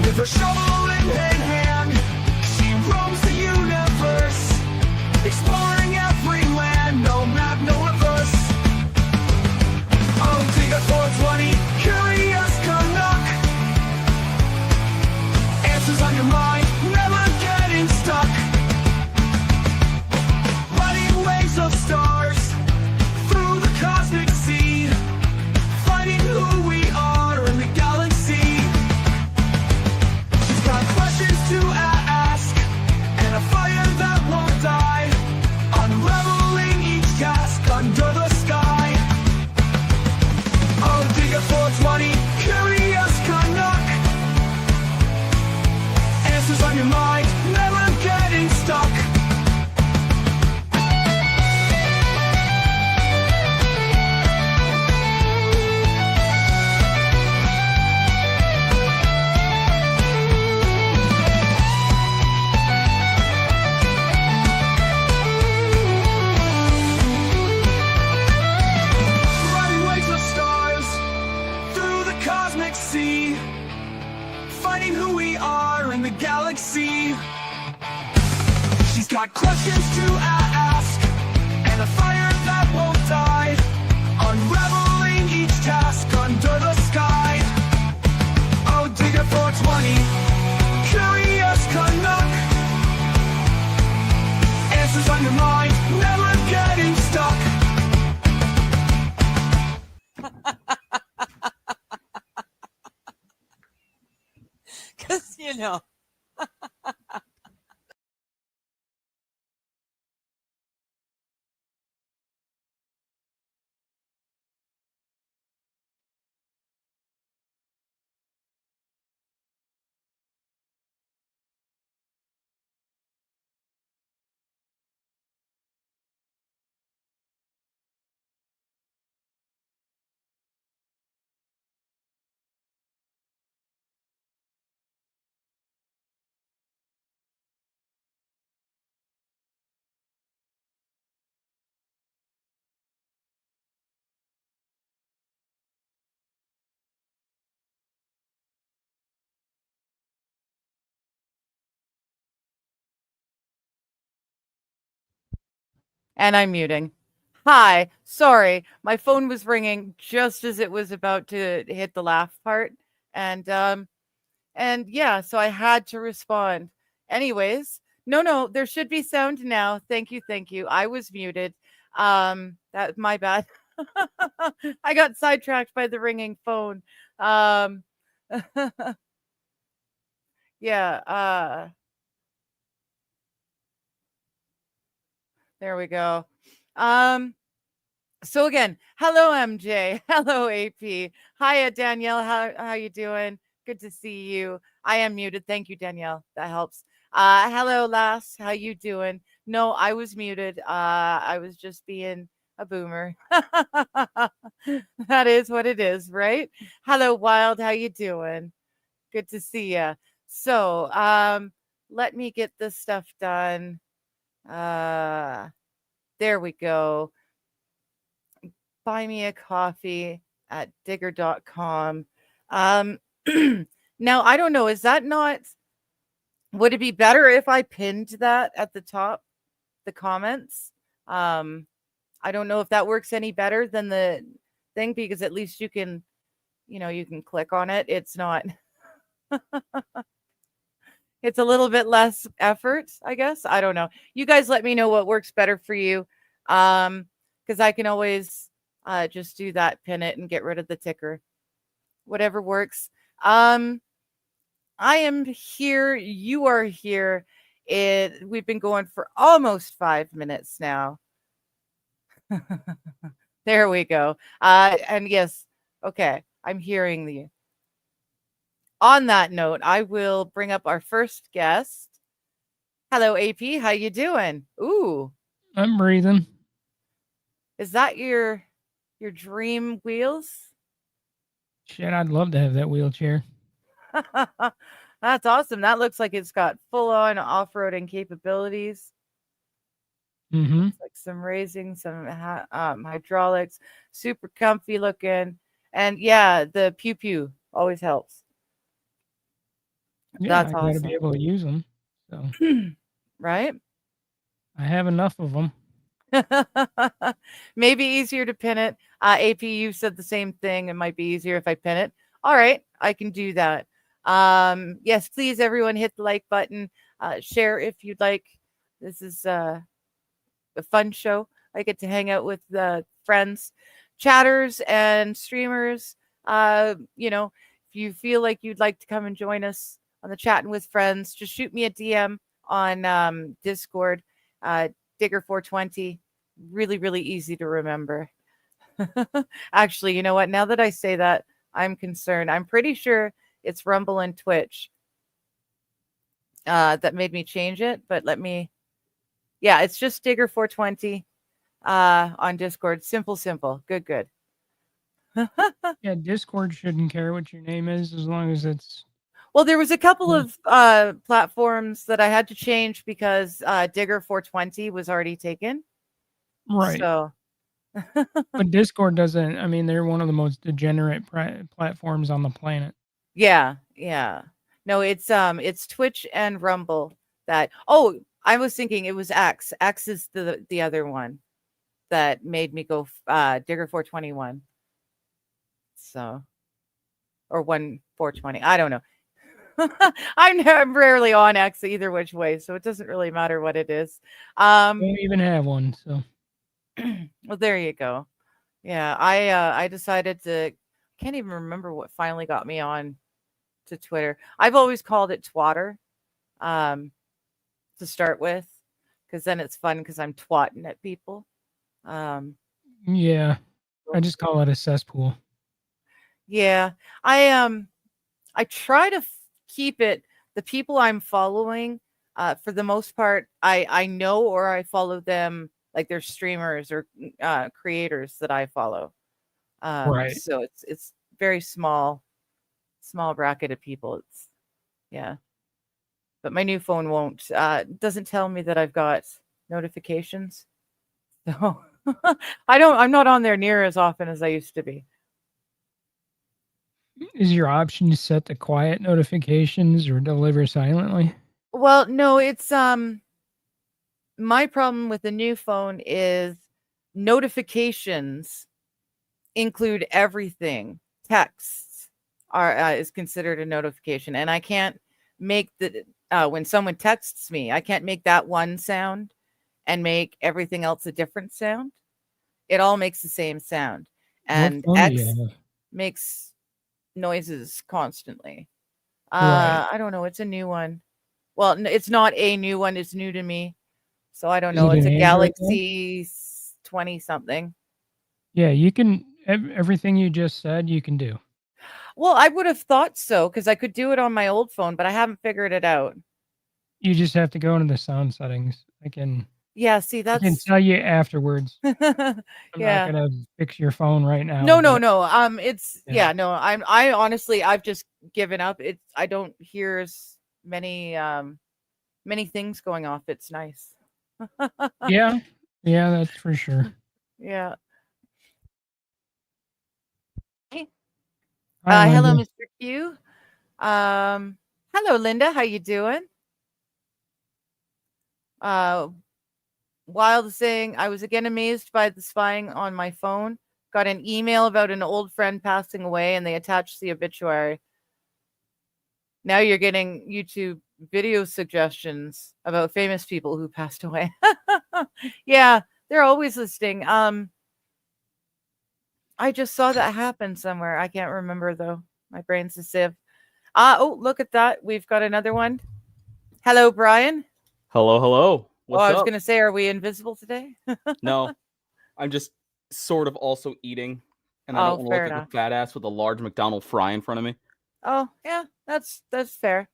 With her shovel in hand, she roams the universe, exploring every land, no map, no reverse. Oh, Digger 420, curious Canuck. Answers on your mind, never getting stuck. Riding waves of stars through the cosmic sea, finding who we are in the galaxy. She's got questions to ask and a fire that won't die, unraveling each task under the sky. Oh, Digger 420, curious Canuck. Answers on your mind, never getting stuck. Riding waves of stars through the cosmic sea, finding who we are in the galaxy. She's got questions to ask and a fire that won't die, unraveling each task under the sky. Oh, Digger 420, curious Canuck. Answers on your mind, never getting stuck. Because, you know. And I'm muting. Hi, sorry, my phone was ringing just as it was about to hit the laugh part, and yeah, so I had to respond. Anyways, no, there should be sound now. Thank you. I was muted. That my bad. I got sidetracked by the ringing phone. Um, yeah. There we go. So again, hello MJ, hello AP, hiya Danielle, how you doing? Good to see you. I am muted. Thank you, Danielle. That helps. Hello Lass, how you doing? No, I was muted. I was just being a boomer. That is what it is, right? Hello Wild, how you doing? Good to see you. So, let me get this stuff done. There we go. Buy me a coffee at digger.com. Um, now, I don't know. Is that not, would it be better if I pinned that at the top, the comments? I don't know if that works any better than the thing because at least you can, you can click on it. It's not, it's a little bit less effort, I guess. I don't know. You guys let me know what works better for you. Because I can always just do that, pin it, and get rid of the ticker. Whatever works. I am here. You are here. We've been going for almost 5 minutes now. There we go. And yes, okay, I'm hearing you. On that note, I will bring up our first guest. Hello, AP. How you doing? Ooh, I'm breathing. is that your dream wheels? Shit, I'd love to have that wheelchair. That's awesome. That looks like it's got full-on off-roading capabilities. Mm-hmm. Looks like some raising, some hydraulics, super comfy looking. And yeah, the pew pew always helps. Yeah, That's I gotta be awesome. able to use them. So Right? I have enough of them. Maybe easier to pin it. AP, you said the same thing. It might be easier if I pin it. All right, I can do that. Yes, please, everyone, hit the like button. Share if you'd like. This is a fun show. I get to hang out with friends, chatters, and streamers. If you feel like you'd like to come and join us on the Chatting with Friends, just shoot me a DM on Discord. Digger420. Really, really easy to remember. Actually, you know what? Now that I say that, I'm concerned. I'm pretty sure it's Rumble and Twitch that made me change it, but yeah, it's just Digger420 on Discord. Simple. Good. Yeah, Discord shouldn't care what your name is as long as it's Well, there was a couple of platforms that I had to change because Digger420 was already taken. right. So, But Discord doesn't. I mean, they're one of the most degenerate platforms on the planet. yeah. No, it's Twitch and Rumble that. Oh, I was thinking it was X. X is the other one that made me go Digger421. So, or 1420. I don't know. I'm rarely on X either which way, so it doesn't really matter what it is. Don't even have one, so. Well, there you go. Yeah, I decided to. Can't even remember what finally got me on to Twitter. I've always called it Twatter, to start with, because then it's fun because I'm twatting at people. Yeah, I just call it a cesspool. Yeah, I try to keep it the people I'm following. For the most part, I know or I follow them like they're streamers or creators that I follow. Right. So it's very small bracket of people. Yeah. But my new phone doesn't tell me that I've got notifications. So I'm not on there near as often as I used to be. Is your option to set the quiet notifications or deliver silently? Well, no, it's my problem with the new phone is notifications include everything. Texts is considered a notification, and I can't make when someone texts me, I can't make that one sound and make everything else a different sound. It all makes the same sound, and X makes noises constantly. Right. I don't know. It's a new one. Well, it's not a new one. It's new to me. So I don't Is know. it It's an a Android phone? Galaxy 20 something. Yeah, you can everything you just said, you can do. Well, I would have thought so because I could do it on my old phone, but I haven't figured it out. You just have to go into the sound settings. I can See, I can that's tell you afterwards. I'm not yeah. gonna fix your phone right now. No. It's Yeah. no. I honestly I've just given up. I don't hear as many things going off. It's nice. Yeah, that's for sure. Yeah. Hi, Hello, Linda. Mr. Q. Hello, Linda. How you doing? Wild saying, I was again amazed by the spying on my phone. Got an email about an old friend passing away, and they attached the obituary. Now you're getting YouTube video suggestions about famous people who passed away. Yeah, they're always listing. I just saw that happen somewhere. I can't remember though. My brain's a sieve. Oh, look at that. We've got another one. Hello, Brian. Hello. What's I was up? gonna say, are we invisible today? No, I'm just sort of also eating, and I don't want to look like a fat ass with a large McDonald fry in front of me. Oh, yeah, that's fair.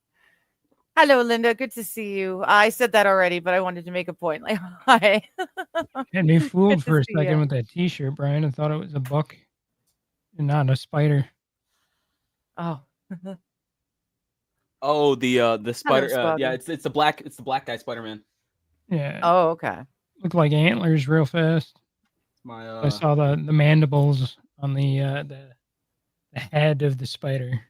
Hello, Linda. Good to see you. I said that already, but I wanted to make a point. Like, hi. Had me fooled Good to for a see second ya. with that T-shirt, Brian. I thought it was a buck and not a spider. Oh. Oh, the spider. Hello, Yeah, Squoggle. it's the black guy Spider-Man. Yeah. Oh, okay. Looked like antlers real fast. My I saw the mandibles on the head of the spider.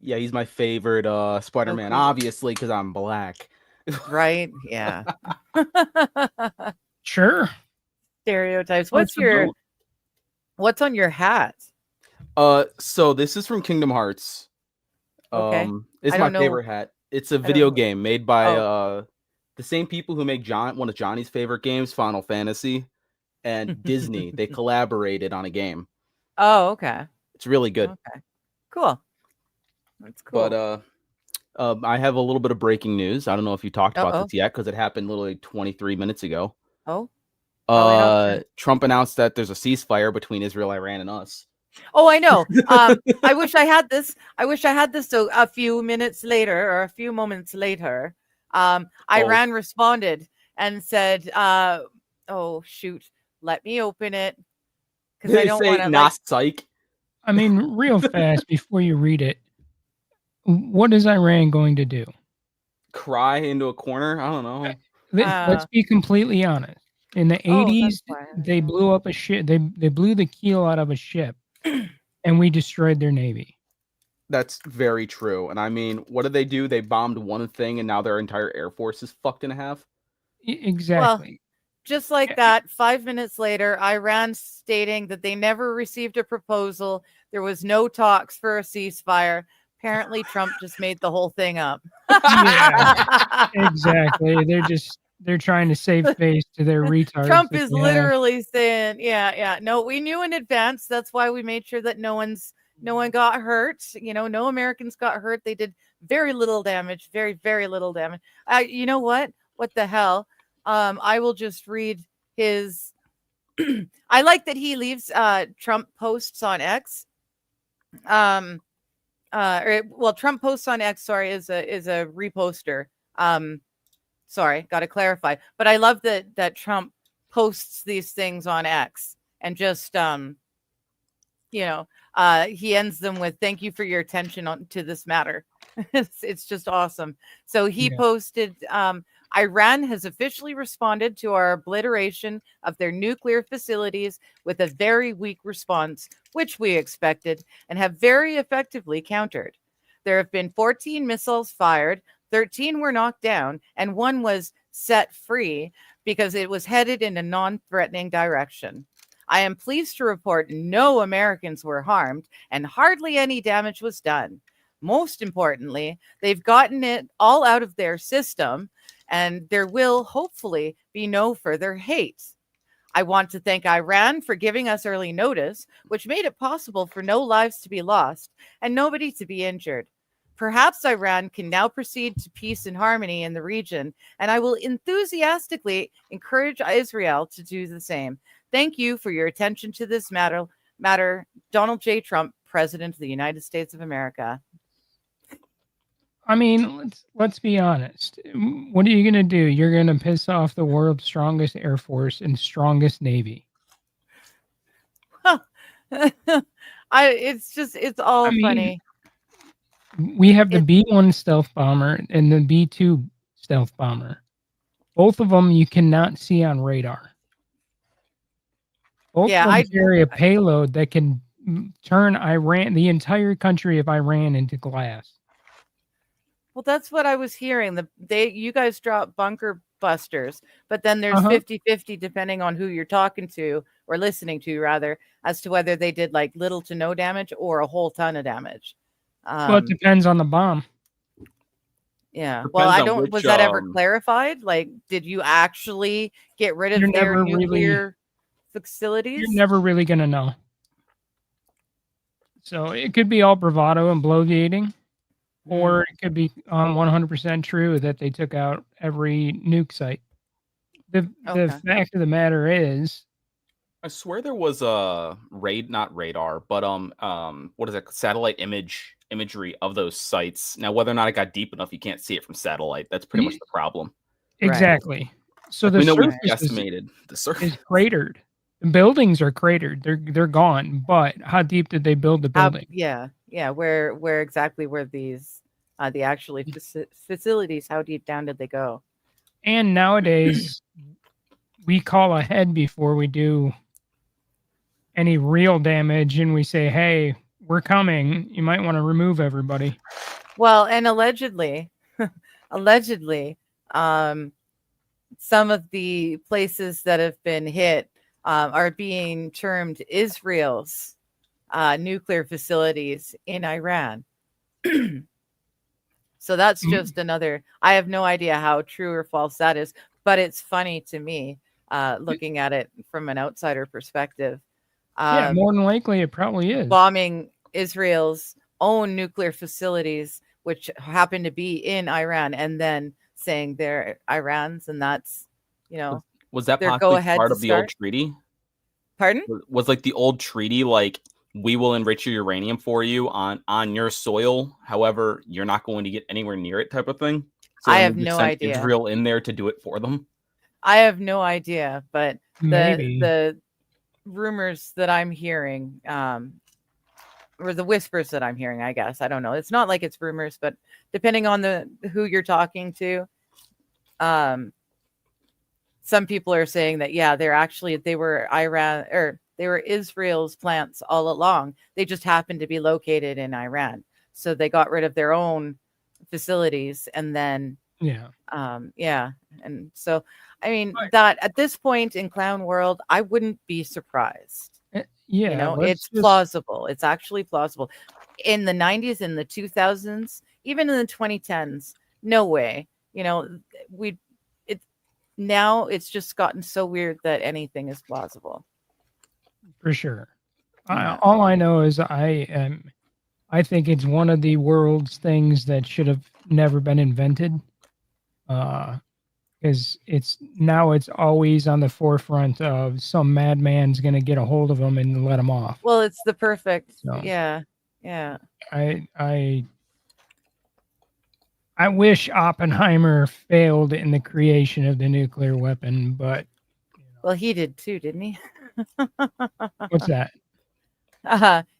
Yeah, he's my favorite Spider-Man, cool. obviously, because I'm black. Right? Yeah. Sure. Stereotypes. What's What's on your hat? So this is from Kingdom Hearts. Okay. It's I my don't know. favorite hat. It's a I don't video know. game made by Oh. the same people who make one of Johnny's favorite games, Final Fantasy, and Disney. They collaborated on a game. Oh, okay. It's really good. Okay. Cool. That's cool. But I have a little bit of breaking news. I don't know if you talked about this yet because it happened literally 23 minutes ago. Oh. Probably not then. Trump announced that there's a ceasefire between Israel, Iran, and us. Oh, I know. I wish I had this. So a few minutes later or a few moments later, Iran responded and said, "Oh shoot, let me open it because I don't want to." Not psych. I mean, real fast before you read it, what is Iran going to do? Cry into a corner? I don't know. Let's be completely honest. In the 80s, they blew up a ship. They blew the keel out of a ship, and we destroyed their navy. That's very true. And I mean, what did they do? They bombed one thing, and now their entire air force is fucked in half. Exactly. Well, just like that, 5 minutes later, Iran stating that they never received a proposal. There was no talks for a ceasefire. Apparently, Trump just made the whole thing up. Yeah, exactly. They're trying to save face to their retards. Trump is literally saying, yeah. No, we knew in advance. That's why we made sure that no one got hurt. No Americans got hurt. They did very little damage, very, very little damage. You know what? What the hell? I will just read his. I like that he leaves Trump posts on X. Trump posts on X. Sorry, is a reposter. Sorry, got to clarify. But I love that Trump posts these things on X and just he ends them with "Thank you for your attention to this matter." It's just awesome. So he posted. Iran has officially responded to our obliteration of their nuclear facilities with a very weak response, which we expected, and have very effectively countered. There have been 14 missiles fired, 13 were knocked down, and one was set free because it was headed in a non-threatening direction. I am pleased to report no Americans were harmed and hardly any damage was done. Most importantly, they've gotten it all out of their system, and there will hopefully be no further hate. I want to thank Iran for giving us early notice, which made it possible for no lives to be lost and nobody to be injured. Perhaps Iran can now proceed to peace and harmony in the region, and I will enthusiastically encourage Israel to do the same. Thank you for your attention to this matter. Donald J. Trump, President of the United States of America. I mean, let's be honest. What are you going to do? You're going to piss off the world's strongest Air Force and strongest Navy. It's all funny. We have the B-1 stealth bomber and the B-2 stealth bomber. Both of them you cannot see on radar. Both of them carry a payload that can turn the entire country of Iran into glass. Well, that's what I was hearing. You guys drop bunker busters, but then there's 50-50 depending on who you're talking to or listening to, rather, as to whether they did like little to no damage or a whole ton of damage. Well, it depends on the bomb. Yeah. Well, was that ever clarified? Like, did you actually get rid of their nuclear facilities? You're never really going to know. So it could be all bravado and bloviating. Or it could be 100% true that they took out every nuke site. The fact of the matter is, I swear there was a not radar, but what is it? Satellite imagery of those sites. Now, whether or not it got deep enough, you can't see it from satellite. That's pretty much the problem. Exactly. Right. So we know we estimated the surface is cratered. The buildings are cratered. They're gone. But how deep did they build the building? Yeah, where exactly were these the actually facilities? How deep down did they go? And nowadays, we call ahead before we do any real damage, and we say, "Hey, we're coming. You might want to remove everybody. Well, and allegedly, allegedly, some of the places that have been hit are being termed Israel's nuclear facilities in Iran. So that's just another. I have no idea how true or false that is, but it's funny to me looking at it from an outsider perspective. Yeah, more than likely it probably is. Bombing Israel's own nuclear facilities, which happen to be in Iran, and then saying they're Iran's, and that's, you know, Was that their possibly go-ahead part to of the old start. treaty? Pardon? Was like the old treaty like we will enrich your uranium for you on your soil. However, you're not going to get anywhere near it type of thing. So I then have they just no sent idea. Israel in there to do it for them. I have no idea, but Maybe. the rumors that I'm hearing, or the whispers that I'm hearing, I guess, I don't know. It's not like it's rumors, but depending on who you're talking to, some people are saying that, yeah, they were Iran, or they were Israel's plants all along. They just happened to be located in Iran. So they got rid of their own facilities, and then Yeah. yeah. And so, I mean, that at this point in clown world, I wouldn't be surprised. Yeah. You know, let's it's just- plausible. It's actually plausible. In the 90s, in the 2000s, even in the 2010s, no way. You know, now it's just gotten so weird that anything is plausible. For sure. Yeah. All I know is I think it's one of the world's things that should have never been invented. Because it's always on the forefront of some madman's going to get a hold of them and let them off. Well, it's the perfect. So- Yeah. I wish Oppenheimer failed in the creation of the nuclear weapon, but Well, he did too, didn't he? what's that?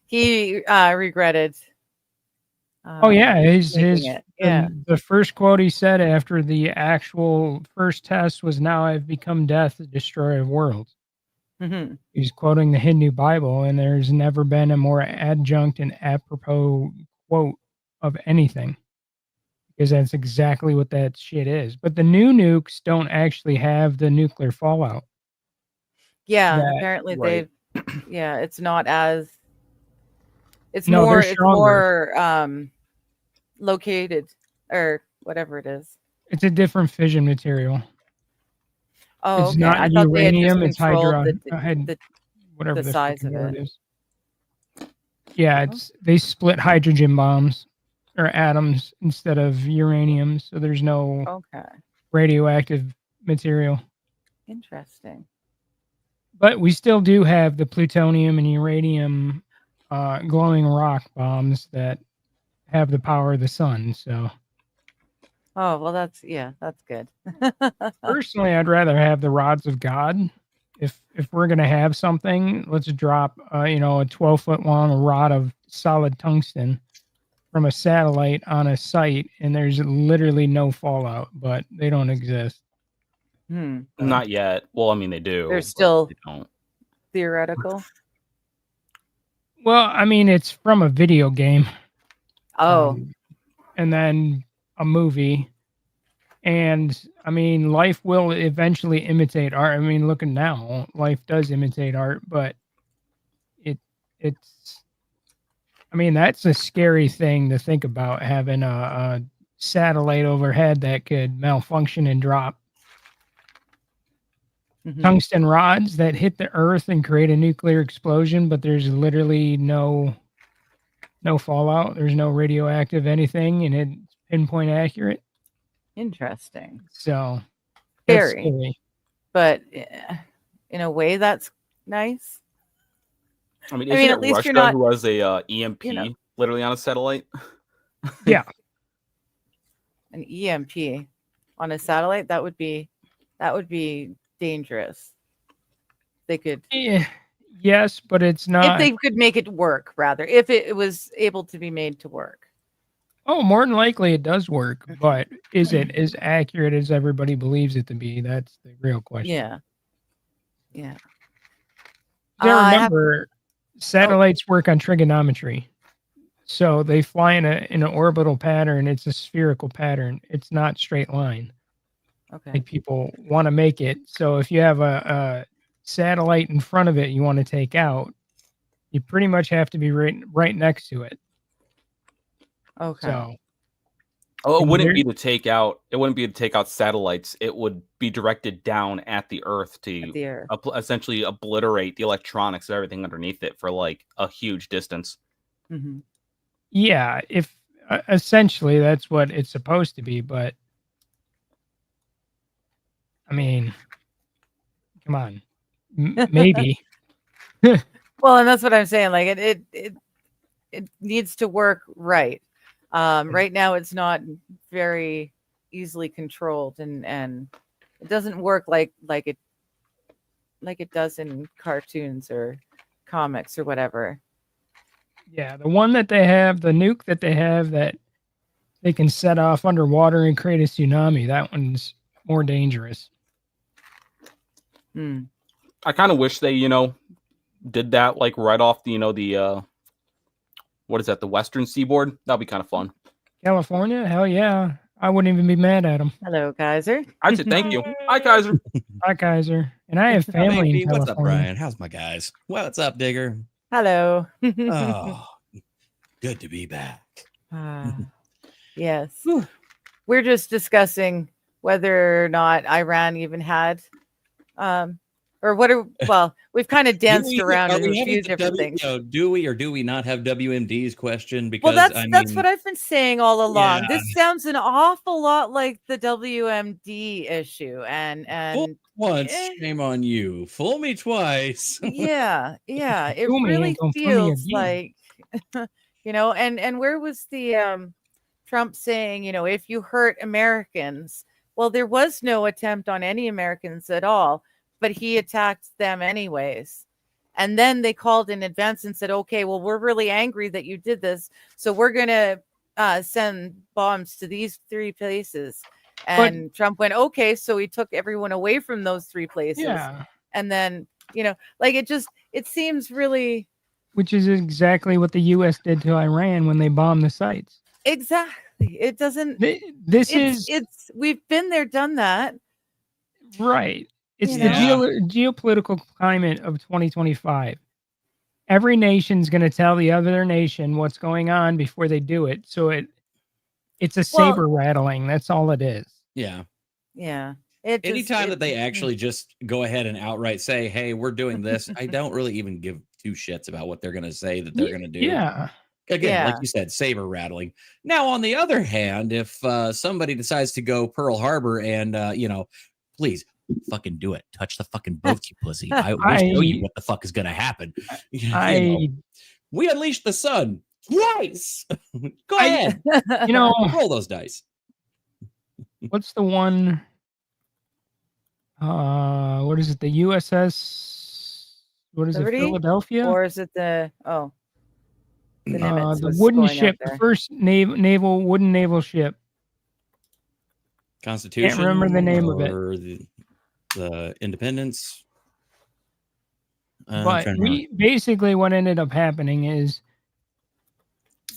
He regretted. Oh yeah, his making it. Yeah. the first quote he said after the actual first test was, "Now I've become death, the destroyer of worlds." hmm He's quoting the Hindu Bible, and there's never been a more adjunct and apropos quote of anything, because that's exactly what that shit is. But the new nukes don't actually have the nuclear fallout. Yeah. That- Apparently, right. yeah, it's not as. It's No, they're more. It's stronger. more located, or whatever it is. It's a different fission material. Oh, It's okay. not I thought they had just uranium, it's controlled whatever the size fucking of word it. is. Yeah, they split hydrogen bombs or atoms instead of uranium, so there's no Okay. radioactive material. Interesting. But we still do have the plutonium and uranium glowing rock bombs that have the power of the sun. So Oh, well, that's good. personally, I'd rather have the rods of God. If we're gonna have something, let's drop a 12-foot long rod of solid tungsten from a satellite on a site, and there's literally no fallout, but they don't exist. Hmm. Not yet. Well, I mean they do. They're but still they don't. theoretical. Well, I mean, it's from a video game. Oh, And then a movie. And I mean, life will eventually imitate art. I mean, looking now, life does imitate art, but it's I mean, that's a scary thing to think about, having a satellite overhead that could malfunction and drop mhm. tungsten rods that hit the earth and create a nuclear explosion, but there's literally no fallout. There's no radioactive anything, and it's pinpoint accurate. Interesting. So that's Scary. scary. But in a way, that's nice. I mean, I isn't mean, it at least Russia you're not- who has a EMP you know. literally on a satellite? An EMP on a satellite, that would be dangerous. They could, Yes, but it's if not. they could make it work, rather, if it was able to be made to work. Oh, more than likely it does work, but is it as accurate as everybody believes it to be? That's the real question. Yeah. Yeah. You gotta I have- remember, satellites work on trigonometry. So they fly in an orbital pattern. It's a spherical pattern. It's not straight line. Okay. Like people want to make it. So if you have a satellite in front of it you want to take out, you pretty much have to be right next to it. Okay. So Oh, it And wouldn't there- be to take out. It wouldn't be to take out satellites. It would be directed down at the Earth to At the Earth. essentially obliterate the electronics of everything underneath it for like a huge distance. Mhm. yeah, if essentially that's what it's supposed to be, but I mean, come on, maybe. Well, and that's what I'm saying. Like it needs to work right. Right now, it's not very easily controlled, and it doesn't work like it does in cartoons or comics or whatever. Yeah, the one that they have, the nuke that they have that they can set off underwater and create a tsunami, that one's more dangerous. Hmm. I kind of wish they, did that like right off the, the what is that, the Western Seaboard? That'd be kind of fun. California, hell yeah, I wouldn't even be mad at them. Hello, Kaiser. I'd say thank you. Hi, Kaiser. Hi, Kaiser, and I have family Hey, in what's California. up, Brian? How's my guys? What's up, Digger? Hello. Oh, good to be back. Ah, yes. We're just discussing whether or not Iran even had, or what are, well, we've kind of danced around Are in we a few having the different things. do we or do we not have WMD's question? Well, Because that's what I've been saying all along. Yeah. This sounds an awful lot like the WMD issue, and Fool once, eh. shame on you. Fool me twice. yeah, it Fool me really ain't gonna fool me feels again. like, and where was the Trump saying, if you hurt Americans, well, there was no attempt on any Americans at all, but he attacked them anyways. And then they called in advance and said, okay, well, we're really angry that you did this, so we're going to send bombs to these 3 places. And Trump went, okay, so he took everyone away from those 3 places. Yeah, And then, like it seems really which is exactly what the U.S. did to Iran when they bombed the sites. exactly. It doesn't. It's we've been there, done that. right. It's You the know? geopolitical climate of 2025. Every nation's going to tell the other nation what's going on before they do it. So it's a saber rattling. That's all it is. Yeah. Yeah. Anytime that they actually just go ahead and outright say, hey, we're doing this, I don't really even give 2 shits about what they're going to say that they're going to do. Yeah. Again, like Yeah. you said, saber rattling. Now, on the other hand, if somebody decides to go Pearl Harbor and, please fucking do it. Touch the fucking boats, you pussy. We'll show you what the fuck is going to happen. We unleashed the sun twice. Go ahead. Roll those dice. What's the one? What is it? The USS? What is Liberty? it? Philadelphia? Or is it the Nimitz the was wooden going out ship, the there. first wooden naval ship. Constitution. remember the name of it. Or the Independence. But basically what ended up happening is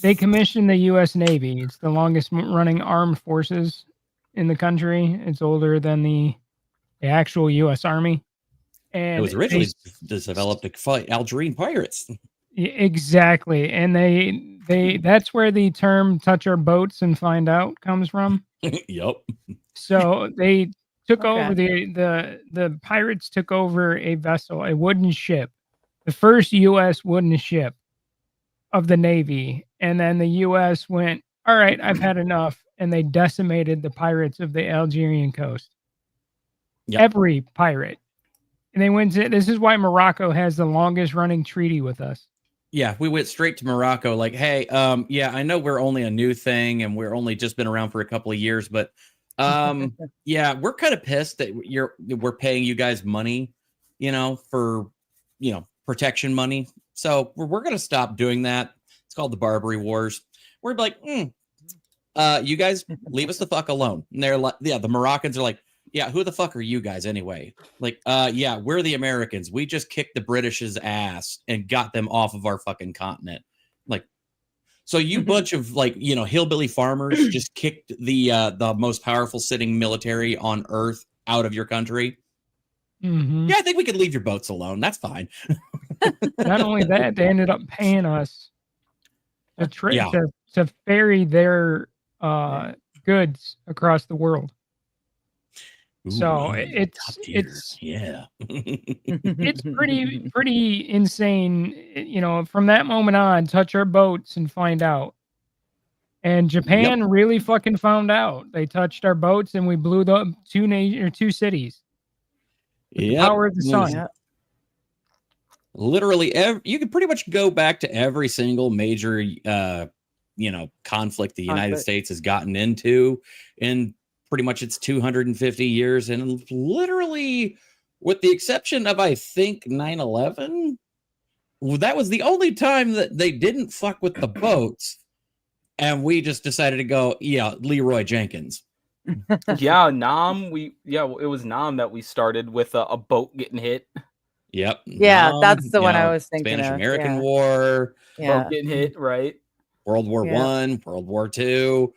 they commissioned the U.S. Navy. It's the longest running armed forces in the country. It's older than the actual U.S. Army. And it was originally developed to fight Algerine pirates. Exactly. And they that's where the term touch our boats and find out comes from. Yep. So they took Okay. over the pirates took over a vessel, a wooden ship, the first U.S. wooden ship of the Navy. And then the U.S. went, all right, I've had enough. And they decimated the pirates of the Algerian coast. Yep. Every pirate. And they went to, this is why Morocco has the longest running treaty with us. Yeah, we went straight to Morocco. Like, hey, yeah, I know we're only a new thing and we're only just been around for a couple of years, but yeah, we're kind of pissed that we're paying you guys money, for protection money. So we're gonna stop doing that. It's called the Barbary Wars. We're like, you guys leave us the fuck alone. And they're like, yeah, the Moroccans are like, yeah, who the fuck are you guys anyway? Like, yeah, we're the Americans. We just kicked the British's ass and got them off of our fucking continent. Like, So you bunch of like, hillbilly farmers just kicked the most powerful sitting military on Earth out of your country. Mhm. Yeah, I think we could leave your boats alone. That's fine. Not only that, they ended up paying us Yeah. to ferry their goods across the world. So top tier. it's Yeah. it's pretty insane. From that moment on, touch our boats and find out. And Japan really fucking found out. They touched our boats and we blew the two cities. With the power of the sun. Yeah. Literally, you could pretty much go back to every single major, conflict the United States has gotten into in pretty much its 250 years. And literally, with the exception of, I think, 9/11, that was the only time that they didn't fuck with the boats. And we just decided to go, Leroy Jenkins. Yeah, Nam. It was Nam that we started with a boat getting hit. Yep. Yeah, that's the one I was thinking Spanish of. American War, Yeah. Boat getting hit, right? World War One, World War Two.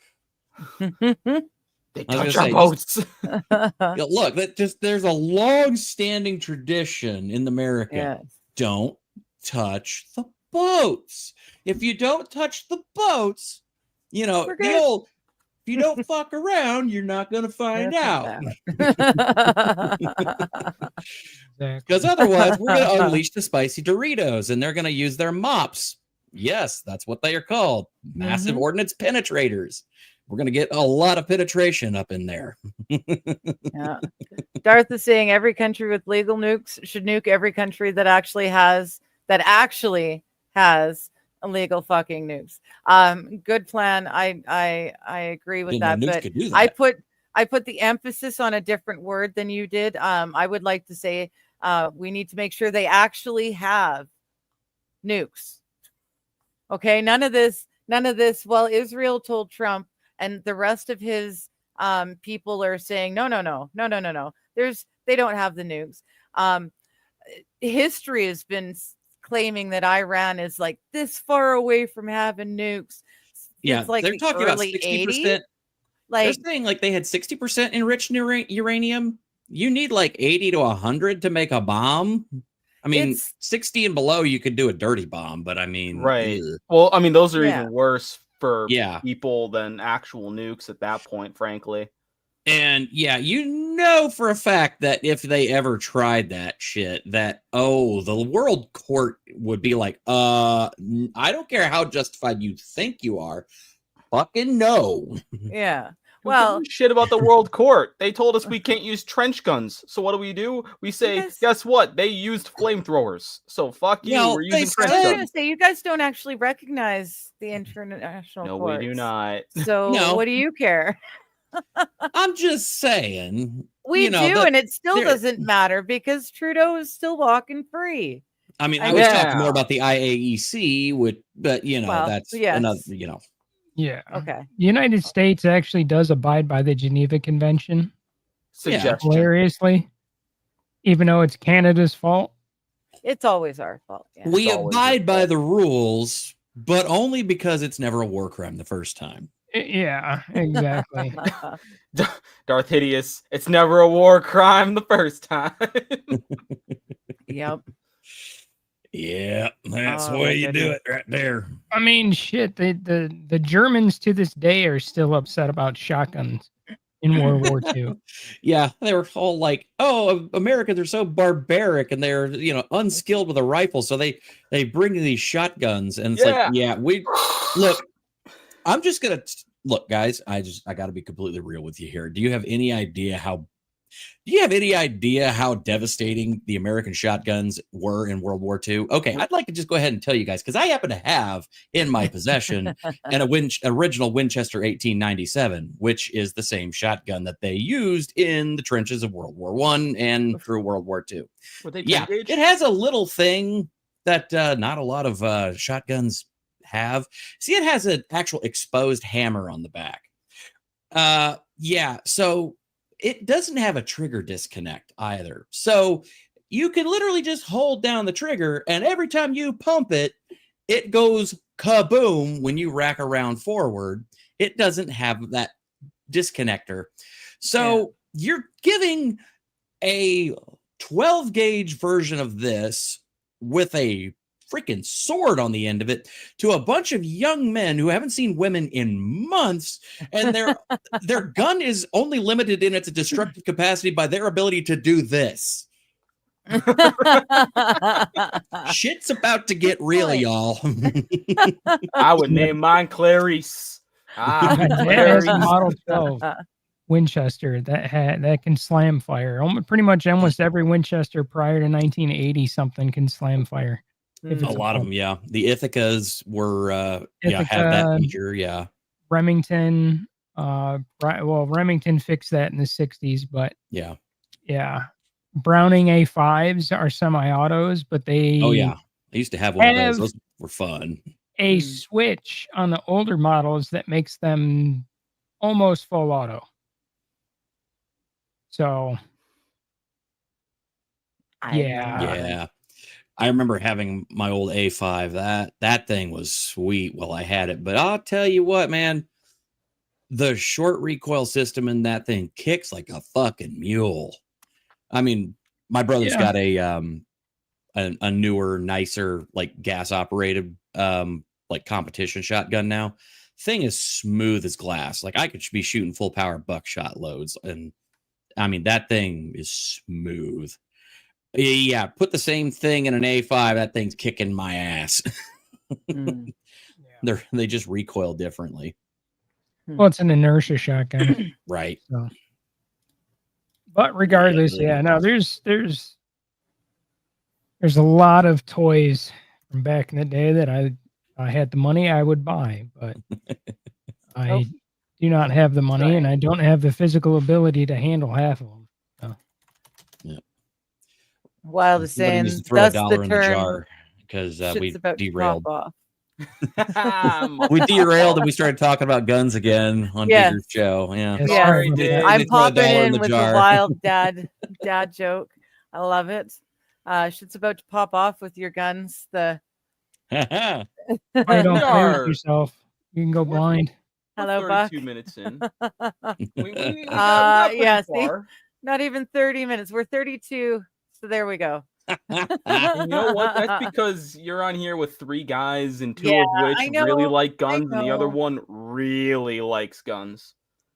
They I was touch our gonna boats. Look, there's a long-standing tradition in America. Yes. Don't touch the boats. If you don't touch the boats, We're the good. old, if you don't fuck around, you're not gonna find out. Because otherwise, we're gonna unleash the spicy Doritos, and they're gonna use their mops. Yes, that's what they are called. Massive ordnance penetrators. We're going to get a lot of penetration up in there. Yeah. Darth is saying every country with legal nukes should nuke every country that actually has illegal fucking nukes. Good plan. I agree with that, but I put the emphasis on a different word than you did. I would like to say we need to make sure they actually have nukes. Okay, none of this. Well, Israel told Trump, and the rest of his people are saying, no. They don't have the nukes. History has been claiming that Iran is like this far away from having nukes. Yeah, it's like they're talking about 60%. 80s. They're saying like they had 60% enriched uranium. You need like 80 to 100 to make a bomb. I mean, 60 and below, you could do a dirty bomb, but I mean, right. Well, I mean, those are even worse for Yeah. people than actual nukes at that point, frankly. And yeah, you know for a fact that if they ever tried that shit, that the world court would be like, I don't care how justified you think you are, fucking no. Yeah. Who Well, gives a shit about the world court. They told us we can't use trench guns. So what do? We say, Yes. guess what? They used flamethrowers. So fuck you. No, We're they using trench I was said- going guns. to say, you guys don't actually recognize the international No, courts. we do not. So No. what do you care? I'm just saying. We do, and it still there- doesn't matter because Trudeau is still walking free. I mean, I I was know. talking more about the IAEC, but Well, that's yes. another, Yeah. Okay. The United States actually does abide by the Geneva Convention, Suggestion. hilariously, even though it's Canada's fault. It's always our fault. Yeah. we It's always abide a by fault. the rules, but only because it's never a war crime the first time. Yeah, exactly. Darth Hideous. It's never a war crime the first time. Yep. Yeah, that's Oh, the way my you do goodness. it right there. I mean, shit. The Germans to this day are still upset about shotguns in World War II. Yeah, they were all like, "Oh, Americans are so barbaric and they're unskilled with a rifle, so they bring these shotguns." And it's like, yeah, we look. I'm just gonna look, guys. I got to be completely real with you here. Do you have any idea how devastating the American shotguns were in World War II? Okay, I'd like to just go ahead and tell you guys because I happen to have in my possession original Winchester 1897, which is the same shotgun that they used in the trenches of World War I and through World War II. Were they Yeah, 10 gauge? it has a little thing that not a lot of shotguns have. See, it has an actual exposed hammer on the back. Yeah, so it doesn't have a trigger disconnect either. So you can literally just hold down the trigger, and every time you pump it, it goes kaboom when you rack around forward. It doesn't have that disconnector. So you're giving a 12 gauge version of this with a freaking sword on the end of it to a bunch of young men who haven't seen women in months, and their gun is only limited in its destructive capacity by their ability to do this. Shit's about to get real, Point. y'all. I would name mine Clarice. My dad has Clarice. a Model 12 Winchester that can slam fire. Pretty much almost every Winchester prior to 1980 something can slam fire. If A it's lot of them, yeah. The Ithacas were have that Ithaca, feature, yeah. Remington, Remington fixed that in the 60s, but Yeah. yeah. Browning A5s are semi-autos, but they Oh yeah. I used to have one of those. Those were fun. a switch on the older models that makes them almost full auto. So yeah. Yeah. I remember having my old A5. That thing was sweet while I had it. But I'll tell you what, man, the short recoil system in that thing kicks like a fucking mule. I mean, my brother's got a newer, nicer, like gas operated like competition shotgun now. Thing is smooth as glass. Like I could be shooting full power buckshot loads, and I mean that thing is smooth. Yeah, put the same thing in an A5. That thing's kicking my ass. They just recoil differently. Well, it's an inertia shotgun, Right? So. But regardless, no, there's a lot of toys from back in the day that I had the money I would buy, but I do not have the money, and I don't have the physical ability to handle half of them. So. Yeah. While the saying, needs to throw thus a dollar the in the term jar because we shit's about to derailed. pop off. We derailed and we started talking about guns again on Yes. Digger's show. Yeah. Yes, Yeah. sorry about did. that. I'm They throw a popping dollar in in the with jar. a wild dad joke. I love it. Shit's about to pop off with your guns. The Why you don't play with yourself? You can go blind. Hello, Buck. 32 minutes in. We got pretty yeah, see? far. Not even 30 minutes. We're 32. So there we go. And you know what? That's because you're on here with 3 guys, and 2 Yeah, of I which know, really like I guns, and the other know. one really likes guns.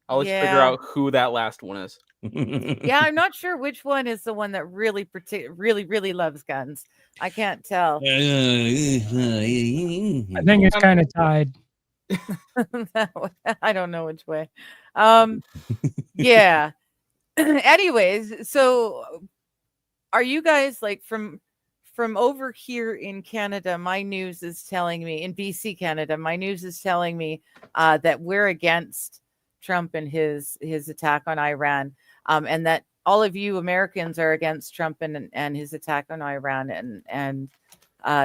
I'll let you figure Yeah. out who that last one is. Yeah, I'm not sure which one is the one that really really loves guns. I can't tell. I think it's kind of tied. I don't know which way. Yeah. Anyways, so are you guys like from over here in Canada? My news is telling me in BC, Canada, my news is telling me that we're against Trump and his attack on Iran, and that all of you Americans are against Trump and his attack on Iran, and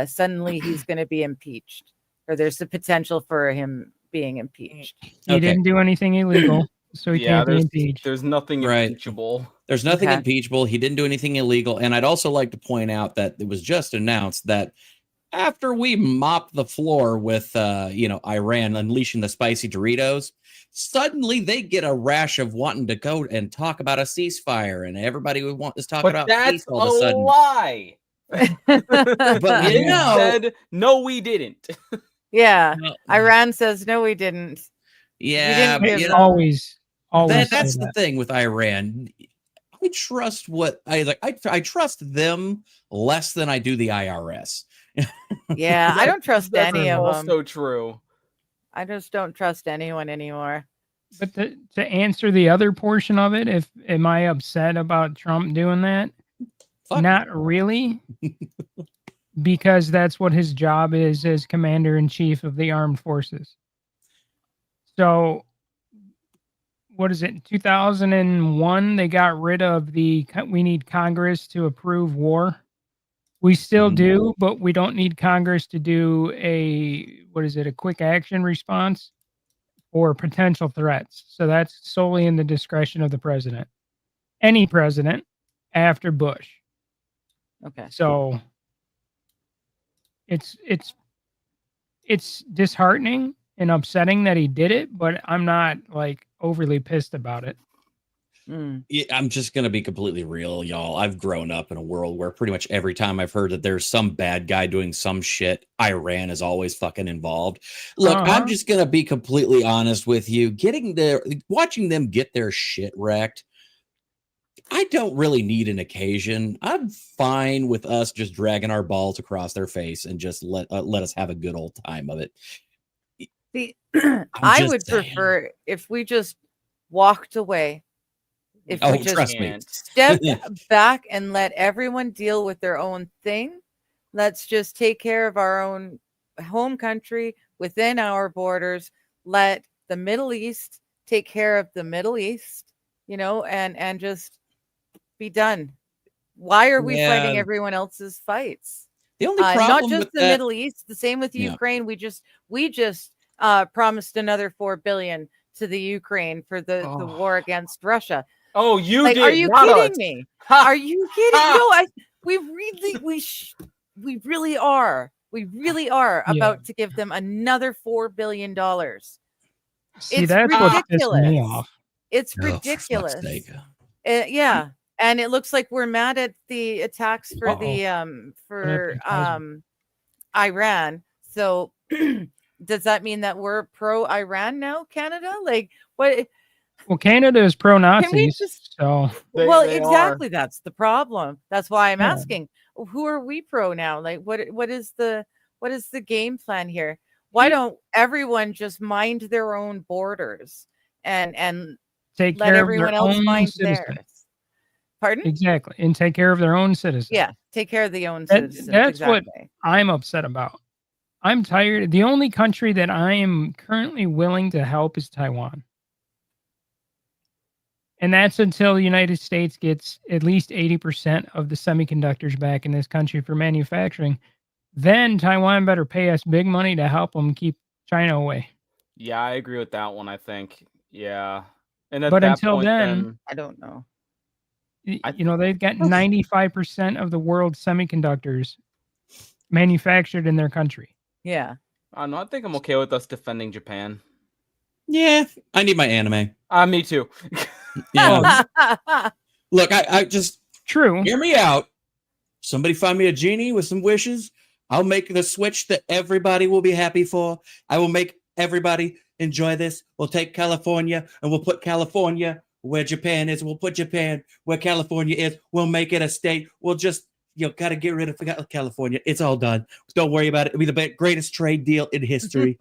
suddenly he's going to be impeached, or there's the potential for him being impeached. He didn't do anything illegal, so he can't be impeached. There's nothing Right. impeachable. There's nothing Okay. impeachable. He didn't do anything illegal. And I'd also like to point out that it was just announced that after we mopped the floor with Iran unleashing the spicy Doritos, suddenly they get a rash of wanting to go and talk about a ceasefire, and everybody would want to talk But about that's peace all of a a sudden. lie. But You no. said, no, we didn't. Yeah, No. Iran says no, we didn't. Yeah, didn't but give you them- know, Always say that's the that. thing with Iran. I trust what I like. I trust them less than I do the IRS. Yeah, I don't trust That's any of them. also true. I just don't trust anyone anymore. But to answer the other portion of it, am I upset about Trump doing that? Fuck. Not really, because that's what his job is as commander in chief of the armed forces. So, what is it? 2001, they got rid of we need Congress to approve war. We still Mhm. do, but we don't need Congress to do a quick action response or potential threats. So that's solely in the discretion of the president. Any president after Bush. Okay. So it's it's disheartening and upsetting that he did it, but I'm not like overly pissed about it. Mm. Yeah, I'm just gonna be completely real, y'all. I've grown up in a world where pretty much every time I've heard that there's some bad guy doing some shit, Iran is always fucking involved. Look, I'm Uh-huh. just gonna be completely honest with you. Watching them get their shit wrecked, I don't really need an occasion. I'm fine with us just dragging our balls across their face and just let us have a good old time of it. See, I'm I just would saying. prefer if we just walked away. If Oh, we just trust me. stepped back and let everyone deal with their own thing. Let's just take care of our own home country within our borders. Let the Middle East take care of the Middle East, and just be done. Why are we fighting Yeah. everyone else's fights? The only Not problem just with the that, Middle East, the same with Yeah. Ukraine. We just promised another $4 billion to the Ukraine for the Oh. war against Russia. Oh, you Like, did. are you not kidding us. me? Ha! Are you kidding? Ha! No, we really are. We really are Yeah. about to give them another $4 billion. See, It's that's what's pissing ridiculous. me off. It's Oh, for fuck's ridiculous. sake. Yeah, and it looks like we're mad at the attacks for the Iran. So does that mean that we're pro Iran now, Canada? Like, what? Well, Canada is pro Nazis, just- so They are. Exactly. That's the problem. That's why I'm Yeah. asking, who are we pro now? Like, what is the game plan here? Why don't everyone just mind their own borders and take let care of everyone their else own mind citizens. theirs? Pardon? Exactly, and take care of their own citizens. Yeah, take care of the own That- citizens. that's what- exactly. I'm upset about. I'm tired. The only country that I am currently willing to help is Taiwan. And that's until the United States gets at least 80% of the semiconductors back in this country for manufacturing. Then Taiwan better pay us big money to help them keep China away. Yeah, I agree with that one. I think. Yeah, and But that until point, then- I don't know. They've got 95% of the world's semiconductors manufactured in their country. Yeah. I know. I think I'm okay with us defending Japan. Yeah, I need my anime. Me too. Yeah. Look, I just True. hear me out. Somebody find me a genie with some wishes. I'll make the switch that everybody will be happy for. I will make everybody enjoy this. We'll take California and we'll put California where Japan is. We'll put Japan where California is. We'll make it a state. We'll just, gotta get rid of California. It's all done. Don't worry about it. It'll be the greatest trade deal in history.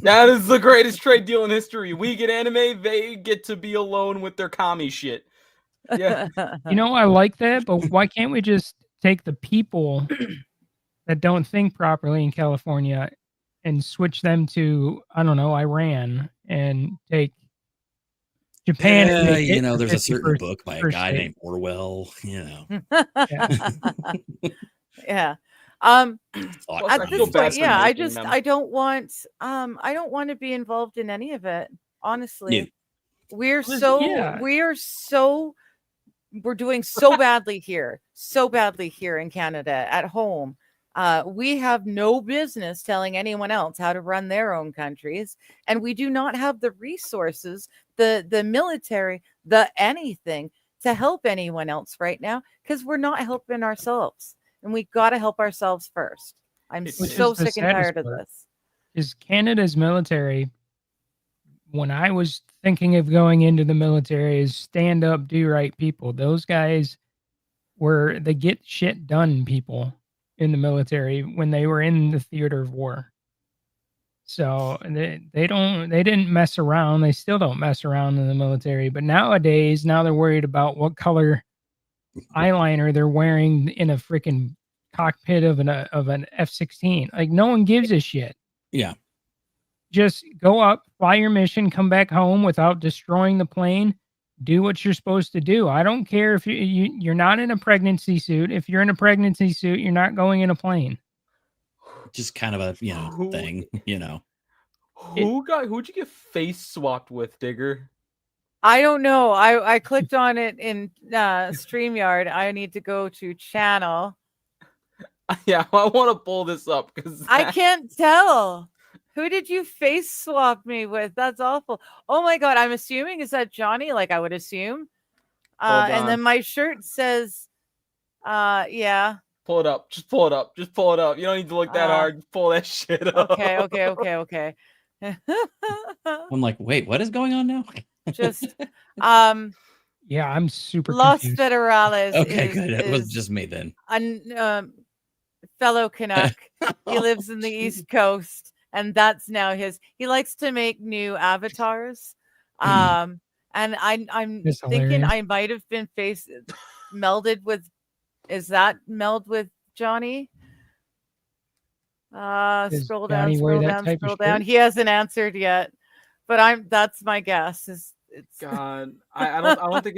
That is the greatest trade deal in history. We get anime, they get to be alone with their commie shit. Yeah. I like that, but why can't we just take the people that don't think properly in California and switch them to, I don't know, Iran and take Japan? and make it the there's a certain 51st book by a first guy state. named Orwell. Yeah. Well, At I this feel bad point, for yeah, making them. I don't want to be involved in any of it. Honestly, Yeah. we're Yeah. doing so badly here in Canada at home. We have no business telling anyone else how to run their own countries, and we do not have the resources, the military, the anything to help anyone else right now because we're not helping ourselves, and we got to help ourselves first. I'm Which so is the sick and tired of saddest part. this. Is Canada's military, when I was thinking of going into the military, is stand up, do right people. Those guys they get shit done people in the military when they were in the theater of war. So they didn't mess around. They still don't mess around in the military. But nowadays, now they're worried about what color eyeliner they're wearing in a freaking cockpit of an F-16. Like, no one gives a shit. Yeah. Just go up, fly your mission, come back home without destroying the plane. Do what you're supposed to do. I don't care if you're not in a pregnancy suit. If you're in a pregnancy suit, you're not going in a plane. Just kind of a thing. Who'd you get face swapped with, Digger? I don't know. I clicked on it in StreamYard. I need to go to channel. Yeah, I want to pull this up because I can't tell. Who did you face swap me with? That's awful. Oh my god, I'm assuming is that Johnny? Like I would assume. Hold And on. then my shirt says, yeah. Pull it up. Just pull it up. Just pull it up. You don't need to look that hard. Just pull that shit up. Okay. I'm like, wait, what is going on now? Just Yeah, I'm super Los confused. Federales. Okay, is, good. It was is just me then. a fellow Canuck. He lives in the East Coast, and that's now his. He likes to make new avatars. And I'm That's thinking hilarious. I might have been melded with. Is that meld with Johnny? Does Scroll Johnny down, wear scroll that down, type of scroll down. shirt? He hasn't answered yet, but that's my guess. It's God, I don't think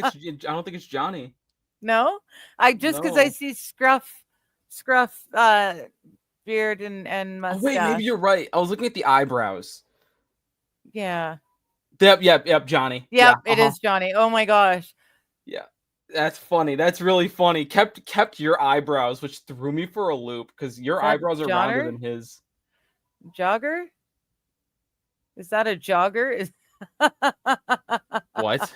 it's Johnny. no, I just because I No. see scruff beard and Oh, mustache. wait, maybe you're right. I was looking at the eyebrows. Yeah. Yep, Johnny. Yep, Yeah, it is Johnny. Oh my gosh. Yeah, that's funny. That's really funny. Kept your eyebrows, which threw me for a loop because your that eyebrows are rounder Johnner? than his. Jogger? Is that a jogger? Is What?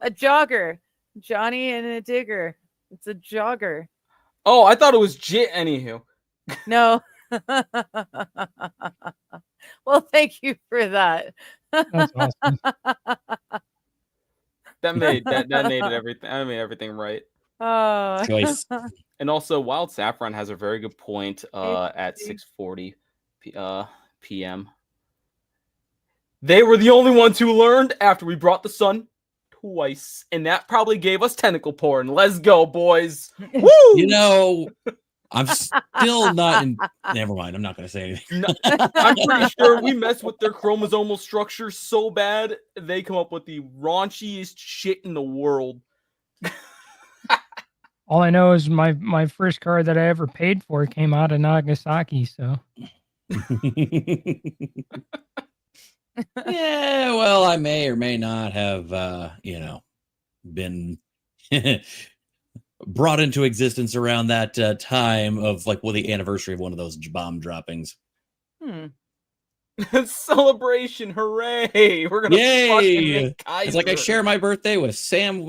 a jogger? Johnny and a digger. It's a jogger. Oh, I thought it was Jit. Anywho, No. Well, thank you for that. That's awesome. that made it everything. I made everything right. Oh. Choice. And also, Wild Saffron has a very good point at see. 6:40 p.m. They were the only ones who learned after we brought the sun twice, and that probably gave us tentacle porn. Let's go, boys! Woo! You know, I'm still not in. Never mind. I'm not going to say anything. No, I'm pretty sure we mess with their chromosomal structure so bad they come up with the raunchiest shit in the world. All I know is my first car that I ever paid for came out of Nagasaki. So Yeah, well, I may or may not have, been brought into existence around that time of the anniversary of one of those bomb droppings. Celebration! Hooray! We're gonna fucking Yay! make It's like I Kaiser. share my birthday with Sam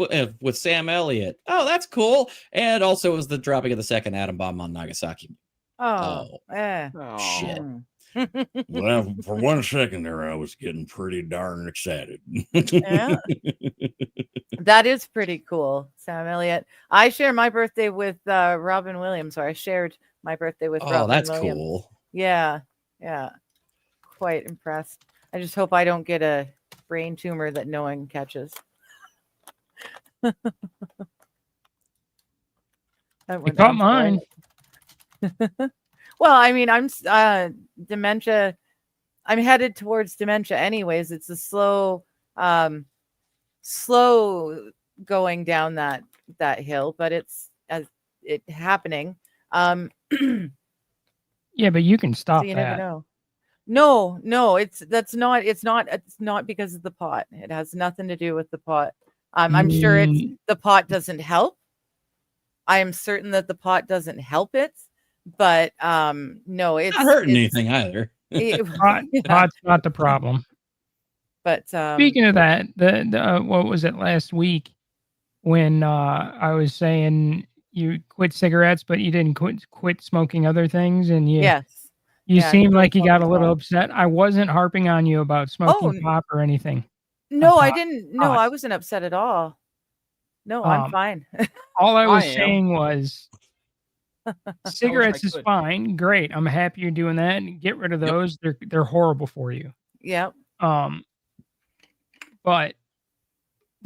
Elliott. Oh, that's cool. And also it was the dropping of the second atom bomb on Nagasaki. Oh. Yeah. Oh, Shit. Mm. Well, for 1 second there, I was getting pretty darn excited. Yeah. That is pretty cool, Sam Elliott. I share my birthday with Robin Williams, or I shared my birthday with Oh, Robin that's Williams. cool. Yeah. Quite impressed. I just hope I don't get a brain tumor that no one catches. you caught mine. Well, I mean, I'm dementia. I'm headed towards dementia anyways. It's a slow going down that hill, but it's happening. Yeah, but you can stop So you never that. know. No, it's not because of the pot. It has nothing to do with the pot. I'm sure the pot doesn't help. I am certain that the pot doesn't help it, but no, it's Not hurting anything either. Pot's not the problem. But Speaking of that, the what was it last week when I was saying you quit cigarettes, but you didn't quit smoking other things, and yes, you yeah, seemed quit like you got a smoking little pot. upset. I wasn't harping on you about smoking pop or anything. No, I pot. didn't. No, Pot. I wasn't upset at all. No, I'm fine. All I was I am. saying was cigarettes is could. fine. Great. I'm happy you're doing that. Get rid of those. They're horrible for you. Yep. But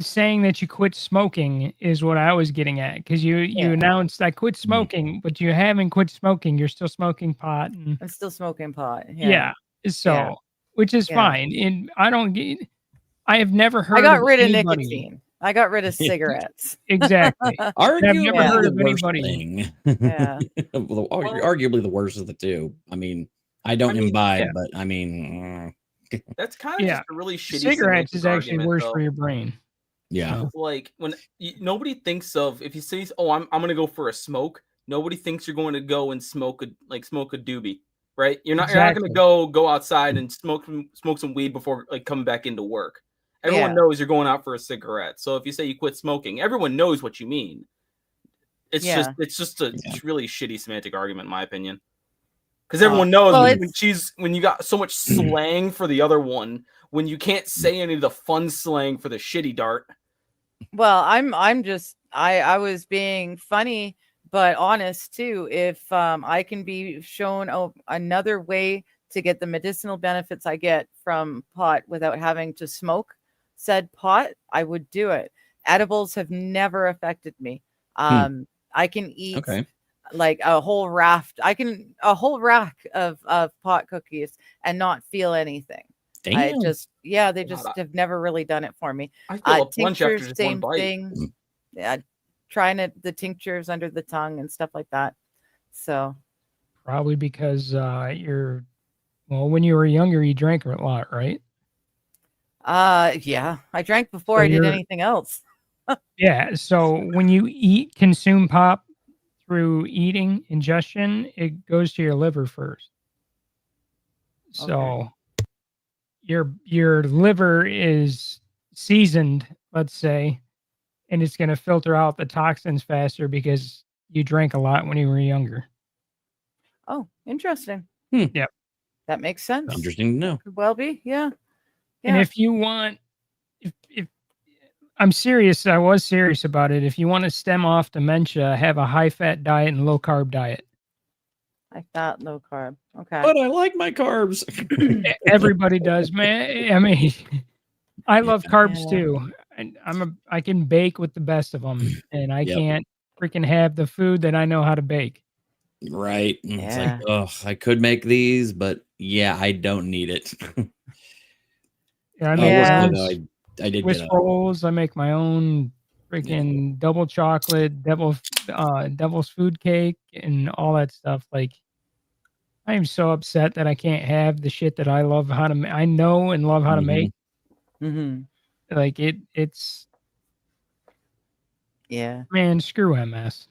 saying that you quit smoking is what I was getting at, because you announced I quit smoking, but you haven't quit smoking. You're still smoking pot. And, I'm still smoking pot. yeah. So, Yeah. which is Yeah. fine. And I have never heard. I got rid of anybody- nicotine. I got rid of cigarettes. Exactly. Arguably never heard the of worst anybody- thing. Yeah. Well, arguably the worst of the two. I mean, I don't imbibe, yeah. but I mean, That's kind of Yeah. just a really shitty. Cigarettes is semantic actually argument, worse though. for your brain. yeah. So, Like when nobody thinks of, if you say, "Oh, I'm gonna go for a smoke," nobody thinks you're going to go and smoke a doobie. right? You're not going Exactly. to go outside and smoke some weed before like coming back into work. Everyone Yeah. knows you're going out for a cigarette. So if you say you quit smoking, everyone knows what you mean. It's Yeah. just a Yeah. really shitty semantic argument, in my opinion. Because everyone Well, knows when you got so much slang for the other one, when you can't say any of the fun slang for the shitty dart. Well, I'm just I was being funny but honest too. If I can be shown another way to get the medicinal benefits I get from pot without having to smoke said pot, I would do it. Edibles have never affected me. I can eat Okay. like a whole rack of pot cookies and not feel anything. I Damn. just they God, just have never really done it for me. I feel a punch after Tinctures, just one same bite. thing. Yeah, trying the tinctures under the tongue and stuff like that. So Probably because when you were younger, you drank a lot, right? yeah, I drank before So I did you're- anything else. Yeah. So when you consume pop through eating, ingestion, it goes to your liver first. So your liver is seasoned, let's say, and it's going to filter out the toxins faster because you drank a lot when you were younger. Oh, interesting. Yep. That makes sense. Interesting to know. Could well be, yeah. And if you want, if I'm serious, I was serious about it. If you want to stem off dementia, have a high fat diet and low carb diet. High fat, low carb. Okay. But I like my carbs. Everybody does, man. I mean, I love carbs Yeah. too. And I can bake with the best of them, and I Yep. can't freaking have the food that I know how to bake. Right. It's like, Yeah. oh, I could make these, but yeah, I don't need it. I Oh, make Yeah. my though, own I did Swiss get up. rolls. I make my own freaking double chocolate, devil's food cake, and all that stuff. Like, I am so upset that I can't have the shit that I love how to. I know and love how to Mhm. make. Mm-hmm. Like it's Yeah. man, screw MS.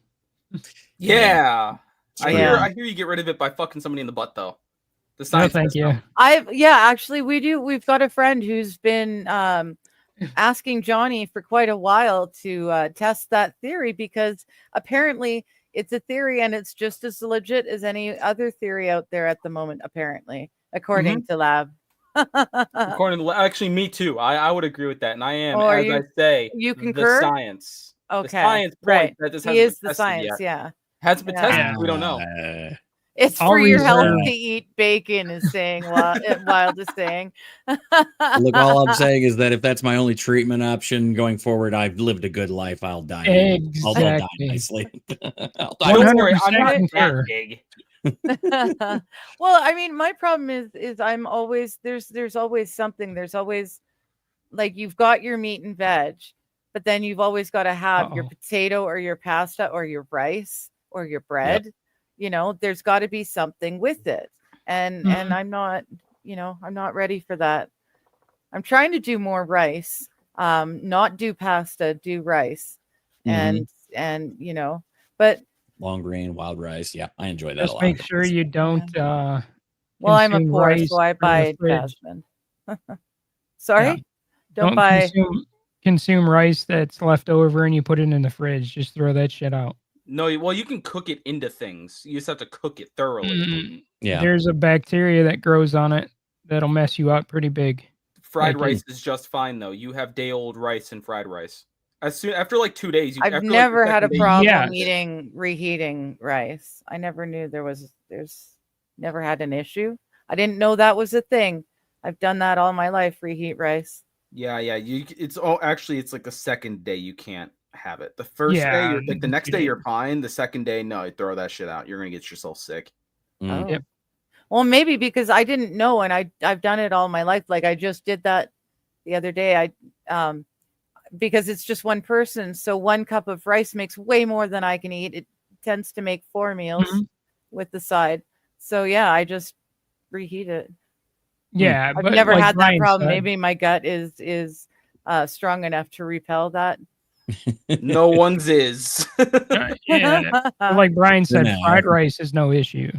Yeah. I Yeah. hear you get rid of it by fucking somebody in the butt though. The No, science thank says you. no. Actually we've got a friend who's been asking Johnny for quite a while to test that theory because apparently it's a theory and it's just as legit as any other theory out there at the moment, apparently, according to Lab. According to actually me too. I would agree with that. And I am, Oh, are as you- I say, you the concur? science. Okay, The science point right. that this He hasn't is been the tested science, yet. yeah. Hasn't been Yeah. tested. We don't know. It's I'll for your health reserve- to eat bacon, is saying Wild is saying. Look, all I'm saying is that if that's my only treatment option going forward, I've lived a good life. I'll die. I'll die Exactly. nicely. I'll die. Don't worry, I'm 100% not concur. that big. Well, I mean, my problem is I'm always there's always something. There's always like you've got your meat and veg, but then you've always got to have your Uh-oh. potato or your pasta or your rice or your bread. You know, there's got to be something with it. And I'm not, I'm not ready for that. I'm trying to do more rice, not do pasta, do rice. And but Long grain, wild rice. Yeah, I enjoy that a Just lot. make sure you don't. well, I'm a consume poor, rice so I from the buy fridge. Jasmine. Sorry? Yeah. Don't buy consume rice that's left over and you put it in the fridge. Just throw that shit out. No, well, you can cook it into things. You just have to cook it thoroughly. Yeah. There's a bacteria that grows on it that'll mess you up pretty big. Fried Like rice is just fine though. You have day old rice and fried rice. After like 2 days, I've after, never like, the had a second day, problem Yes. reheating rice. I never knew there's never had an issue. I didn't know that was a thing. I've done that all my life, reheat rice. Yeah. It's like the second day you can't have it. The first day, Yeah, like the next you day, did. you're fine. The second day, no, throw that shit out. You're gonna get yourself sick. Mm. Oh. Yep. Well, maybe because I didn't know and I've done it all my life. Like I just did that the other day. Because it's just one person, so 1 cup of rice makes way more than I can eat. It tends to make 4 meals with the side. So yeah, I just reheat it. Yeah, I've but never like had that Brian problem. said- Maybe my gut is strong enough to repel that. No one's is. Yeah, but like Brian said, now. fried rice is no issue.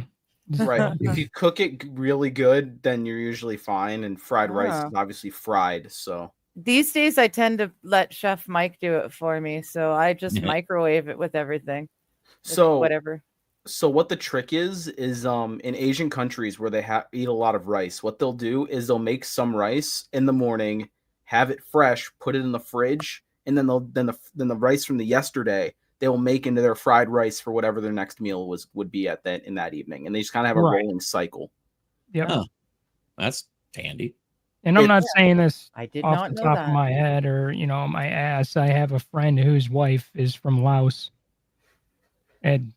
Right. If you cook it really good, then you're usually fine. And fried rice Ah. is obviously fried. So These days, I tend to let Chef Mike do it for me, so I just Yeah. microwave it with everything, with so whatever. so what the trick is in Asian countries where they eat a lot of rice, what they'll do is they'll make some rice in the morning, have it fresh, put it in the fridge, and then the rice from the yesterday they will make into their fried rice for whatever their next meal would be at that in that evening, and they just kind of have a Right. rolling cycle. Yep. Huh. That's handy. And I'm not Yeah. saying this I did off not the know top that. of my head or, my ass. I have a friend whose wife is from Laos, and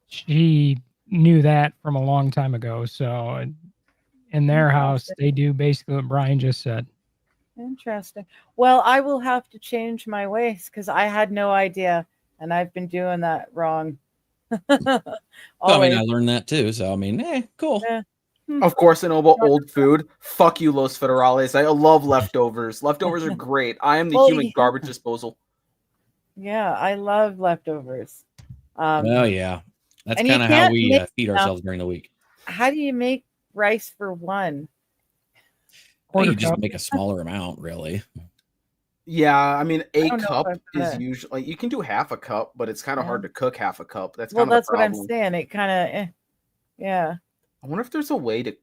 she knew that from a long time ago. So in their house, they do basically what Brian just said. Interesting. Well, I will have to change my ways because I had no idea, and I've been doing that wrong. I Always. mean, I learned that too. So I mean, cool. Yeah. Of course, in old food. Fuck you, Los Federales. I love leftovers. Leftovers are great. I am the Well, human yeah. garbage disposal. Yeah, I love leftovers. Oh yeah, that's and you kind of how can't we make feed enough. ourselves during the week. How do you make rice for one? Well, you Quarter just cup. make a smaller amount, really. Yeah, I mean, a don't know if cup I've is got- usually you can do half a cup, but it's kind of Yeah. hard to cook half a cup. That's Well, kind of that's the what I'm problem. saying. It kind of, yeah. I wonder if there's a way to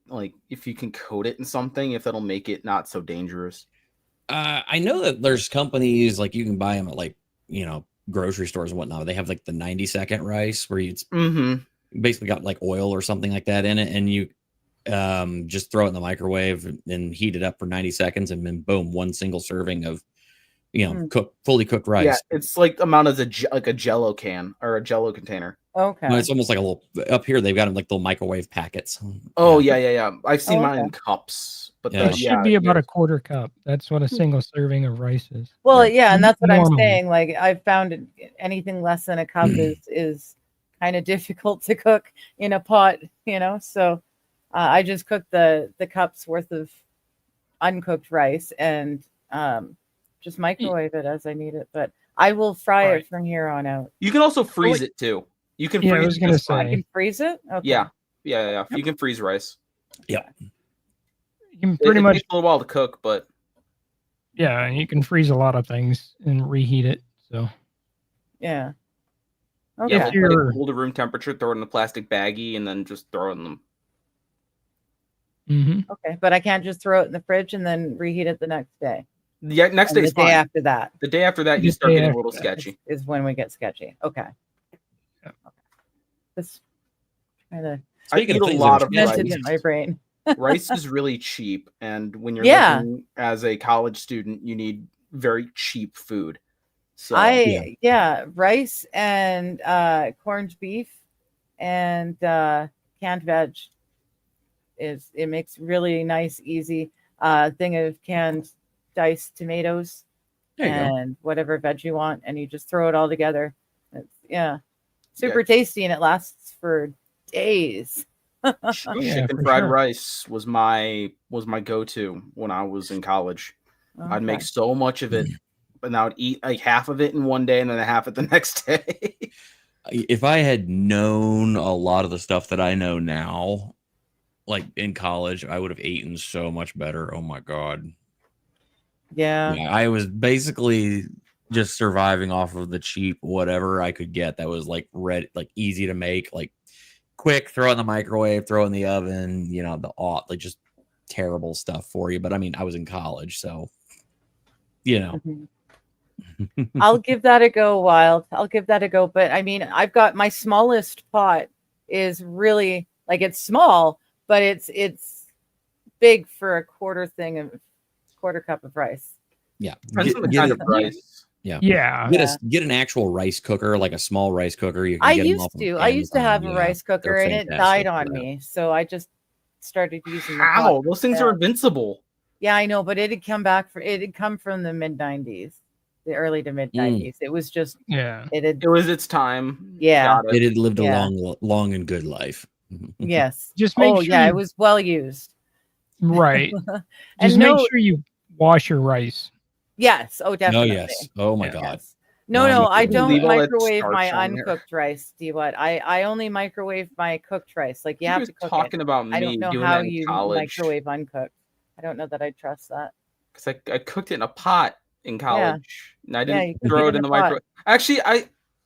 if you can coat it in something, if that'll make it not so dangerous. I know that there's companies like you can buy them at grocery stores and whatnot. They have like the 90-second rice where it's Mm-hmm. basically got like oil or something like that in it, and you just throw it in the microwave and heat it up for 90 seconds, and then boom, one single serving of fully cooked rice. Yeah, it's like the amount as like a Jello can or a Jello container. Okay. No, it's almost like a little up here. They've got them like little microwave packets. Oh yeah. I've seen mine okay. in cups, but Yeah. It should be about a quarter cup. That's what a single serving of rice is. Well, yeah, and that's what I'm Normally. saying. Like I've found anything less than a cup is kind of difficult to cook in a pot, So I just cook the cup's worth of uncooked rice and just microwave it as I need it. But I will fry Right. it from here on out. You can also freeze it too. You can Yeah, I freeze was it gonna just say. I fine. can freeze it. Okay. Yeah. You can freeze rice. You can pretty it much, takes a little while to cook, but yeah, you can freeze a lot of things and reheat it. So Yeah. yeah, Okay. we'll you're- hold to room temperature, throw it in a plastic baggie, and then just throw it in them. mhm. Okay. But I can't just throw it in the fridge and then reheat it the next day. The next And day's the day fine. after that The day after that, you The start day getting a after little that. sketchy. is when we get sketchy. Okay. Yeah. This kind of I Speaking eat of a things lot that of are rice. cemented in my brain. Rice is really cheap, and when you're Yeah. living as a college student, you need very cheap food. So Rice and corned beef and canned veg it makes really nice, easy thing of canned diced tomatoes There you go. and whatever veg you want, and you just throw it all together. It's super tasty, and it lasts for days. chicken for fried sure. rice was my go-to when I was in college. I'd make so much of it, but now I'd eat like half of it in one day and then a half it the next day. If I had known a lot of the stuff that I know now, like in college, I would have eaten so much better. Oh my God. Yeah. Yeah, I was basically just surviving off of the cheap whatever I could get that was like easy to make, like quick, throw it in the microwave, throw it in the oven, like just terrible stuff for you. But I mean, I was in college, so Mhm. I'll give that a go, Wild. I'll give that a go. But I mean, I've got my smallest pot is really like it's small, but it's big for a quarter cup of rice. yeah. Depends on the kind of rice. Yeah. Get an actual rice cooker, like a small rice cooker. You can I get 'em used off of to. I used to Amazon, have a yeah. rice cooker They're and it fantastic died for on that. me. So I just started using the How? pot. Those things are invincible. Yeah, I know, but it had come from the mid 90s, the early to mid 90s. It was just Yeah. it It was its time. Yeah. Got It had lived a Yeah. long and good life. yes. Just make Oh sure yeah, you- it was well used. Right. And Just no, make sure you wash your rice. yes. Oh Oh definitely. yes. Oh my Yeah. God. Yes. No, No, no, me I too. don't Leave all that microwave starch my on there. uncooked rice, D-What. I only microwave my cooked rice. Like you He have was to cook it. talking about I don't me know doing how that in you college microwave uncooked. I don't know that I trust that. because I cooked it in a pot in college, and I Yeah, didn't you cook throw it it in in the the pot. microwave. Actually,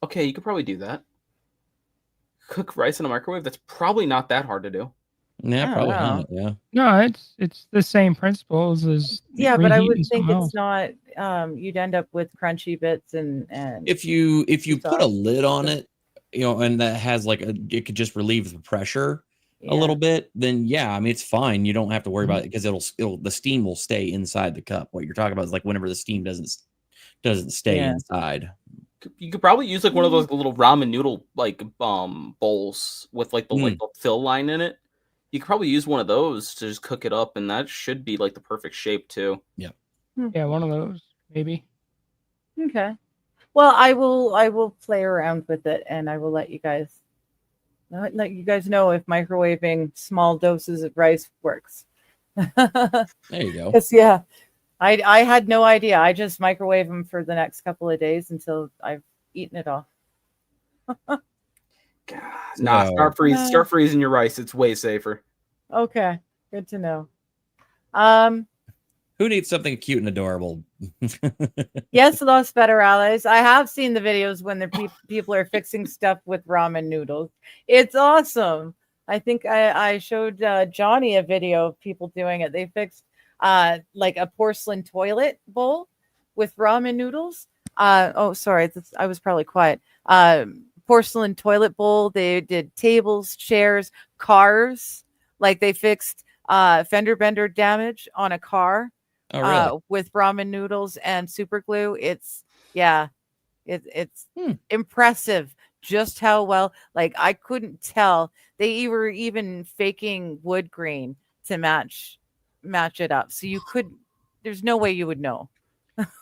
okay, you could probably do that. Cook rice in a microwave. That's probably not that hard to do. Yeah, I probably don't know. not. Yeah. No, it's the same principles as Yeah, but I reheating would think something it's else. not. You'd end up with crunchy bits and If you put a soft. lid on it, and that has like it could just relieve the pressure a Yeah. little bit, then yeah, I mean it's fine. You don't have to worry Mhm. about it because it'll the steam will stay inside the cup. What you're talking about is like whenever the steam doesn't stay Yeah. inside. You could probably use like one of those little ramen noodle like bowls with like the fill line in it. You could probably use one of those to just cook it up, and that should be like the perfect shape too. Yeah, one of those maybe. Okay. Well, I will play around with it, and I will let you guys know if microwaving small doses of rice works. There you go. Because yeah, I had no idea. I just microwave them for the next couple of days until I've eaten it all. Nah, So- start freezing your rice. It's way safer. Okay, good to know. Who needs something cute and adorable? Yes, Los Federales. I have seen the videos when the people are fixing stuff with ramen noodles. It's awesome. I think I showed Johnny a video of people doing it. They fixed like a porcelain toilet bowl with ramen noodles. Oh, sorry, I was probably quiet. Porcelain toilet bowl. They did tables, chairs, cars. Like they fixed fender bender damage on a car. Oh, really? With ramen noodles and super glue. It's impressive just how well, like I couldn't tell they were even faking wood grain to match it up. So there's no way you would know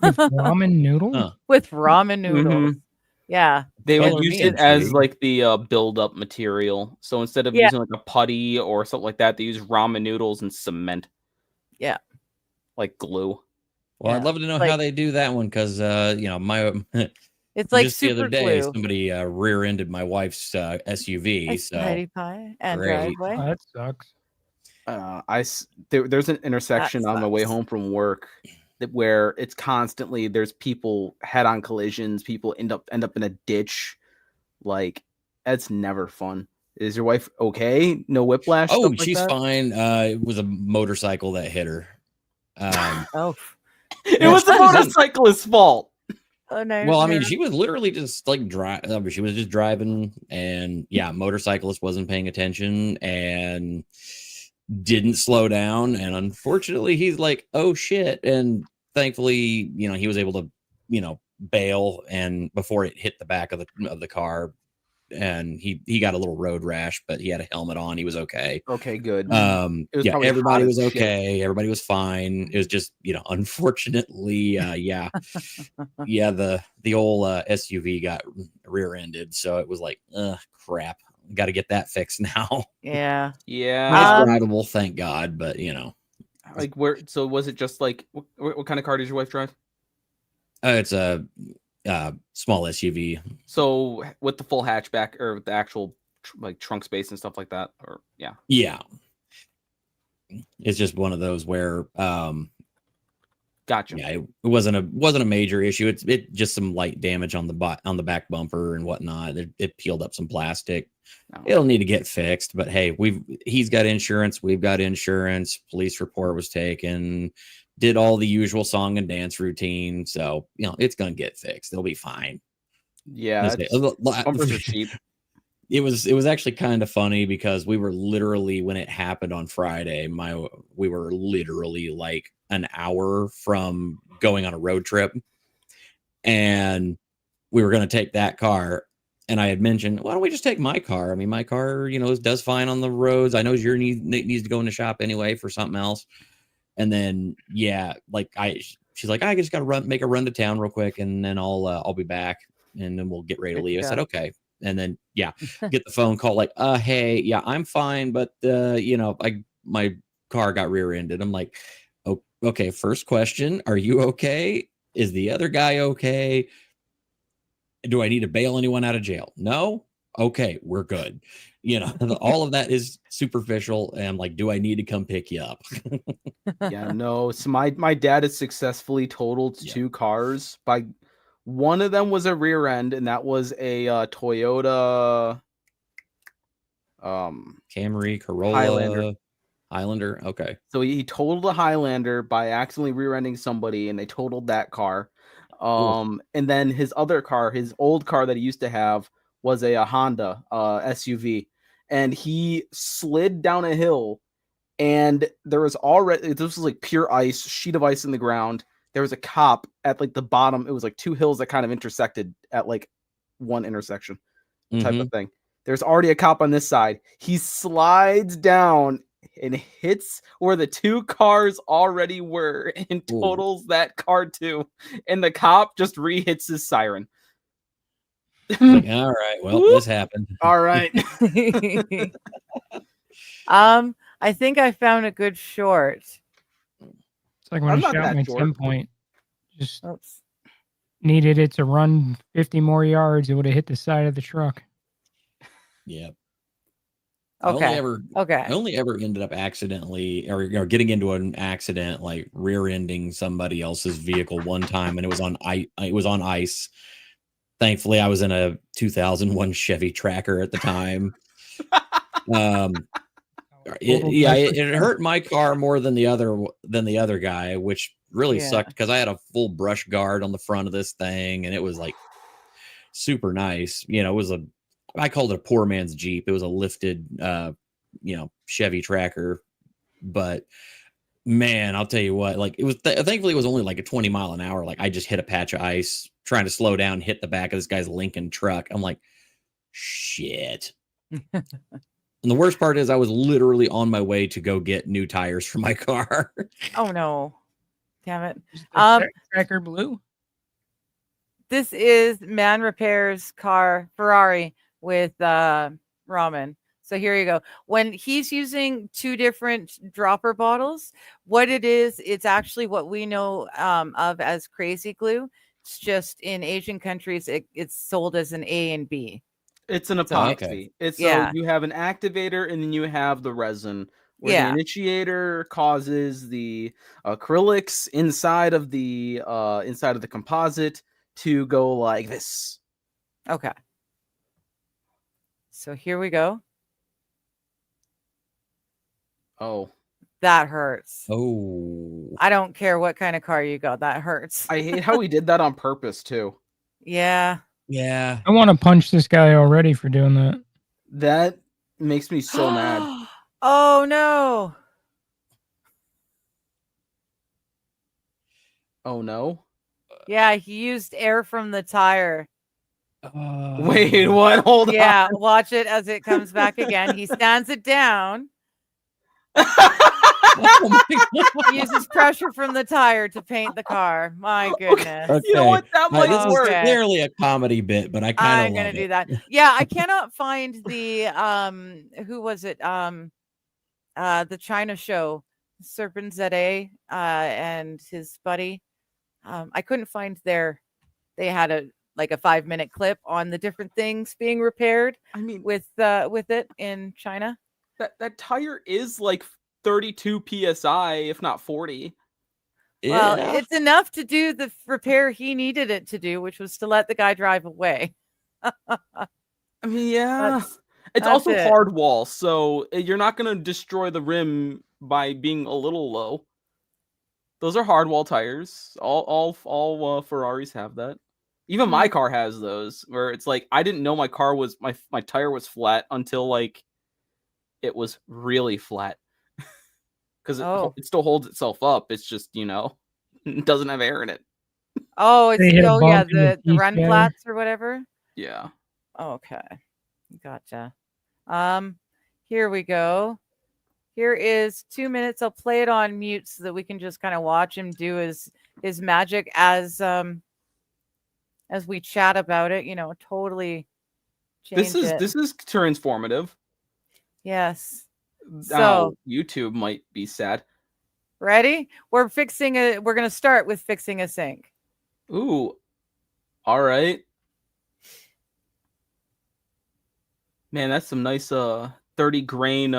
With ramen noodles? Huh. with ramen noodles. Yeah. They Well, would use me it as intrigued. like the build-up material. So instead of Yeah. using like a putty or something like that, they use ramen noodles and cement. Yeah. Like glue. Well, Yeah. I'd love to know Like- how they do that one because my It's like just the super other day glue. somebody rear-ended my wife's SUV. It's So Heidi Pie and Great. driveway. Oh, that sucks. There's an intersection on my way sucks. home from work where it's constantly there's people head-on collisions. People end up in a ditch. Like that's never fun. Is your wife okay? No whiplash? oh, stuff like she's that? fine. It was a motorcycle that hit her. Oh. It was the motorcyclist's fault. Oh no. Well, I mean, she was literally just like she was just driving, and yeah, motorcyclist wasn't paying attention and didn't slow down, and unfortunately, he's like, "Oh shit!" And thankfully, he was able to, bail and before it hit the back of the car, and he got a little road rash, but he had a helmet on. He was okay. Okay, good. Yeah, probably everybody hot was as shit. okay. Everybody was fine. It was just, unfortunately, yeah, the old SUV got rear-ended, so it was like, crap, got to get that fixed now. Yeah. Yeah. It's drivable, thank God, but Like where? So was it just like what kind of car does your wife drive? it's a small SUV. So with the full hatchback or the actual like trunk space and stuff like that, or yeah. Yeah, it's just one of those where Gotcha. yeah, it wasn't a major issue. It just some light damage on the back bumper and whatnot. It peeled up some plastic. No. It'll need to get fixed, but hey, he's got insurance, we've got insurance. Police report was taken, did all the usual song and dance routine, so it's gonna get fixed. It'll be fine. Yeah, bumpers are cheap. It was actually kind of funny because we were literally, when it happened on Friday, we were literally like an hour from going on a road trip, and we were going to take that car. And I had mentioned, why don't we just take my car? I mean, my car, does fine on the roads. I know your needs to go in the shop anyway for something else. And then, yeah, like she's like, I just got to make a run to town real quick, and then I'll be back, and then we'll get ready to leave. I said, okay. And then, yeah, get the phone call like, hey, yeah, I'm fine, but my car got rear-ended. I'm like, okay, first question, are you okay? Is the other guy okay? Do I need to bail anyone out of jail? No. Okay, we're good. You know, all of that is superficial. And I'm like, do I need to come pick you up? Yeah, no. So my dad has successfully totaled Yeah. 2 cars. By one of them was a rear end, and that was a Toyota Camry, Corolla, Highlander. Okay. So he totaled a Highlander by accidentally rear-ending somebody, and they totaled that car. And then his other car, his old car that he used to have, was a Honda SUV, and he slid down a hill, and there was already, this was like pure ice, sheet of ice in the ground. There was a cop at like the bottom. It was like 2 hills that kind of intersected at like one intersection type Mhm. of thing. There's already a cop on this side. He slides down and hits where the 2 cars already were and Ooh. totals that car too. And the cop just re-hits his siren. It's like, all right, well, this happened. All right. I think I found a good short. It's like when I'm I not shot that my short. 10 point. Just Oops. needed it to run 50 more yards. It would have hit the side of the truck. Yeah. Okay. I Okay. only ever ended up accidentally or getting into an accident, like rear-ending somebody else's vehicle one time, and it was on ice. Thankfully, I was in a 2001 Chevy Tracker at the time. It hurt my car more than the other guy, which really Yeah. sucked because I had a full brush guard on the front of this thing, and it was like super nice. You know, I called it a poor man's Jeep. It was a lifted, Chevy Tracker, but man, I'll tell you what, like it was, thankfully it was only like a 20 mile an hour. Like I just hit a patch of ice trying to slow down, hit the back of this guy's Lincoln truck. I'm like, shit. And the worst part is I was literally on my way to go get new tires for my car. Oh no. Damn it. Is the Tracker blue? This is Man Repair's car, Ferrari, with ramen. So here you go. When he's using 2 different dropper bottles, what it is, it's actually what we know of as crazy glue. It's just in Asian countries, it's sold as an A and B. It's an So- epoxy. Okay. It's Yeah. so you have an activator and then you have the resin. Where Yeah. the initiator causes the acrylics inside of the composite to go like this. Okay. So here we go. Oh, That hurts. Oh, I don't care what kind of car you got. That hurts. I hate how he did that on purpose too. Yeah. yeah. I want to punch this guy already for doing that. That makes me so mad. Oh no. Oh no. Yeah, he used air from the tire. Wait, what? Hold Yeah, watch it as it comes back again. He stands it down, on. Oh my God. uses pressure from the tire to paint the car. My goodness. Okay. You know what? That might This work. is Okay. clearly a comedy bit, but I kind I'm of gonna love do it. that. Yeah, I cannot find the who was it? The China show, Serpent ZA and his buddy. I couldn't find they had a 5-minute clip on the different things being repaired I mean, with it in China. that tire is like 32 psi, if not 40. Well, Yeah. it's enough to do the repair he needed it to do, which was to let the guy drive away. I mean, yeah. That's- It's that's also it. hard wall, so you're not going to destroy the rim by being a little low. Those are hard wall tires. All Ferraris have that. Even my car has those, where it's like I didn't know my car was my tire was flat until like it was really flat. Because Oh. it still holds itself up. It's just, it doesn't have air in it. Oh, it's They hit a oh yeah, bump and the the run teeth flats or whatever. Yeah. Okay. Gotcha. Here we go. Here is 2 minutes. I'll play it on mute so that we can just kind of watch him do his magic as we chat about it, totally change it. This is transformative. Yes. Now, So- YouTube might be sad. Ready? We're going to start with fixing a sink. Ooh. All right. Man, that's some nice 30 grain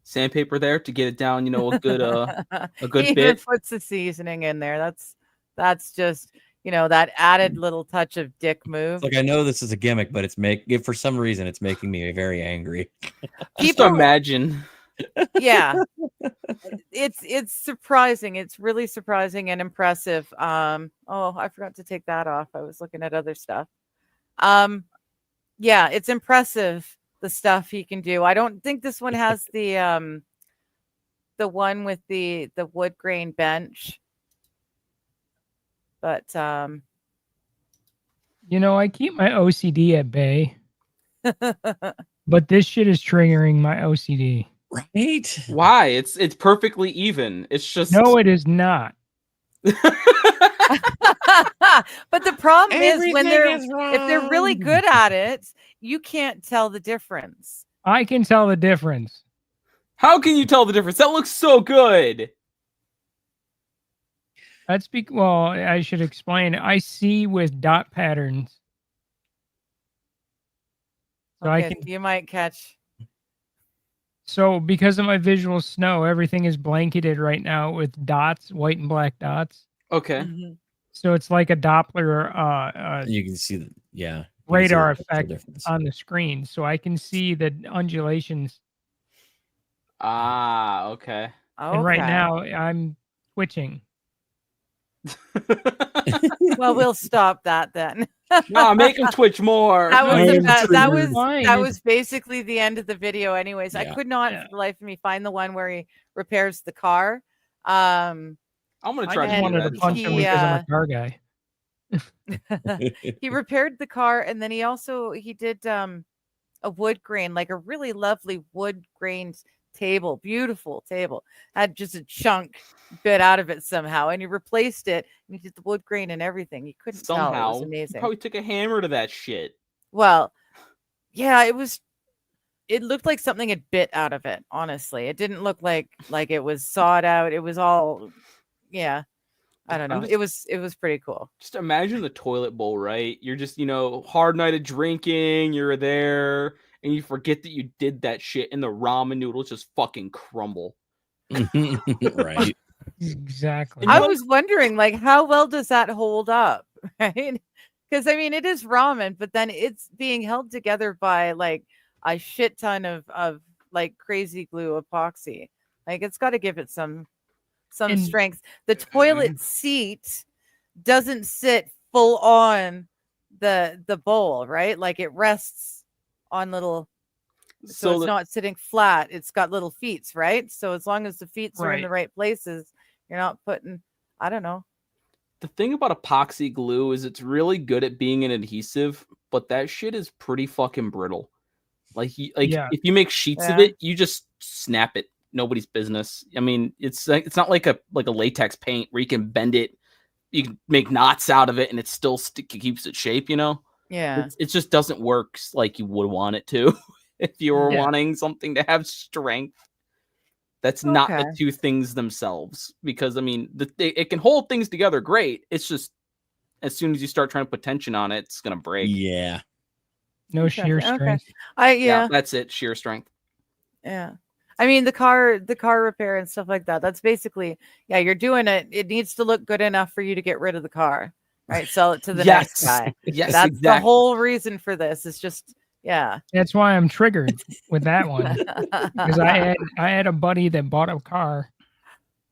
sandpaper there to get it down, a good He good even bit. puts the seasoning in there. That's just that added little touch of dick move. It's like I know this is a gimmick, but for some reason it's making me very angry. Just People- imagine. Yeah, it's surprising. It's really surprising and impressive. Oh, I forgot to take that off. I was looking at other stuff. Yeah, it's impressive the stuff he can do. I don't think this one has the one with the wood grain bench, but I keep my OCD at bay, but this shit is triggering my OCD. Right? Why? It's perfectly even. It's just No, it is not. but the problem is when Everything if they're really wrong. good at it, you can't tell the difference. I can tell the difference. How can you tell the difference? That looks so good. Well, I should explain. I see with dot patterns. So I Okay, can you might catch. So because of my visual snow, everything is blanketed right now with dots, white and black dots. Okay. Mhm. So it's like a Doppler You can see you can see radar the effect difference. on the screen. So I can see the undulations. Ah, okay. And right Okay. now I'm twitching. Well, we'll stop that then. Nah, make him twitch more. That was No, about, that was fine. that It's- was basically the end of the video. Anyways, I Yeah. could not Yeah. for the life of me find the one where he repairs the car. Um, I'm gonna I try just to do wanted that. to punch him He, because I'm a car guy. he repaired the car, and then he did a wood grain, like a really lovely wood grain table, beautiful table. Had just a chunk bit out of it somehow, and he replaced it. And he did the wood grain and everything. You couldn't tell. It Somehow, was he amazing. probably took a hammer to that shit. Well, yeah, it looked like something had bit out of it, honestly. It didn't look like it was sawed out. It was all I don't I'm know. just- It was pretty cool. Just imagine the toilet bowl, right? You're just, hard night of drinking, you're there, and you forget that you did that shit, and the ramen noodles just fucking crumble. Right. Exactly. I was wondering, like, how well does that hold up? Right? Because I mean it is ramen, but then it's being held together by like a shit ton of like crazy glue epoxy. Like it's got to give it some And- strength. The toilet seat doesn't sit full on the bowl, right? Like it rests on little, so it's not sitting flat. It's got little feet, right? So as long as the feet are in the right places, you're not putting, I don't know. the thing about epoxy glue is it's really good at being an adhesive, but that shit is pretty fucking brittle. Yeah. If you make sheets of Yeah. it, you just snap it. Nobody's business. I mean, it's not like a latex paint where you can bend it, you can make knots out of it, and it still keeps its shape. Yeah. It just doesn't work like you would want it to if you were Yeah. wanting something to have strength. That's not the Okay. two things themselves, because I mean, it can hold things together great. It's just as soon as you start trying to put tension on it, it's gonna break. Yeah. No sheer Okay. strength. Yeah. That's it. Sheer strength. Yeah. I mean the car repair and stuff like that. That's basically, you're doing it. It needs to look good enough for you to get rid of the car, right? Sell it to the next guy. Yes, That's exactly. the whole reason for this. It's just, yeah. That's why I'm triggered with that one. Because I had a buddy that bought a car.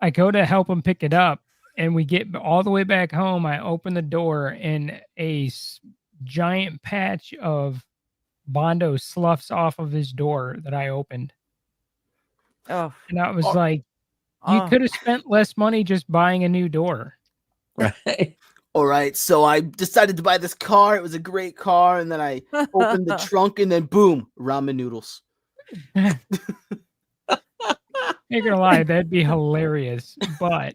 I go to help him pick it up, and we get all the way back home. I open the door, and a giant patch of Bondo sloughs off of his door that I opened. Oh, And I was Oh. like, you oh. could have spent less money just buying a new door. Right. All right, so I decided to buy this car. It was a great car, and then I opened the trunk, and then boom, ramen noodles. Ain't gonna lie, that'd be hilarious. But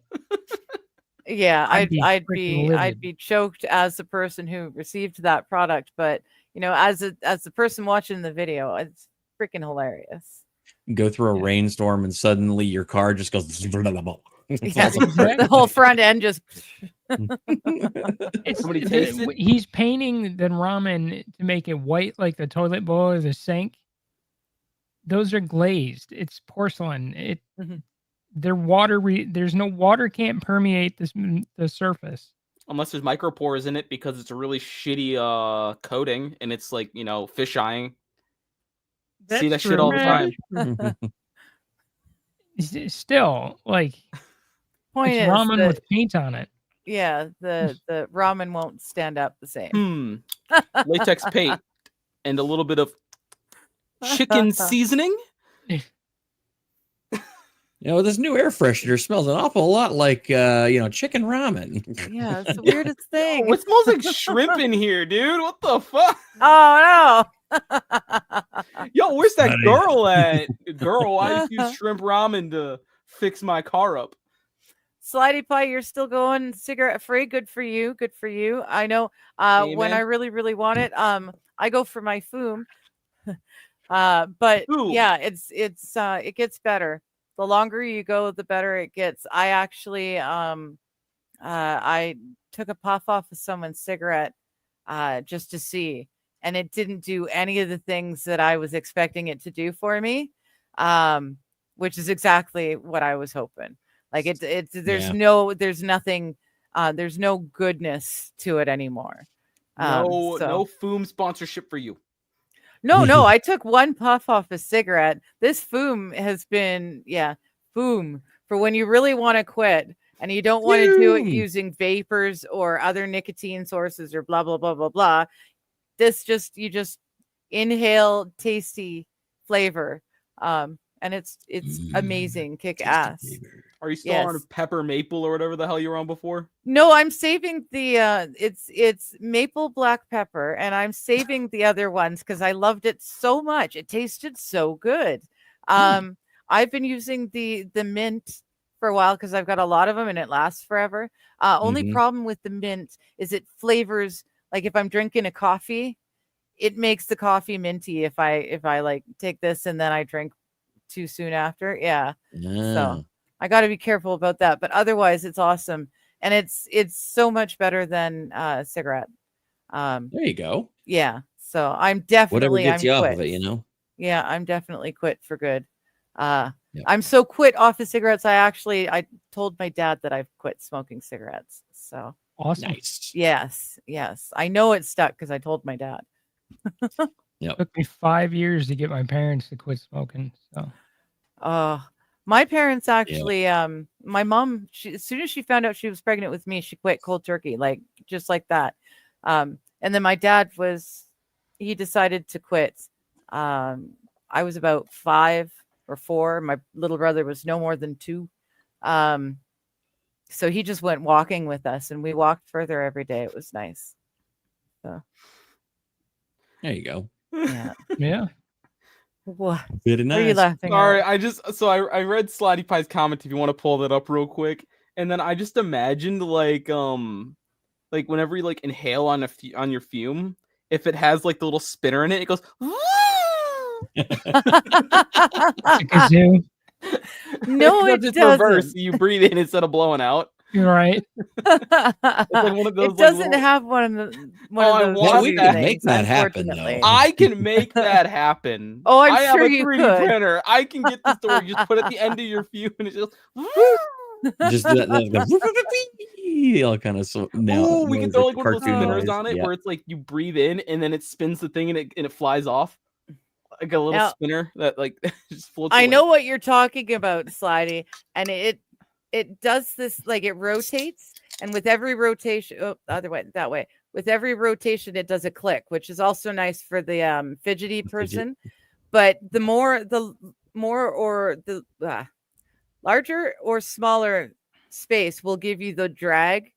Yeah, I'd be I'd freaking be livid. choked as the person who received that product, but as the person watching the video, it's freaking hilarious. Go through a rainstorm and suddenly your car just goes. Yeah, Falls apart. the whole front end just It's Somebody taste it? he's painting the ramen to make it white like the toilet bowl or the sink. Those are glazed. It's porcelain. Mhm. They're there's no water can't permeate the surface. Unless there's micropores in it because it's a really shitty coating and it's like, fish eyeing. See that shit all the time. Still, like Point it's is ramen that, with paint on it. yeah, the ramen won't stand up the same. Latex paint and a little bit of chicken seasoning. This new air freshener smells an awful lot like chicken ramen. Yeah, it's the weirdest thing. Oh, it smells like shrimp in here, dude. What the fuck? Oh no. Yo, where's that Buddy. girl at? Girl, I just use shrimp ramen to fix my car up. Slidey Pie, you're still going cigarette free. Good for you. Good for you. I know when I Amen. really, really want it, I go for my Foom. But Foom. yeah, it gets better. The longer you go, the better it gets. I actually I took a puff off of someone's cigarette just to see, and it didn't do any of the things that I was expecting it to do for me, which is exactly what I was hoping. Like there's Yeah. there's nothing, there's no goodness to it anymore. No Foom sponsorship for you. No, I took one puff off a cigarette. This Foom has been, Foom for when you really want to quit and you don't want to do it Foom. using vapors or other nicotine sources or blah, blah, blah, blah, blah. You just inhale tasty flavor. And it's amazing, kick ass. Are you still on Yes. pepper maple or whatever the hell you were on before? No, I'm saving the it's maple black pepper, and I'm saving the other ones because I loved it so much. It tasted so good. I've been using the mint for a while because I've got a lot of them and it lasts forever. Only Mhm. problem with the mint is it flavors, like if I'm drinking a coffee, it makes the coffee minty if I like take this and then I drink too soon after. Yeah. So I got to be careful about that, but otherwise it's awesome. And it's so much better than cigarette. There you go. Yeah. So I'm Whatever definitely gets you off quit. of it, Yeah, I'm definitely quit for good. Yep. I'm so quit off of cigarettes. I told my dad that I've quit smoking cigarettes. So Awesome. Nice. yes. I know it's stuck because I told my dad. Took me 5 years to get my parents to quit smoking. So My parents actually, my mom, as soon as she found out she was pregnant with me, she quit cold turkey, like just like that. And then my dad he decided to quit. I was about 5 or 4. My little brother was no more than 2. So he just went walking with us and we walked further every day. It was nice. So There you go. yeah. yeah. What Very are you nice. laughing Sorry, at? I read Slotty Pie's comment if you want to pull that up real quick. And then I just imagined like whenever you like inhale on on your fume, if it has like the little spinner in it, it goes A kazoo. No, Except it it's reverse. doesn't. You breathe in instead of blowing out. You're right. It's like one of those It doesn't little... have one of I those. want we two could that. make things, that happen, though. unfortunately. I can make that happen. Oh, I'm I have sure a you 3D could. printer. I can get this to work. You just put it at the end of your fume and it just Just all kind of Ooh, we can throw like one of those cartoon spinners noise. on it Yeah. where it's like you breathe in and then it spins the thing and it flies off. Like a little Now- spinner that like just floats I away. know what you're talking about, Slidey, and it does this, like it rotates, and with every rotation, other way, that way, with every rotation, it does a click, which is also nice for the fidgety person. But the larger or smaller space will give you the drag.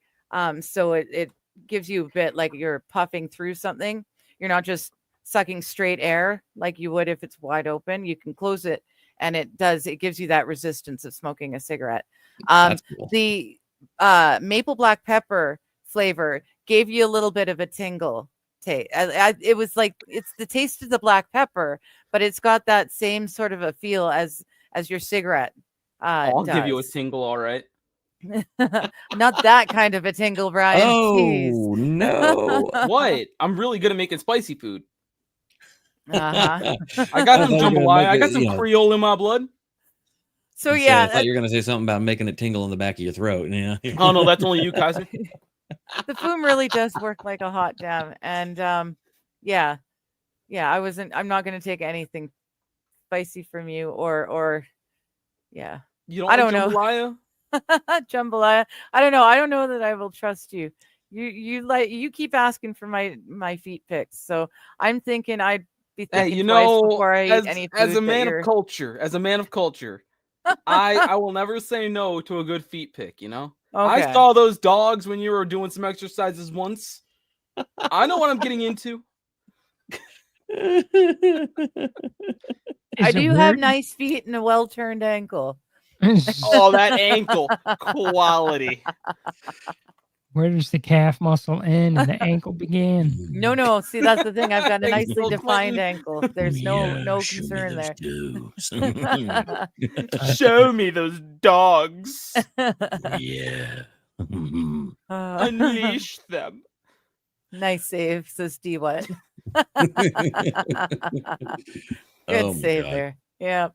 So it gives you a bit like you're puffing through something. You're not just sucking straight air like you would if it's wide open. You can close it, and it gives you that resistance of smoking a cigarette. That's cool. The maple black pepper flavor gave you a little bit of a tingle taste. It was like it's the taste of the black pepper, but it's got that same sort of a feel as your cigarette. I'll give you a does. tingle, all right. Not that kind of a tingle, Brian. Jeez. Oh no! What? I'm really good at making spicy food. Uh-huh. I got I some thought you were gonna jambalaya. make I it, got some you know. Creole in my blood. So I yeah, thought you were gonna say something about making it tingle in the back of your throat. Yeah. Oh no, that's only you, Kaiser. the foom really does work like a hot damn. And yeah, I'm not gonna take anything spicy from you or yeah. You don't I like don't know. jambalaya? Jambalaya. I don't know. I don't know that I will trust you. You keep asking for my feet pics. So I'm thinking I'd be Hey, thinking you twice know, before I as eat any food as a that man you're of culture, I will never say no to a good feet pic, you know? I okay. saw those dogs when you were doing some exercises once. I know what I'm getting into. Is I it do have weird? nice feet and a well-turned ankle. Oh, that ankle quality. Where does the calf muscle end and the ankle begin? No. See, that's the thing. I've got a Thanks, nicely Bill defined Clinton. ankle. There's no show me concern those there. toes. Show me those dogs. Yeah. Unleash them. Nice save, says D. What? Good Good save there. Yep.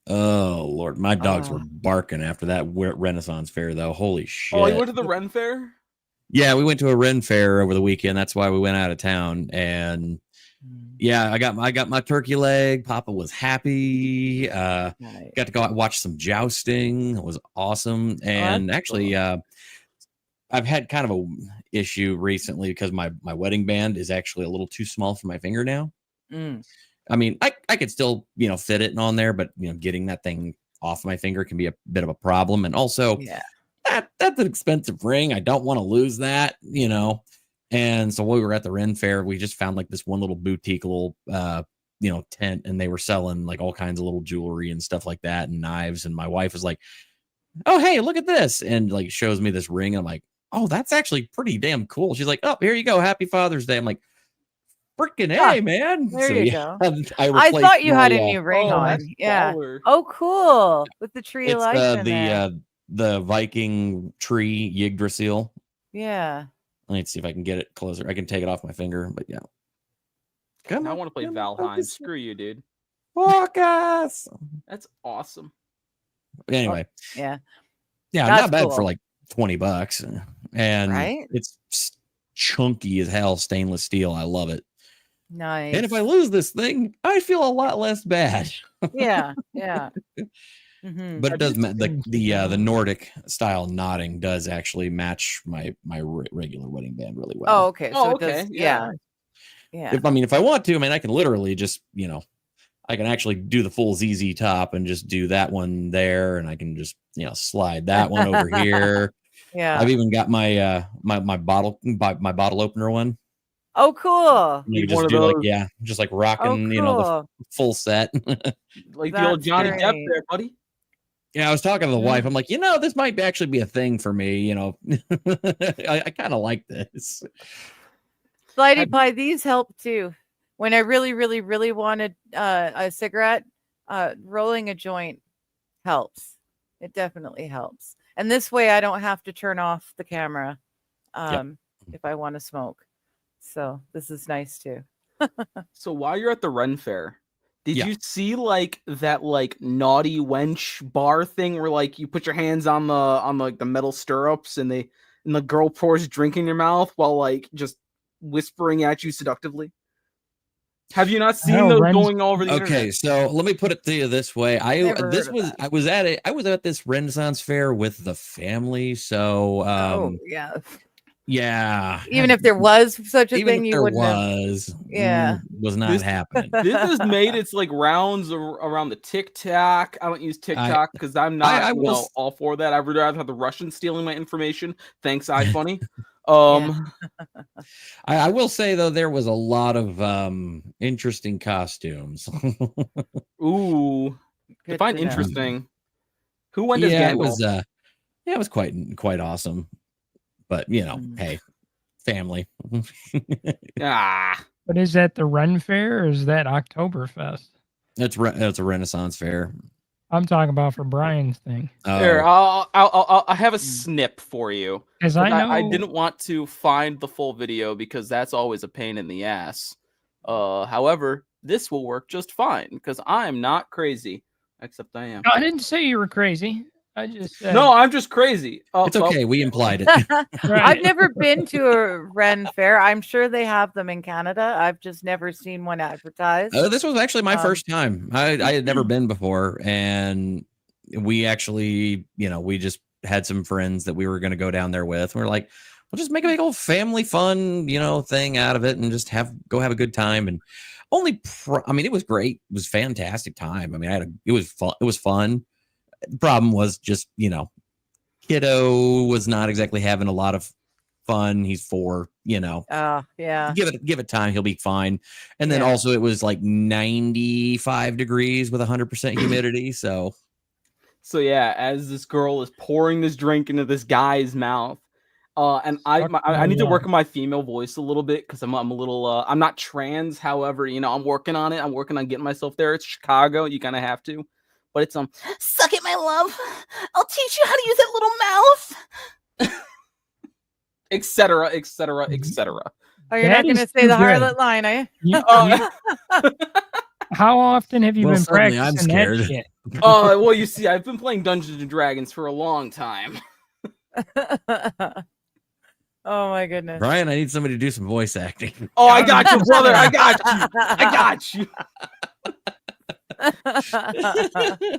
Oh Lord, my dogs were Oh. barking after that Renaissance fair, though. Holy shit! Oh, you went to the Ren Fair? Yeah, we went to a Ren fair over the weekend. That's why we went out of town. And yeah, I got my turkey leg. Papa was happy. Nice. Got to go out and watch some jousting. It was awesome. And that's actually, I've had kind of a issue recently because my wedding band is actually a little too small for my finger now. Mm. I mean, I could still, fit it on there, but getting that thing off my finger can be a bit of a problem. And also, Yeah. that's an expensive ring. I don't want to lose that. And so while we were at the Ren Fair, we just found like this one little boutique little tent, and they were selling like all kinds of little jewelry and stuff like that and knives. And my wife was like, "Oh, hey, look at this," and like shows me this ring. And I'm like, "Oh, that's actually pretty damn cool." She's like, "Oh, here you go. Happy Father's Day." I'm like, freaking A, man. There So, you yeah, go. I I replaced thought you had a my, new ring Oh, on. that's Yeah. baller. Oh, cool. With the tree of it's life in there. the Viking tree Yggdrasil. Yeah. Let me see if I can get it closer. I can take it off my finger, but yeah. I want to play Valheim. Screw you, dude. Focus. That's awesome. Anyway, Yeah. yeah, That's not bad for cool. like $20, and Right? it's chunky as hell, stainless steel. I love it. Nice. And if I lose this thing, I feel a lot less bad. Yeah. Yeah. Mhm. But it does things the Nordic style knotting does actually match my regular wedding band really well. Oh, okay. So Oh, it does. okay. Yeah. Yeah. If I want to, I mean, I can literally just I can actually do the full ZZ top and just do that one there, and I can just slide that one over here. Yeah. I've even got my my bottle opener one. Oh, cool. You Need can one just of do like those. just like Oh, rocking the cool. full set. Like the old That's Johnny Depp great. there, buddy. Yeah, I was talking to the wife. Mhm. I'm like, this might actually be a thing for me. I kind of like this. Slidey pie, these help too. When I really, really, really wanted a cigarette, rolling a joint helps. It definitely helps. And this way I don't have to turn off the camera if I want to smoke. So this is nice too. So while you're at the Ren Fair, did Yeah. you see like that like naughty wench bar thing where like you put your hands on the metal stirrups and the girl pours drink in your mouth while like just whispering at you seductively? Have you not seen No, those Ren's- going all over the Okay, internet? so let me put it to you this way. Never heard of that. I was at this Renaissance fair with the family. So yeah. yeah. Even if there was such a Even thing, if you there wouldn't have. was, Yeah. was not This- happening. This has made its like rounds around the TikTok. I don't use TikTok because I'm not I will s- all for that. I would rather have the Russians stealing my information. Thanks, iFunny. I will say though, there was a lot of interesting costumes. Ooh, Good define to know. interesting. Who went as Yeah, Gandalf? it was quite awesome. But hey, family. Ah, But is that the Ren Fair or is that Oktoberfest? It's a Renaissance fair. I'm talking about for Brian's thing. Here, Oh, I'll have a snip for you. Because I know I didn't want to find the full video because that's always a pain in the ass. However, this will work just fine because I'm not crazy, except I am. I didn't say you were crazy. I just said No, I'm just crazy. it's okay. We implied it. I've Right. never been to a Ren fair. I'm sure they have them in Canada. I've just never seen one advertised. This was actually my Um, first time. I had never been before, and we actually, we just had some friends that we were going to go down there with. We're like, we'll just make a big old family fun, thing out of it, and just go have a good time. And I mean, it was great. It was a fantastic time. I mean, it was fun. It was fun. The problem was just, kiddo was not exactly having a lot of fun. He's 4, yeah. give it time, he'll be fine. And then Yeah. also it was like 95 degrees with 100% humidity. So yeah, as this girl is pouring this drink into this guy's mouth, and I need to work on my female voice a little bit because I'm a little I'm not trans. However, I'm working on it. I'm working on getting myself there. It's Chicago. You kind of have to, but it's suck it, my love. I'll teach you how to use that little mouth, etc., etc., etc. Oh, you're That not going to is say too the good. harlot line, eh? How often have you Well, been suddenly I'm practicing scared. that shit? Well, you see, I've been playing Dungeons and Dragons for a long time. Oh my goodness. Brian, I need somebody to do some voice acting. Oh, I got you, brother. I got you. I got you.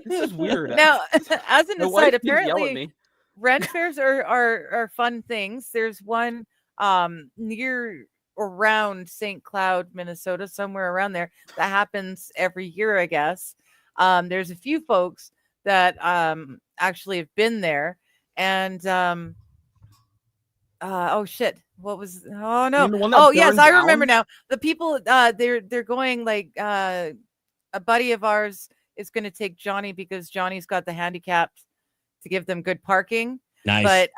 This is weird. Now, as an My wife aside, keeps yelling at apparently me. Ren fairs are fun things. There's one near around St. Cloud, Minnesota, somewhere around there that happens every year, I guess. There's a few folks that actually have been there, and oh shit, what was? Oh no! mean the one that Oh yes, burned I remember down? now. The people they're going like a buddy of ours is going to take Johnny because Johnny's got the handicapped to give them good parking. Nice. But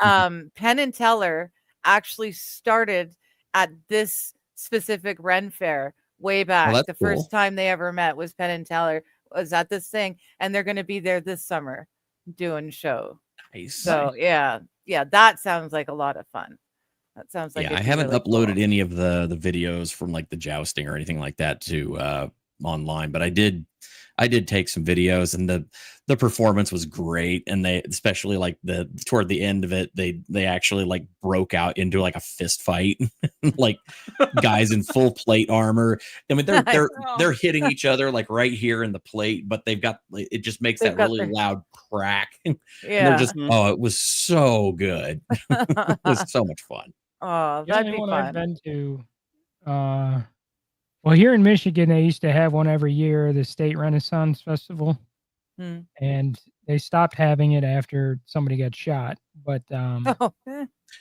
Penn and Teller actually started at this specific Ren fair way back. that's The cool. first time they ever met was Penn and Teller was at this thing, and they're going to be there this summer doing show. Nice. So yeah, that sounds like a lot of fun. That sounds like yeah, it'd I be haven't really uploaded cool. any of the videos from like the jousting or anything like that to online, but I did take some videos, and the performance was great. And they, especially like toward the end of it, they actually like broke out into like a fist fight, like guys in full plate armor. I mean, they're hitting each other like right here in the plate, but they've got, it just makes They've that got really their- loud crack. And Yeah. they're just, oh, it was so good. It was so much fun. Oh, The that'd only be one I've fun. been to, well, here in Michigan, they used to have one every year, the State Renaissance Festival, Hmm. and they stopped having it after somebody got shot. But Oh,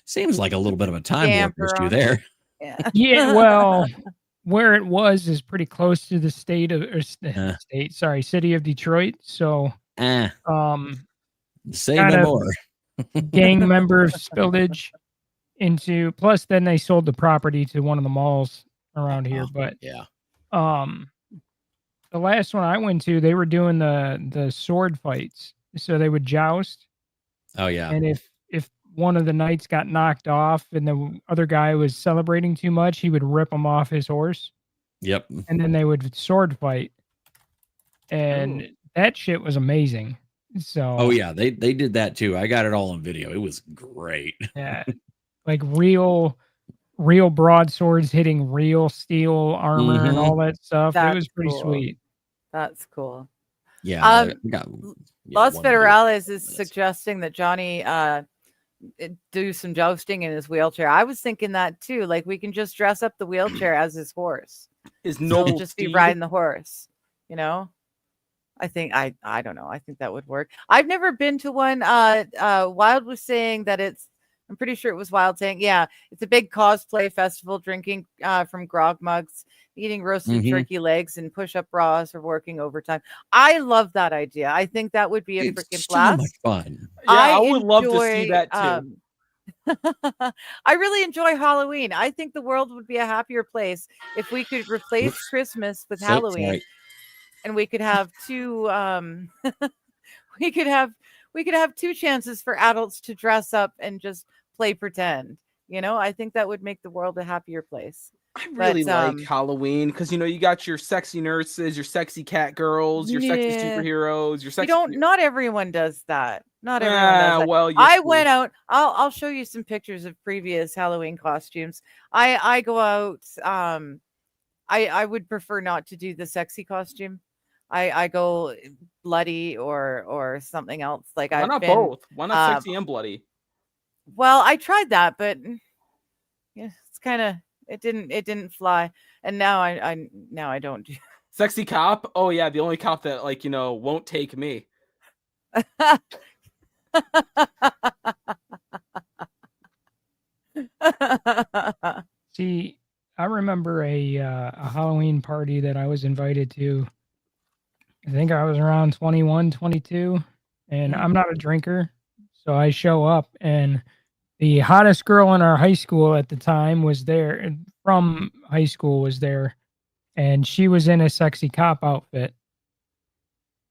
Seems like a little bit of a time warp Damper issue on there. yeah. yeah, well, where it was is pretty close to the city of Detroit. So, Say Kind no of- more. gang member spillage into. Plus, then they sold the property to one of the malls around here. Oh, But yeah. the last one I went to, they were doing the sword fights. So they would joust, Oh yeah. and if one of the knights got knocked off and the other guy was celebrating too much, he would rip him off his horse, Yep. and then they would sword fight. And Ooh. that shit was amazing. So Oh yeah, they did that too. I got it all on video. It was great. yeah, like real broadswords hitting real steel armor and Mhm. all that stuff. It That's was pretty cool. sweet. That's cool. Yeah. Um, I got, Los one video. Federales is Yes. suggesting that Johnny do some jousting in his wheelchair. I was thinking that too. Like we can just dress up the wheelchair as his horse. Is So noble he'll just be steed. riding the horse. You know, I think I don't know. I think that would work. I've never been to one. Wild was saying that I'm pretty sure it was Wild saying, yeah, it's a big cosplay festival, drinking from grog mugs, eating roasted Mhm. turkey legs, and push-up bras or working overtime. I love that idea. I think that would be a It's freaking so blast. much fun. Yeah, I would love to see enjoy, that too. I really enjoy Halloween. I think the world would be a happier place if we could replace Whoops. Christmas with So Halloween, sorry. and we could have two we could have two chances for adults to dress up and just play pretend. I think that would make the world a happier place. I really But like Halloween because you got your sexy nurses, your sexy cat girls, your sexy yeah, superheroes, your you sexy. don't. Not everyone does that. Not everyone does that. Well, I went out. I'll show you some pictures of previous Halloween costumes. I go out. I would prefer not to do the sexy costume. I go bloody or something else. Like Why I've not been. both? Why not um, sexy and bloody? Well, I tried that, but yeah, it's kind of it didn't fly. And now I don't do. Sexy cop? Oh yeah, the only cop that won't take me. See, I remember a Halloween party that I was invited to. I think I was around 21, 22, and I'm not a drinker. So I show up, and the hottest girl in our high school at the time was there, and from high school was there, and she was in a sexy cop outfit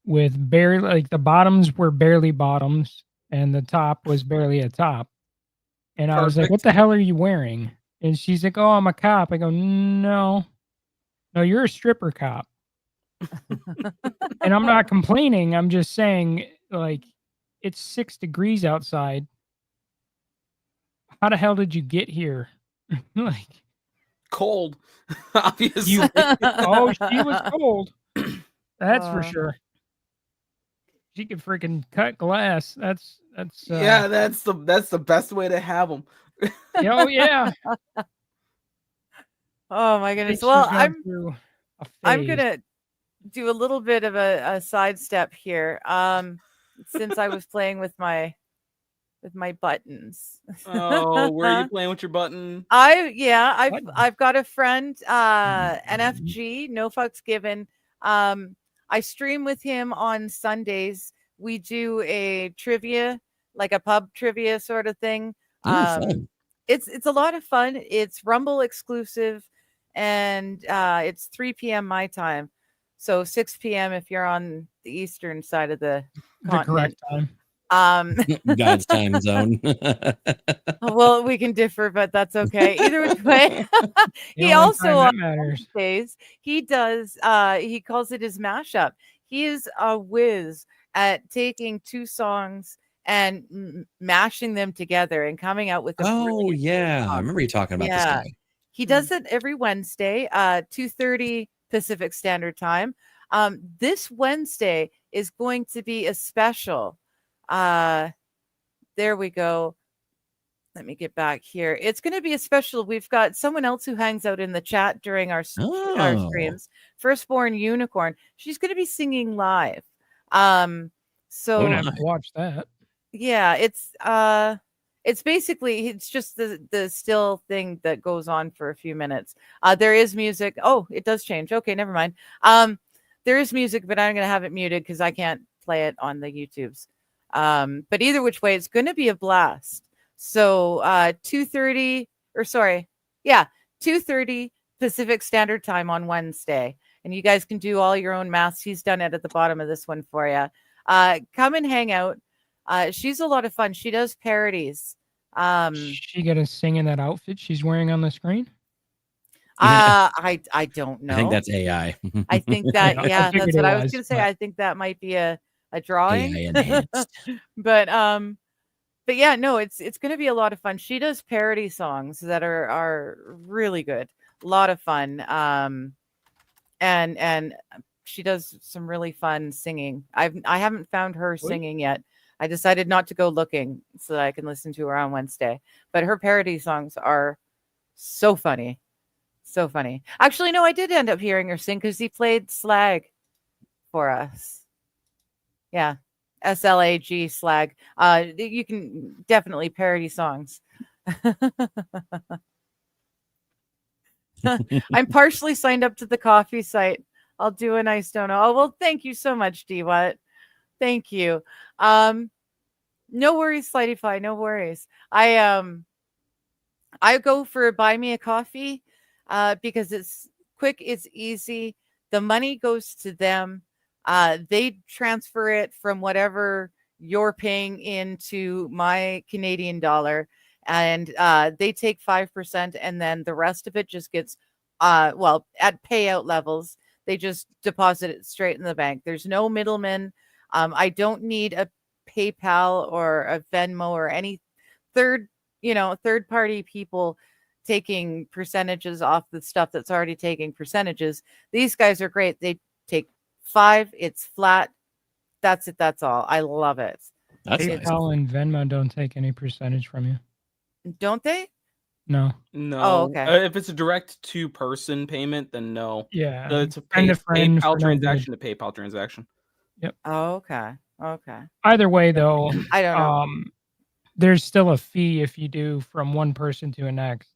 with barely, like, the bottoms were barely bottoms, and the top was barely a top. And I was like, "What Perfect. the hell are you wearing?" And she's like, "Oh, I'm a cop." I go, "No, you're a stripper cop." And I'm not complaining. I'm just saying, like, it's 6 degrees outside. How the hell did you get here? Like, Cold, obviously. oh, she was cold. That's for Uh. sure. She could freaking cut glass. That's Yeah, that's the best way to have them. oh yeah. Oh my goodness. She's Well, going through a I'm phase. gonna do a little bit of a sidestep here. Since I was playing with my buttons. Oh, where are you playing with your button? I've got a friend, NFG, no fucks given. I stream with him on Sundays. We do a trivia, like a pub trivia sort of thing. Fun. It's a lot of fun. It's Rumble exclusive, and it's 3 p.m. my time, so 6 p.m. if you're on the eastern side of the continent. correct time. God's time zone. Well, we can differ, but that's okay. Either which way. The He only also time on that matters. Wednesdays, he does he calls it his mashup. He is a whiz at taking two songs and mashing them together and coming out with a Oh brilliant yeah, I song. remember you talking about this Yeah. guy. He does it every Wednesday, 2:30 Pacific Standard Time. This Wednesday is going to be a special. There we go. Let me get back here. It's going to be a special. We've got someone else who hangs out in the chat during our Oh. streams. Firstborn Unicorn. She's going to be singing live. I'm So gonna have to watch that. yeah, it's basically it's just the still thing that goes on for a few minutes. There is music. Oh, it does change. Okay, never mind. There is music, but I'm going to have it muted because I can't play it on the YouTubes. But either which way, it's going to be a blast. So 2:30 or sorry, yeah, 2:30 Pacific Standard Time on Wednesday, and you guys can do all your own maths. He's done it at the bottom of this one for you. Come and hang out. She's a lot of fun. She does parodies. She gonna sing in that outfit she's wearing on the screen? I don't know. I think that's AI. I think that Yeah, I yeah, figured that's what it I was was, gonna say. but- I think that might be a drawing. AI enhanced. But yeah, no, it's gonna be a lot of fun. She does parody songs that are really good, a lot of fun. And she does some really fun singing. I haven't found her singing yet. I decided not to go looking so that I can listen to her on Wednesday. But her parody songs are so funny. So funny. Actually, no, I did end up hearing her sing because he played Slag for us. Yeah. SLAG Slag. You can definitely parody songs. I'm partially signed up to the coffee site. I'll do a nice donut. Oh, well, thank you so much, DWAT. Thank you. No worries, Slightyfly. No worries. I go for buy me a coffee because it's quick, it's easy. The money goes to them. They transfer it from whatever you're paying into my Canadian dollar, and they take 5%, and then the rest of it just gets, well, at payout levels, they just deposit it straight in the bank. There's no middleman. I don't need a PayPal or a Venmo or any third party people taking percentages off the stuff that's already taking percentages. These guys are great. They take 5, it's flat. That's it. That's all. I love it. That's nice. PayPal and Venmo don't take any percentage from you. Don't they? No. No. Oh, okay. If it's a direct to person payment, then no. Yeah. It's a Friend to friend, PayPal friend to transaction to PayPal transaction. Oh, okay. Okay. Either way, though, I don't know. there's still a fee if you do from one person to the next.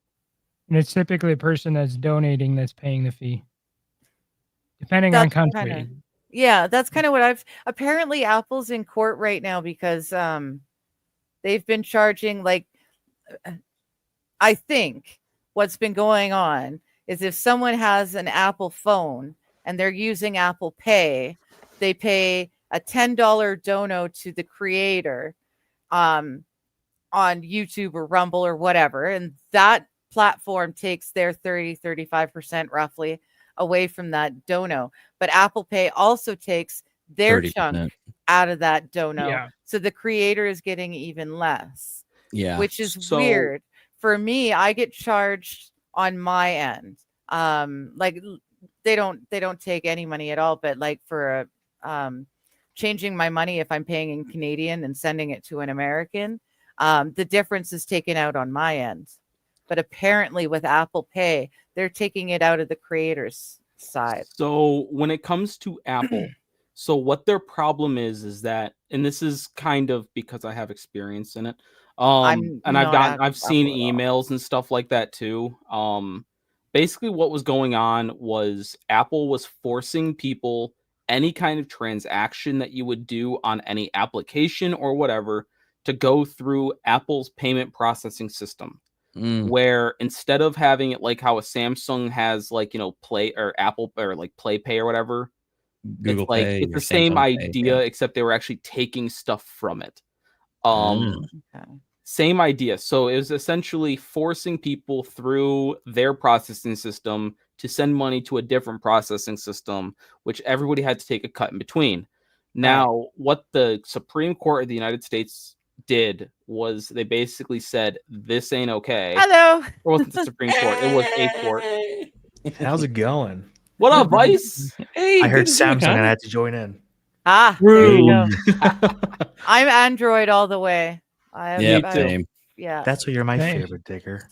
And it's typically a person that's donating that's paying the fee. Depending on That's country. kinda- Yeah, that's kind of what apparently Apple's in court right now because they've been charging, like, I think what's been going on is if someone has an Apple phone and they're using Apple Pay, they pay a $10 dono to the creator on YouTube or Rumble or whatever, and that platform takes their 35% roughly away from that dono. But Apple Pay also takes their 30%. chunk out of that dono. Yeah. So the creator is getting even less, Yeah. which is So- weird. For me, I get charged on my end. Like they don't take any money at all, but like for changing my money, if I'm paying in Canadian and sending it to an American, the difference is taken out on my end. But apparently with Apple Pay, they're taking it out of the creator's side. So when it comes to Apple, so what their problem is that, and this is kind of because I have experience in it. I'm And I've seen Apple at all. emails and stuff like that too. Basically what was going on was Apple was forcing people, any kind of transaction that you would do on any application or whatever, to go through Apple's payment processing system. Where instead of having it like how a Samsung has, like, Play or Apple or like Play Pay or whatever, Google it's like Pay, it's or the same Samsung Pay, idea, yeah. except they were actually taking stuff from it. Mm. Okay. Same idea. So it was essentially forcing people through their processing system to send money to a different processing system, which everybody had to take a cut in between. Now, what the Supreme Court of the United States did was they basically said, this ain't okay. Hello. It wasn't the Supreme Court, it was a court. How's it going? What up, Vice? Hey, I heard good to see you, Samsung and I Connor. had to join in. Ah, there you go. Rude. I'm Android all the way. Yeah, same. Yeah. That's why you're my Nice. favorite digger.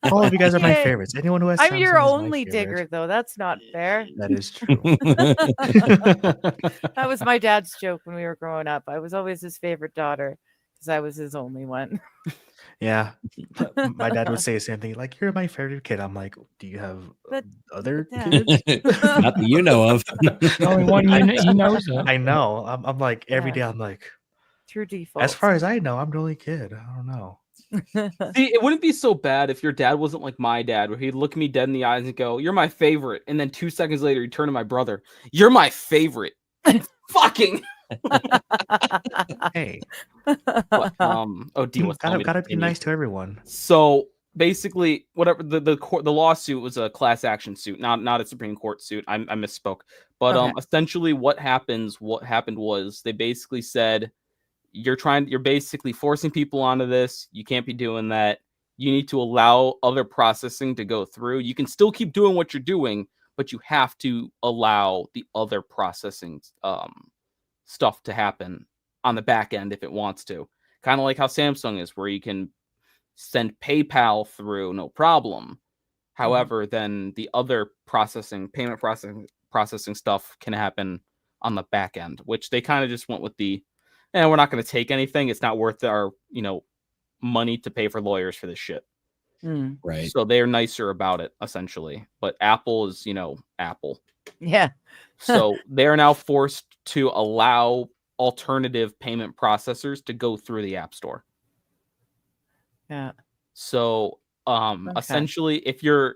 All of you guys are my Yay. favorites. Anyone who has I'm Samsung your is my only favorite. digger, though. That's not fair. That is true. That was my dad's joke when we were growing up. I was always his favorite daughter because I was his only one. Yeah. My dad would say the same thing. Like, you're my favorite kid. I'm like, do you have But- other yeah. kids? Not that you know of. The only one he knows of. I know. I'm like, every day I'm like, True default. as far as I know, I'm the only kid. I don't know. See, it wouldn't be so bad if your dad wasn't like my dad, where he'd look me dead in the eyes and go, "You're my favorite," and then 2 seconds later he'd turn to my brother, "You're my favorite." Fucking. Hey, But, D was telling me to gotta be continue. nice to everyone. So basically, whatever the lawsuit was a class action suit, not a Supreme Court suit. I misspoke. But Okay. essentially, what happened was they basically said, you're basically forcing people onto this. You can't be doing that. You need to allow other processing to go through. You can still keep doing what you're doing, but you have to allow the other processing stuff to happen on the back end if it wants to. Kind of like how Samsung is, where you can send PayPal through no problem. However, then the other payment processing stuff can happen on the back end, which they kind of just went with we're not going to take anything. It's not worth our, money to pay for lawyers for this shit. Mm, Right. So they're nicer about it, essentially. But Apple is, Apple. yeah. So they're now forced to allow alternative payment processors to go through the App Store. Yeah. So essentially, if you're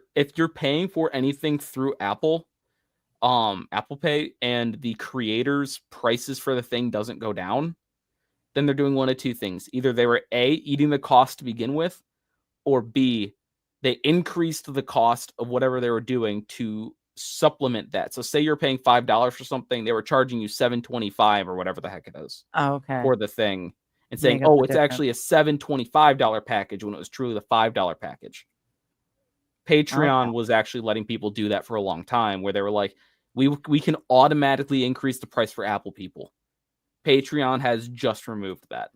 paying for anything through Apple, Apple Pay and the creators' prices for the thing doesn't go down, then they're doing one of two things. Either they were A, eating the cost to begin with, or B, they increased the cost of whatever they were doing to supplement that. So say you're paying $5 for something, they were charging you $7.25 or whatever the heck it is Oh, okay. for the thing, and saying, Make up oh, the it's actually a $7.25 package when it was truly the $5 package. Patreon was actually letting people do that for a long time, where they were like, we can automatically increase the price for Apple people. Patreon has just removed that.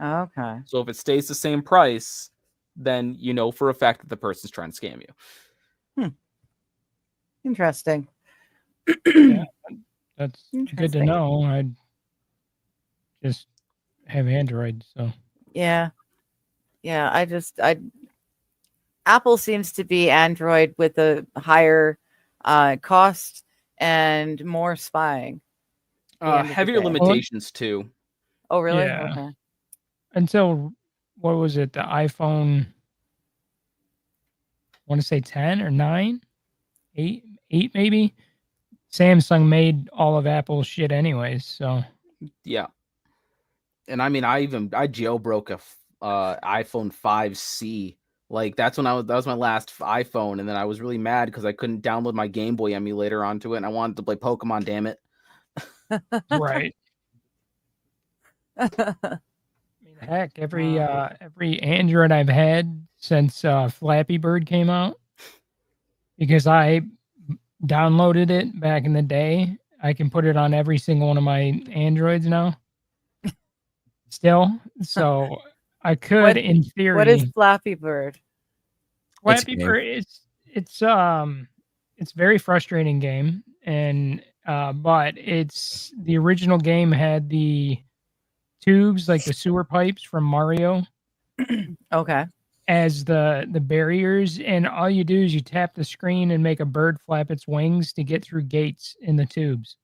Okay. So if it stays the same price, then you know for a fact that the person's trying to scam you. Interesting. Yeah, that's good to Interesting. know. I just have Android, so Yeah. Yeah. Apple seems to be Android with a higher cost and more spying. the end of the Heavier day. limitations too. Oh, really? Yeah. Okay. until what was it? The iPhone. I want to say 10 or 9, 8 maybe. Samsung made all of Apple's shit anyways, so Yeah. And I mean, I jailbroke a iPhone 5C. Like that was my last iPhone, and then I was really mad because I couldn't download my Game Boy emulator onto it, and I wanted to play Pokemon. Damn it! right. I mean, heck, every Android I've had since Flappy Bird came out, because I downloaded it back in the day, I can put it on every single one of my Androids now. Still, so I could, What- in theory. What is Flappy Bird? Flappy game. Bird? It's a very frustrating game, and but it's the original game had the tubes, like the sewer pipes from Mario, Okay. as the barriers, and all you do is you tap the screen and make a bird flap its wings to get through gates in the tubes.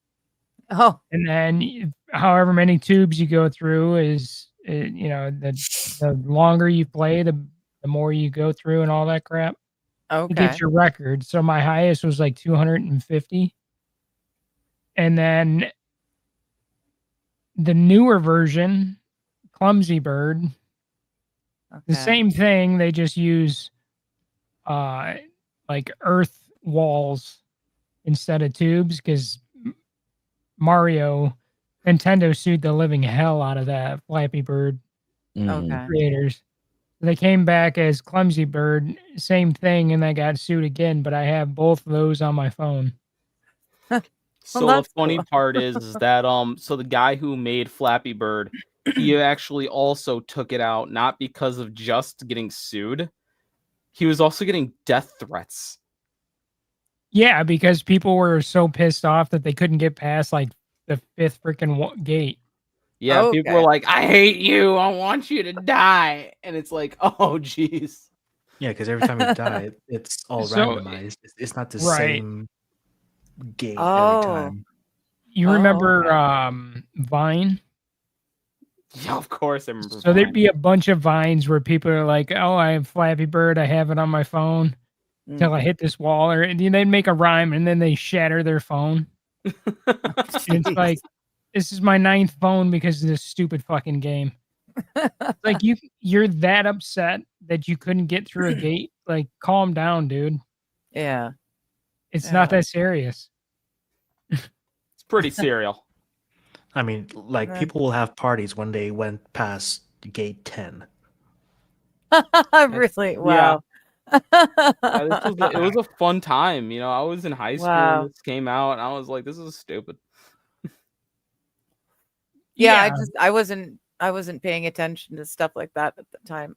Oh, And then however many tubes you go through is the longer you play, the more you go through and all that crap. It okay. gets your record. So my highest was like 250. And then the newer version, Clumsy Bird, the Okay. same thing. They just use like earth walls instead of tubes, because Nintendo sued the living hell out of that Flappy Bird Mhm. Okay. creators. They came back as Clumsy Bird, same thing, and they got sued again, but I have both of those on my phone. So the that's funny cool. part is that so the guy who made Flappy Bird, he actually also took it out not because of just getting sued. He was also getting death threats. Yeah, because people were so pissed off that they couldn't get past like the 5th freaking gate. Yeah, people were Okay. like, "I hate you. I want you to die." And it's like, "Oh, jeez." Yeah, because every time you die, it's all So- randomized. It's not the Right. same gate Oh. every time. You Oh, remember okay. Vine? Yeah, of course I remember. So there'd Vine. be a bunch of Vines where people are like, "Oh, I have Flappy Bird. I have it on my phone until I hit this wall," or and they'd make a rhyme and then they shatter their phone. And it's like, this is my 9th phone because of this stupid fucking game. It's like you're that upset that you couldn't get through a gate. Like, calm down, dude. Yeah. It's not Yeah. that serious. It's pretty serial. I mean, like Right. people will have parties when they went past gate 10. Really? Wow. It was a fun time. You know, I was in high school Wow. when this came out, and I was like, "This is stupid." Yeah, I wasn't paying attention to stuff like that at the time.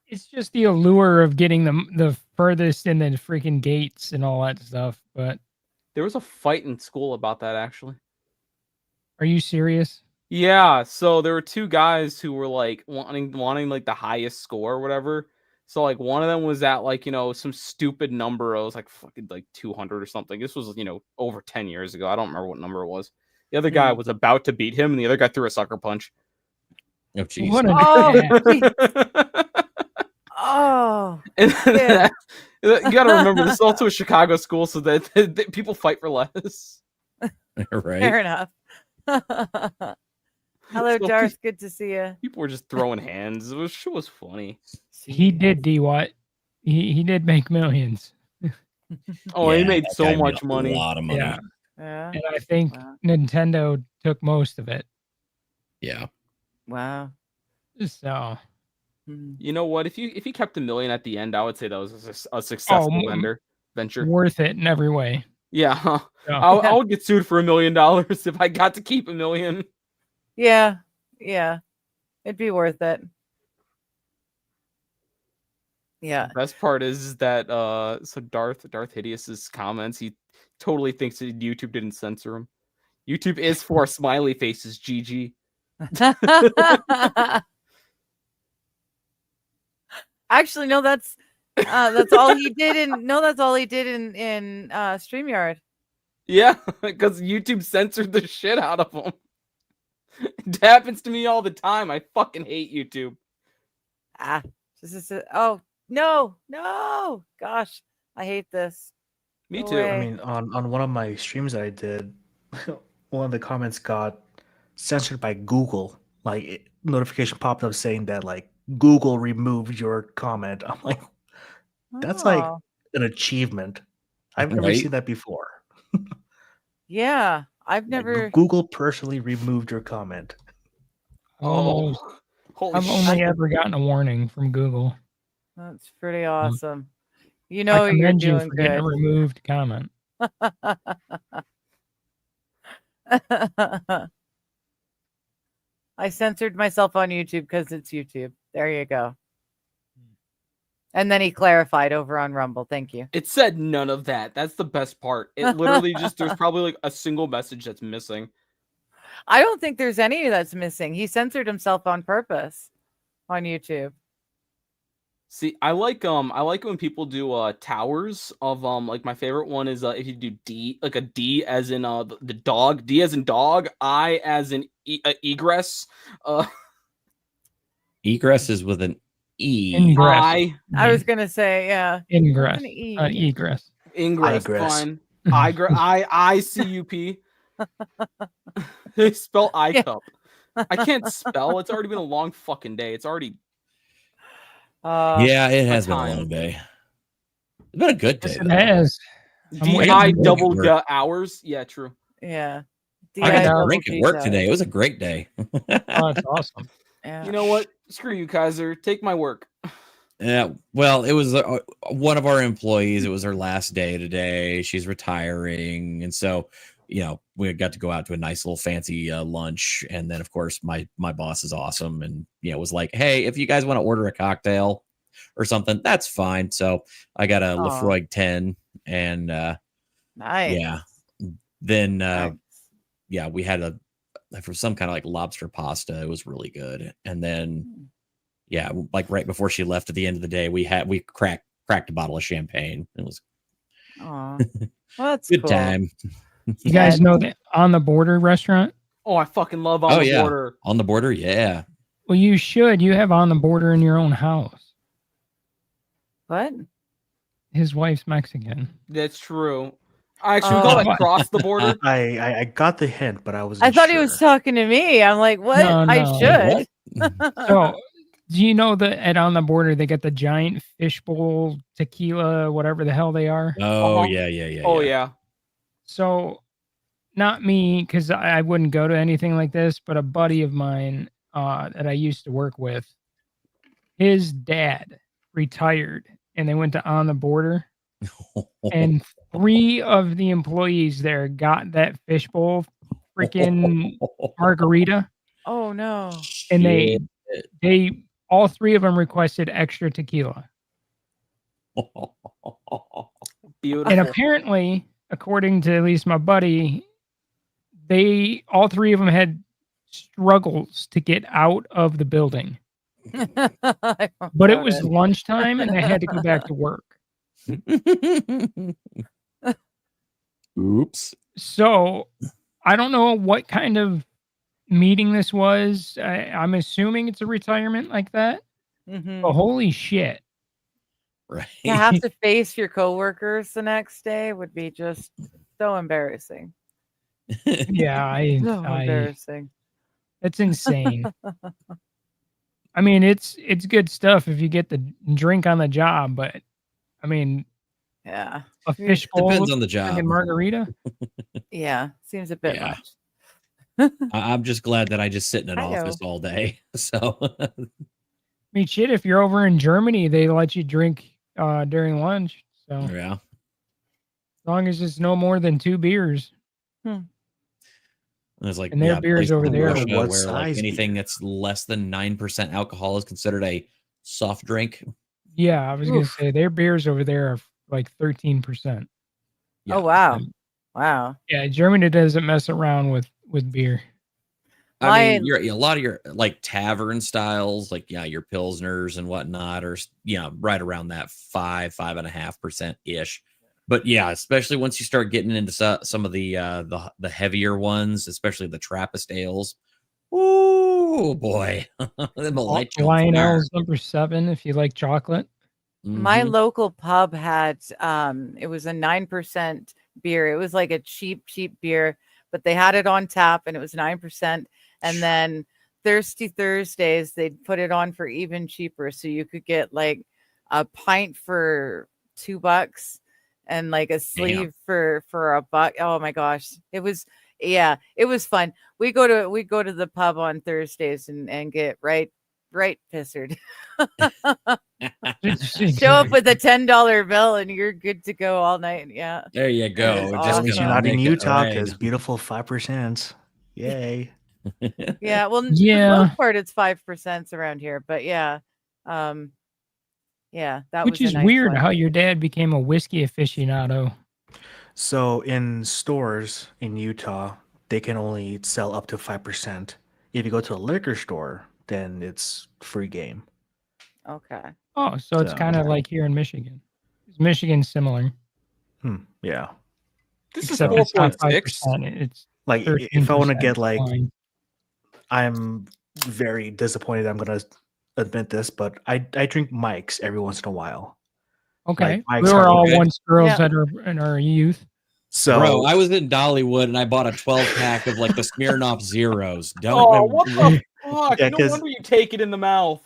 It's just the allure of getting the furthest in the freaking gates and all that stuff. But There was a fight in school about that, actually. are you serious? Yeah, so there were two guys who were like wanting like the highest score or whatever. So like one of them was at like, some stupid number. It was like fucking like 200 or something. This was, over 10 years ago. I don't remember what number it was. The other guy was about to beat him, and the other guy threw a sucker punch. Oh, jeez. What a Oh, yeah. Oh, And Yeah. You got to remember, this is also a Chicago school, so that people fight for less. Right. Fair enough. Hello, So Darth. Good to see you. People were just throwing hands. It was funny. He did D-What. He did make millions. Oh, he Yeah, made that so guy much made money. A lot of money. Yeah. Yeah. And I think Wow. Nintendo took most of it. Yeah. Wow. So Mhm. You know what? If you kept $1 million at the end, I would say that was a successful venture. worth it in every way. Yeah, So, I would get sued for $1 million if I got to keep $1 million. Yeah. Yeah. It'd be worth it. Yeah. The best part is that so Darth Hidious's comments, he totally thinks that YouTube didn't censor him. YouTube is for smiley faces, GG. Actually, no, that's all he did in StreamYard. Yeah, because YouTube censored the shit out of him. It happens to me all the time. I fucking hate YouTube. Oh no, gosh, I hate this. Me No too. way. I mean, on one of my streams that I did, one of the comments got censored by Google. Like, notification popped up saying that like Google removed your comment. I'm like, that's like Oh, an achievement. I've never Right? seen that before. yeah, I've Like, never. Google personally removed your comment. almost. Holy I've shit. only ever gotten a warning from Google. That's pretty awesome. You I know you're commend you doing for getting a good. removed comment. I censored myself on YouTube because it's YouTube. There you go. And then he clarified over on Rumble. Thank you. It said none of that. That's the best part. It literally just, there's probably like a single message that's missing. I don't think there's any that's missing. He censored himself on purpose on YouTube. See, I like when people do towers of like my favorite one is if you do D, like a D as in the dog, D as in dog, I as in egress, Egress is with an E. Ingress. I was gonna say, yeah. Ingress. An E. Egress. ingress, Igress. fine. ICUP. They spell I Yeah. cup. I can't spell. It's already been a long fucking day. It's already Yeah, it has been a time. long day. It's been a good day. Yes, it though. has. DI waiting for double work. hours. Yeah, true. Yeah. I got double to drink at work today. It was a great day. Oh, that's awesome. Yeah. You know what? Screw you, Kaiser. Take my work. Yeah, well, it was one of our employees. It was her last day today. She's retiring, and so we got to go out to a nice little fancy lunch. And then, of course, my boss is awesome, and was like, "Hey, if you guys want to order a cocktail or something, that's fine." So I got a Aw. Lafroig 10, and Nice. yeah, then Nice. we had for some kind of like lobster pasta. It was really good, and then. Yeah, like right before she left at the end of the day, we cracked a bottle of champagne. It was Aw. Well, that's good cool. time. You guys know the On the Border restaurant? Oh, I fucking love On Oh, the yeah. Border. On the Border, yeah. Well, you should. You have On the Border in your own house. What? His wife's Mexican. That's true. Actually, we call that cross the border. I got the hint, but I was. I thought he was talking to me. I'm like, what? No, I no. should. So, do you know that at On the Border they get the giant fishbowl tequila, whatever the hell they are? Oh, Uh-huh. yeah. Oh yeah. So, not me, because I wouldn't go to anything like this, but a buddy of mine that I used to work with, his dad retired and they went to On the Border, and 3 of the employees there got that fishbowl freaking margarita, Oh no. and they all 3 of them requested extra tequila. Beautiful. And apparently, according to at least my buddy, all 3 of them had struggles to get out of the building. But it was lunchtime and they had to go back to work. Oops. So I don't know what kind of meeting this was. I'm assuming it's a retirement like that. Mhm. But holy shit. Right. To have to face your coworkers the next day would be just so embarrassing. Yeah, So I embarrassing. it's insane. I mean, it's good stuff if you get the drink on the job, but I mean, Yeah. a fishbowl Depends on the of job. friggin' margarita. Yeah. Seems a bit Yeah. much. I'm just glad that I just sit in an I know. office all day. So I mean, shit, if you're over in Germany, they let you drink during lunch. So as yeah. long as it's no more than 2 beers. There's like And their beers places over in there are Russia what where like size anything beer? that's less than 9% alcohol is considered a soft drink. Yeah, I was gonna Oof. say their beers over there are like 13%. Yeah. Oh wow. Um, Wow. Yeah, Germany doesn't mess around with beer. I mean, My- you're a lot of your like tavern styles, like your pilsners and whatnot, are right around that 5.5% ish. But yeah, especially once you start getting into some of the heavier ones, especially the Trappist ales. Oh boy, them will light you on fire. Lionel's #7 if you like chocolate. My Mhm. local pub had it was a 9% beer. It was like a cheap beer, but they had it on tap and it was 9%. And then Thirsty Thursdays, they'd put it on for even cheaper. So you could get like a pint for $2 and like a sleeve for $1. Oh my gosh. It was fun. We go to the pub on Thursdays and get right pissered. Show up with a $10 bill and you're good to go all night. Yeah. There you It go. was Just At least awesome. you're gonna not in make it Utah rain. because beautiful 5%. Yay. Yeah. Well, for the Yeah. most part, it's 5% around here, but yeah. Yeah, that Which was a is nice weird one. how your dad became a whiskey aficionado. So in stores in Utah, they can only sell up to 5%. If you go to a liquor store, then it's free game. Okay. Oh, so it's So- kind of like here in Michigan. Michigan's similar, Yeah. This is except it's not 4.6. 5%. It's Like if I want to 13% get like, wine. I'm very disappointed. I'm gonna admit this, but I drink Mike's every once in a while. Okay, Mike's we were Hard all Rock. once girls Yeah. in our youth. So Bro, I was in Dollywood and I bought a 12 pack of like the Smirnoff Zeros. Don't Oh, what the fuck? Yeah, No 'cause- wonder you take it in the mouth.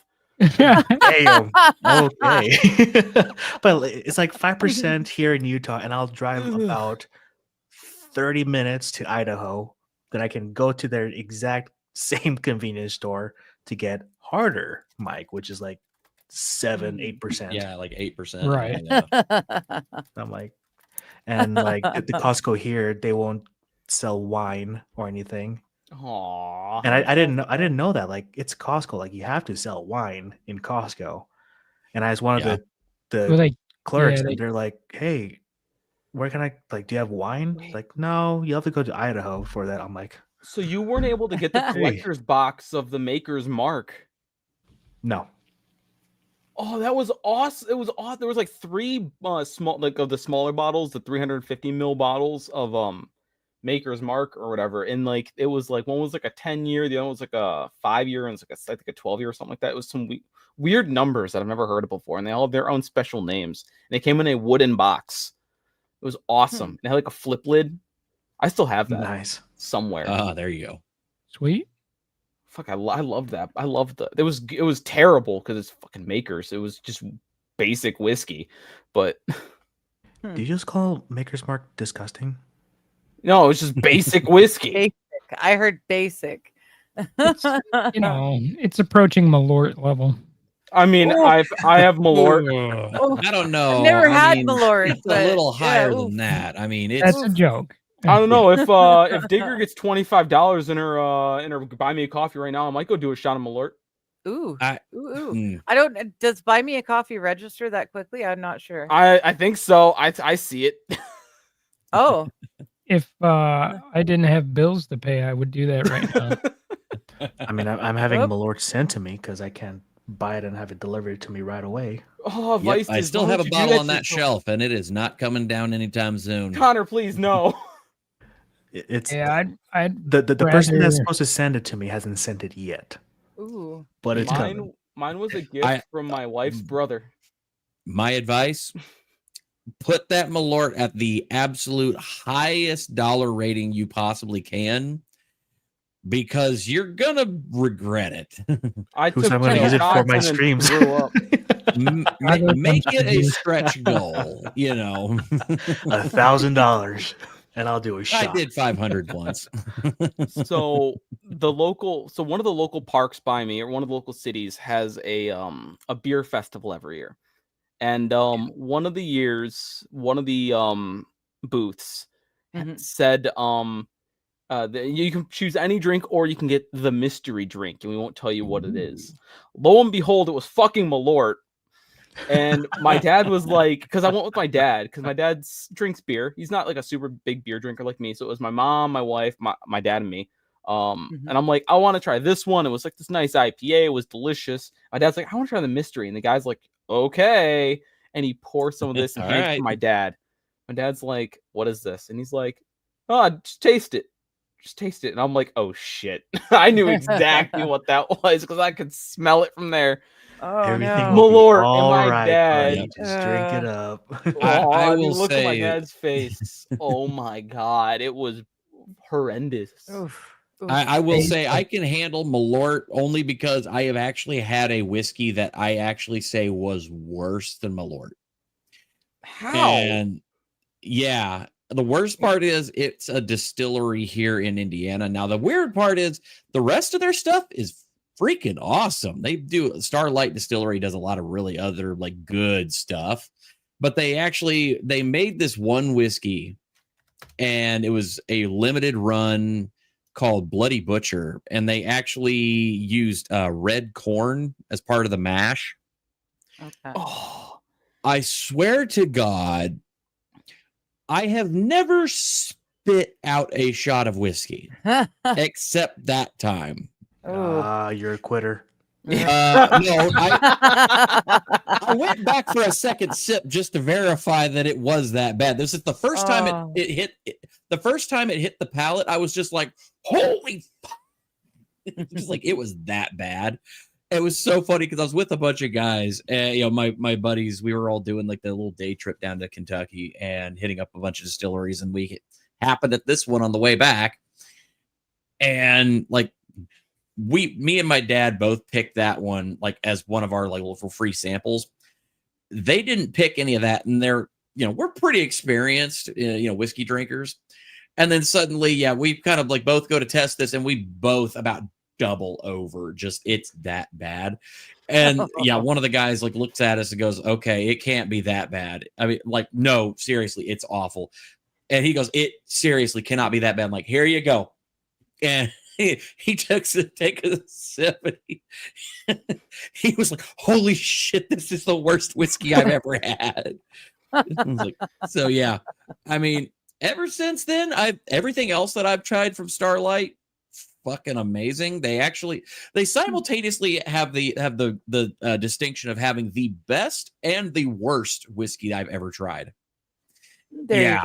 damn. Okay. But it's like 5% here in Utah, and I'll drive about 30 minutes to Idaho. Then I can go to their exact same convenience store to get harder Mike, which is like 7-8%. Yeah, like 8%. Right. Yeah. I'm like, and like the Costco here, they won't sell wine or anything. Aww. And I didn't know that. Like it's Costco, like you have to sell wine in Costco. And I was one of Yeah. the We're like, clerks, yeah, and they're like, "Hey, where can I like? Do you have wine?" Wait. Like, no, you have to go to Idaho for that. I'm like, So you weren't able to get the Hey. collector's box of the Maker's Mark. no. Oh, that was awesome. It was awesome. There was like 3 small, like of the smaller bottles, the 350 ml bottles of Maker's Mark or whatever. And like it was like one was like a 10-year, the other was like a 5-year, and it's like I think a 12-year or something like that. It was some weird numbers that I've never heard of before, and they all have their own special names. And they came in a wooden box. It was awesome. They had like a flip lid. I still have that Nice. somewhere. Oh, there you go. sweet. Fuck, I loved that. I loved it was terrible because it's fucking Makers. It was just basic whiskey, but Did you just call Maker's Mark disgusting? no, it was just basic whiskey. Basic. I heard basic. You know, it's approaching Malort level. I mean, Oh. I have Malort. I don't know. I've never I had mean, Malort. It's but a little yeah, higher oof. than that. I mean, it's That's a joke. I don't know if Digger gets $25 in her buy me a coffee right now, I might go do a shot of Malort. Ooh. I- Ooh. Mm. I don't. Does buy me a coffee register that quickly? I'm not sure. I think so. I see it. Oh. If I didn't have bills to pay, I would do that right now. I mean, I'm having Whoop. Malort sent to me because I can't buy it and have it delivered to me right away. Oh, Yep, Vice. I still have a bottle on that shelf, and it is not coming down anytime soon. Connor, please no. It's Yeah, I'd the person that's rather- supposed to send it to me hasn't sent it yet, Ooh. but it's coming. Mine was a gift I- from my wife's brother. my advice, put that Malort at the absolute highest dollar rating you possibly can, because you're gonna regret it. I Who's took I'm going to 10 use it for shots my and then streams. threw up. Make it a stretch goal, you know. $1,000, and I'll do a I shot. did 500 once. So one of the local parks by me, or one of the local cities, has a beer festival every year. And one of the booths Mhm. said you can choose any drink, or you can get the mystery drink, and we won't tell you what it is. Lo and behold, it was fucking Malort. And my dad was like, because I went with my dad, because my dad drinks beer. He's not like a super big beer drinker like me. So it was my mom, my wife, my dad, and me. And I'm like, I want to try this one. It was like this nice IPA. It was delicious. My dad's like, I want to try the mystery. And the guy's like, okay. And he pours some of this and All hands it to right. my dad. My dad's like, what is this? And he's like, oh, just taste it. Just taste it. And I'm like, oh shit. I knew exactly what that was, because I could smell it from there. Oh Everything no. will be Malort and all my right, dad. buddy. Just drink it up. I The will look on my say- dad's face. Oh my god, it was horrendous. Oof. Oof. I will say I can handle Malort only because I have actually had a whiskey that I actually say was worse than Malort. How? And yeah, the worst part is it's a distillery here in Indiana. Now, the weird part is the rest of their stuff is freaking awesome. They do Starlight Distillery does a lot of really other like good stuff, but they made this one whiskey, and it was a limited run called Bloody Butcher, and they actually used red corn as part of the mash. Okay. Oh, I swear to God, I have never spit out a shot of whiskey except that time. Oh. You're a quitter. No, I went back for a second sip just to verify that it was that bad. This is the first time Oh. it hit. The first time it hit the palate, I was just like, "Holy!" Just like it was that bad. It was so funny because I was with a bunch of guys, and my buddies. We were all doing like the little day trip down to Kentucky and hitting up a bunch of distilleries, and we happened at this one on the way back, and like. Me and my dad both picked that one like as one of our like little free samples. They didn't pick any of that, and we're pretty experienced, whiskey drinkers. And then suddenly, we kind of like both go to test this, and we both about double over. Just it's that bad. And one of the guys like looks at us and goes, "Okay, it can't be that bad." I mean, like, no, seriously, it's awful. And he goes, "It seriously cannot be that bad." I'm like, here you go. And he take a sip, and he was like, "Holy shit, this is the worst whiskey I've ever had." I was like, so yeah, I mean, ever since then, everything else that I've tried from Starlight, fucking amazing. They simultaneously have the distinction of having the best and the worst whiskey I've ever tried. There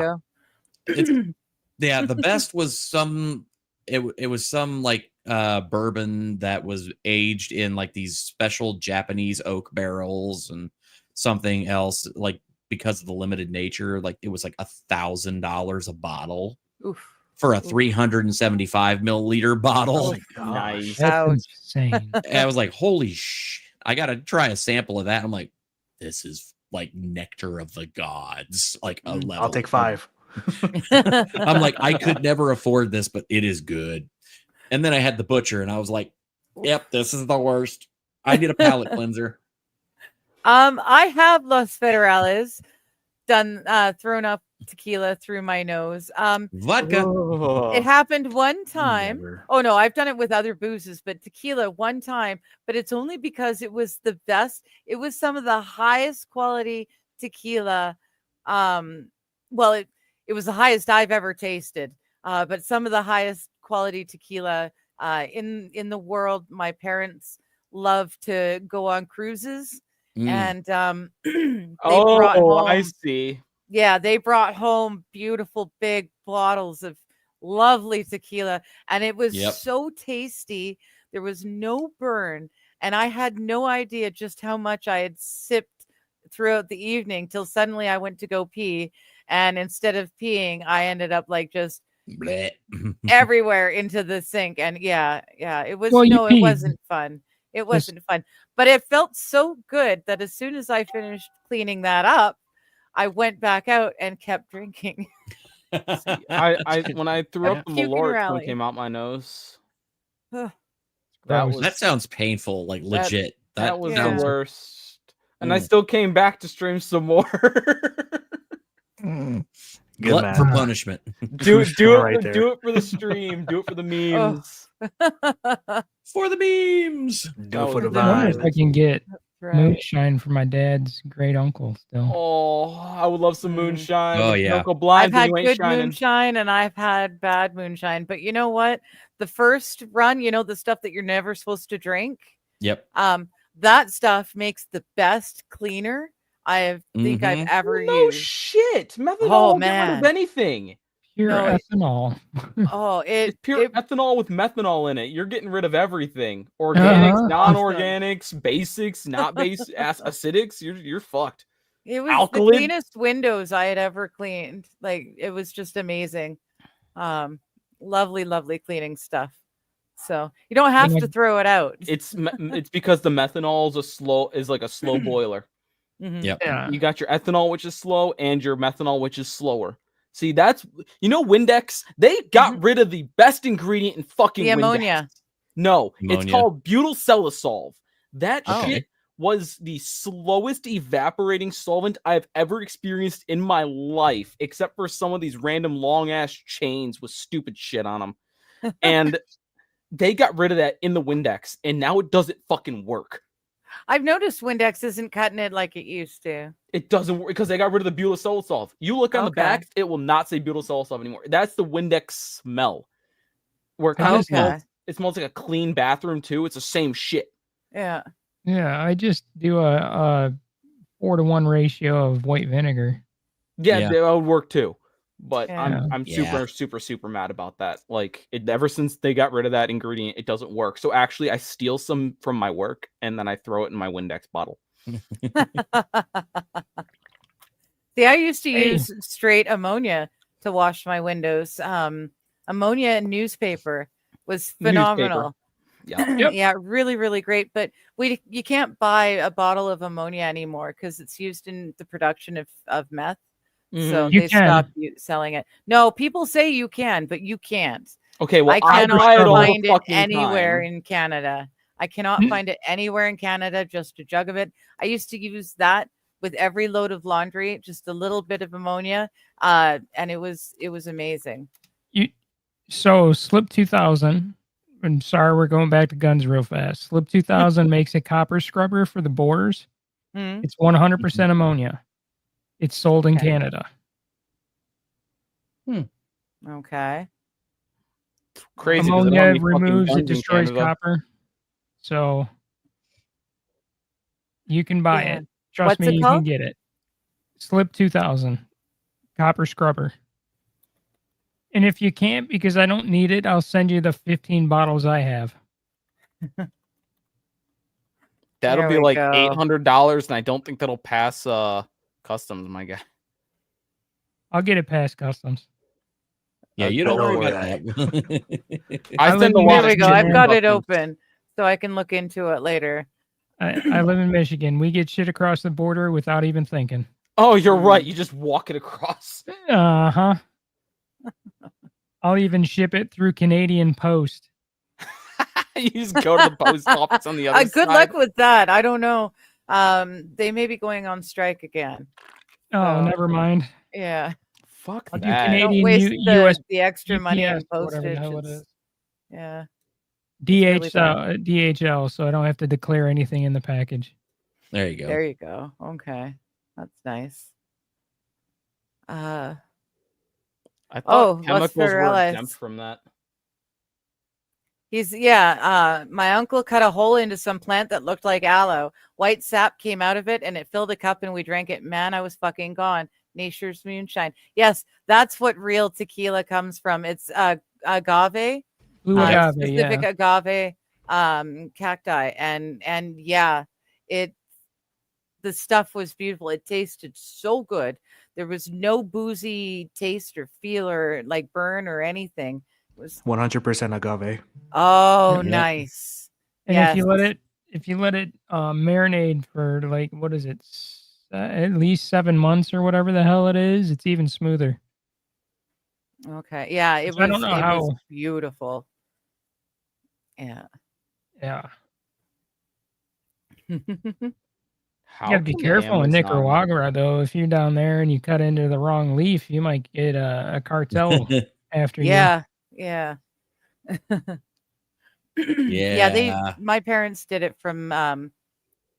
you go. The best was some. It was some like bourbon that was aged in like these special Japanese oak barrels, and something else like because of the limited nature, like it was like $1,000 a bottle Oof. for a 375 milliliter bottle. Oh my gosh. nice. That's Ouch. insane. And I was like, holy shit, I gotta try a sample of that. I'm like, this is like nectar of the gods, like a level. I'll take 5. I'm like, I could never afford this, but it is good. And then I had the Butcher, and I was like, yep, this is the worst. I need a palate cleanser. I have Los Federales thrown up tequila through my nose. Vodka. It happened one time. Never. Oh no, I've done it with other boozes, but tequila one time, but it's only because it was the best. It was some of the highest quality tequila. It was the highest I've ever tasted. But some of the highest quality tequila in the world. My parents love to go on cruises, Mm. and they brought home, I see. yeah, they brought home beautiful big bottles of lovely tequila, and it was Yep. so tasty. There was no burn, and I had no idea just how much I had sipped throughout the evening till suddenly I went to go pee, and instead of peeing, I ended up like just Bleh. everywhere into the sink. And yeah, it was Well, you no, it peed. wasn't fun. It wasn't fun, but it felt so good that as soon as I finished cleaning that up, I went back out and kept drinking. I when I threw Yeah. up the Puking Malort, it rally. came out my nose. Ugh. That Gross. was That sounds painful, like legit. that was Yeah. the worst. And I Mm. still came back to stream some more. Good Glut for man. punishment. True streamer right there. do it for the stream, do it for the Oh. memes. For the memes. Do That it for was the I wonder if I vibes. can get Right. moonshine from my dad's great uncle still. Oh, I would love some Mm. moonshine. Oh, but yeah. Uncle I've Blind, had you ain't good shining. moonshine and I've had bad moonshine, but you know what? The first run, the stuff that you're never supposed to drink, Yep. that stuff makes the best cleaner I think I've Mhm. ever No used. shit. Methanol Oh, won't get rid of man. anything. Pure No, ethanol. Oh, It's it pure it ethanol with methanol in it. You're getting rid of everything. Organics, Uh-huh. non-organics, basics, not base acidics. You're fucked. it was Alkali- the cleanest windows I had ever cleaned. Like it was just amazing. Lovely cleaning stuff. So you don't have Then to throw it out. It's because the methanol is like a slow boiler. Mhm. Yep. Yeah. You got your ethanol, which is slow, and your methanol, which is slower. See, that's Windex. They got rid of the best ingredient in fucking The Windex. ammonia. No, it's Ammonia. called butyl salicylate. That Oh. shit was the slowest evaporating solvent I've ever experienced in my life, except for some of these random long ass chains with stupid shit on them. And they got rid of that in the Windex, and now it doesn't fucking work. I've noticed Windex isn't cutting it like it used to. It doesn't work because they got rid of the butyl salicylate. You look on the Okay. back, it will not say butyl salicylate anymore. That's the Windex smell. Where it I kind of just- Okay. smells like a clean bathroom too. It's the same shit. Yeah. Yeah, I just do a 4-to-1 ratio of white vinegar. Yeah, Yeah. that would work too. But Yeah. I'm Yeah. super mad about that. Like ever since they got rid of that ingredient, it doesn't work. So actually I steal some from my work and then I throw it in my Windex bottle. See, I used to Hey. use straight ammonia to wash my windows. Ammonia and newspaper was phenomenal. Yeah. Yep. Yeah, really great. But you can't buy a bottle of ammonia anymore because it's used in the production of meth. So You they can. stopped selling it. No, people say you can, but you can't. Okay, well I I cannot buy it all the find it fucking anywhere time. in Canada. I cannot Mm. find it anywhere in Canada, just a jug of it. I used to use that with every load of laundry, just a little bit of ammonia. And it was amazing. So Slip 2000. I'm sorry, we're going back to guns real fast. Slip 2000 makes a copper scrubber for the bores. Mhm. It's 100% ammonia. It's sold in Okay. Canada. Okay. Crazy. 'cause they don't Ammonia need fucking removes, it guns in destroys Canada. copper. So you can buy Yeah. it. Trust What's me, it you called? can get it. Slip 2000 copper scrubber. And if you can't, because I don't need it, I'll send you the 15 bottles I have. That'll There be we like go. $800, and I don't think that'll pass customs, my guy. I'll get it past customs. Yeah, you don't know worry about that. that. I I send a live in lot There of we go. Michigan, I've man. got it customs. open so I can look into it later. I live in Michigan. We get shit across the border without even thinking. Oh, you're right. You just walk it across. Uh-huh. I'll even ship it through Canadian Post. You just go to the post office on the other Good side. luck with that. I don't know. They may be going on strike again. Oh, So- never mind. Yeah. Fuck I'll do that. Canadian Don't waste US the extra money on UPS or whatever the postage. hell it It's- is. Yeah. DH, really DHL, so I don't have to declare anything in the package. There you go. There you go. Okay. That's nice. I Oh, thought Los chemicals were Federales. exempt from that. My uncle cut a hole into some plant that looked like aloe. White sap came out of it and it filled a cup and we drank it. Man, I was fucking gone. Nature's moonshine. Yes, that's what real tequila comes from. It's agave. Blue agave, Specific yeah. agave cacti. And yeah, the stuff was beautiful. It tasted so good. There was no boozy taste or feel or like burn or anything. It was 100% agave. oh Yeah. nice. And Yes. if you let it marinate for like what is it, at least 7 months or whatever the hell it is, it's even smoother. Okay. Yeah, it 'Cause I don't was know it was how. beautiful. Yeah. Yeah, How you got to be come careful in Amazon- Nicaragua though. If you're down there and you cut into the wrong leaf, you might get a cartel after you. Yeah. Yeah. Yeah, Yeah. my parents did it from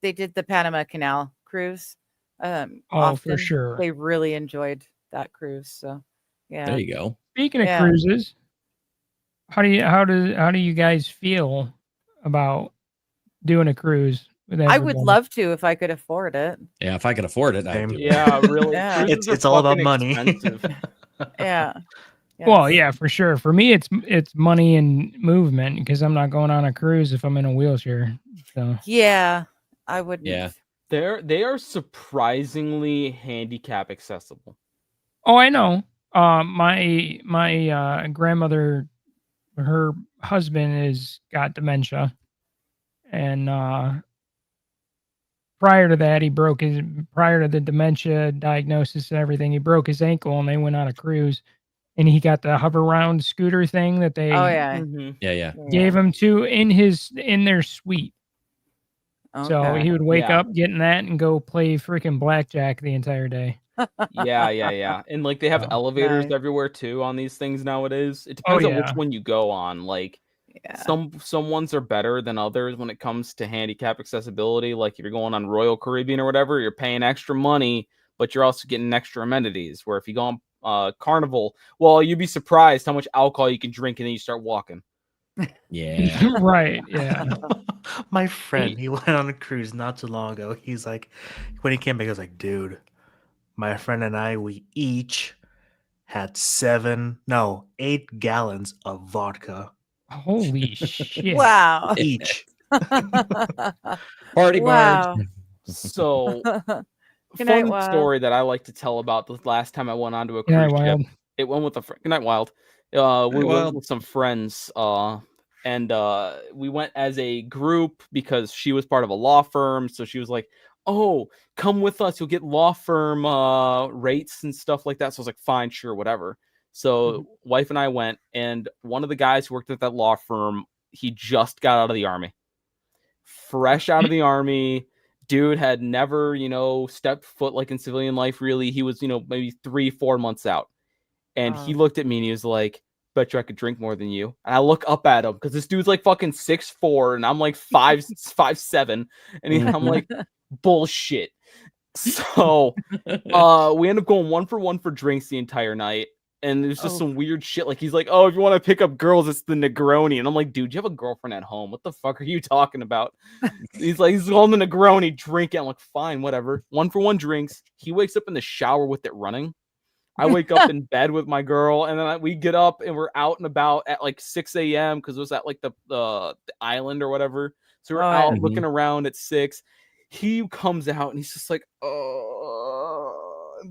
they did the Panama Canal cruise. Oh, for Often. sure. They really enjoyed that cruise. So There yeah. you go. Speaking of Yeah. cruises, how do you guys feel about doing a cruise with I would everybody? love to if I could afford it. Yeah, if I could afford it, I'd Same. do it. Yeah, really. Yeah. Cruises It's are all about fucking money. expensive. Yeah. Well, Yes. yeah, for sure. For me, it's money and movement because I'm not going on a cruise if I'm in a wheelchair. So Yeah. I wouldn't. Yeah. They are surprisingly handicap accessible. oh, I know. My grandmother, her husband is got dementia, and prior to that, prior to the dementia diagnosis and everything, he broke his ankle, and they went on a cruise, and he got the hover round scooter thing that they Oh yeah. Mhm. Yeah, yeah. gave him in their suite. So Okay. he would wake Yeah. up getting that and go play freaking blackjack the entire day. Yeah. And like they have Oh, elevators nice. everywhere too on these things nowadays. It Oh depends on which yeah. one you go on. Like Yeah. some ones are better than others when it comes to handicap accessibility. Like if you're going on Royal Caribbean or whatever, you're paying extra money, but you're also getting extra amenities. Where if you go on Carnival, well, you'd be surprised how much alcohol you can drink and then you start walking. Yeah. Right. Yeah. My friend, he went on a cruise not too long ago. He's like, when he came back, he was like, dude, my friend and I, we each had 8 gallons of vodka Holy shit. Wow. each. Party Wow. barge. So Good night, fun Wild. story that I like to tell about the last time I went onto a Yeah, cruise ship. wild. It went with a good night, Wild. We went Wild. with some friends, and we went as a group because she was part of a law firm. So she was like, "Oh, come with us. You'll get law firm rates and stuff like that." So I was like, "Fine, sure, whatever." So wife and I went, and one of the guys who worked at that law firm, he just got out of the army, fresh out of the army. Dude had never, stepped foot like in civilian life. Really, he was, maybe 3-4 months out. And he Wow. looked at me and he was like, "Bet you I could drink more than you." And I look up at him because this dude's like fucking 6'4" and I'm like 5'7", and I'm like, bullshit. So we end up going 1 for 1 for drinks the entire night. And there's just Oh. some weird shit. Like he's like, "Oh, if you want to pick up girls, it's the Negroni." And I'm like, "Dude, you have a girlfriend at home. What the fuck are you talking about?" He's like, he's calling the Negroni, drinking. I'm like, "Fine, whatever." 1 for 1 drinks. He wakes up in the shower with it running. I wake up in bed with my girl, and then we get up and we're out and about at like 6 a.m. because it was at like the island or whatever. So we're Oh, out yeah. looking around at 6. He comes out and he's just like,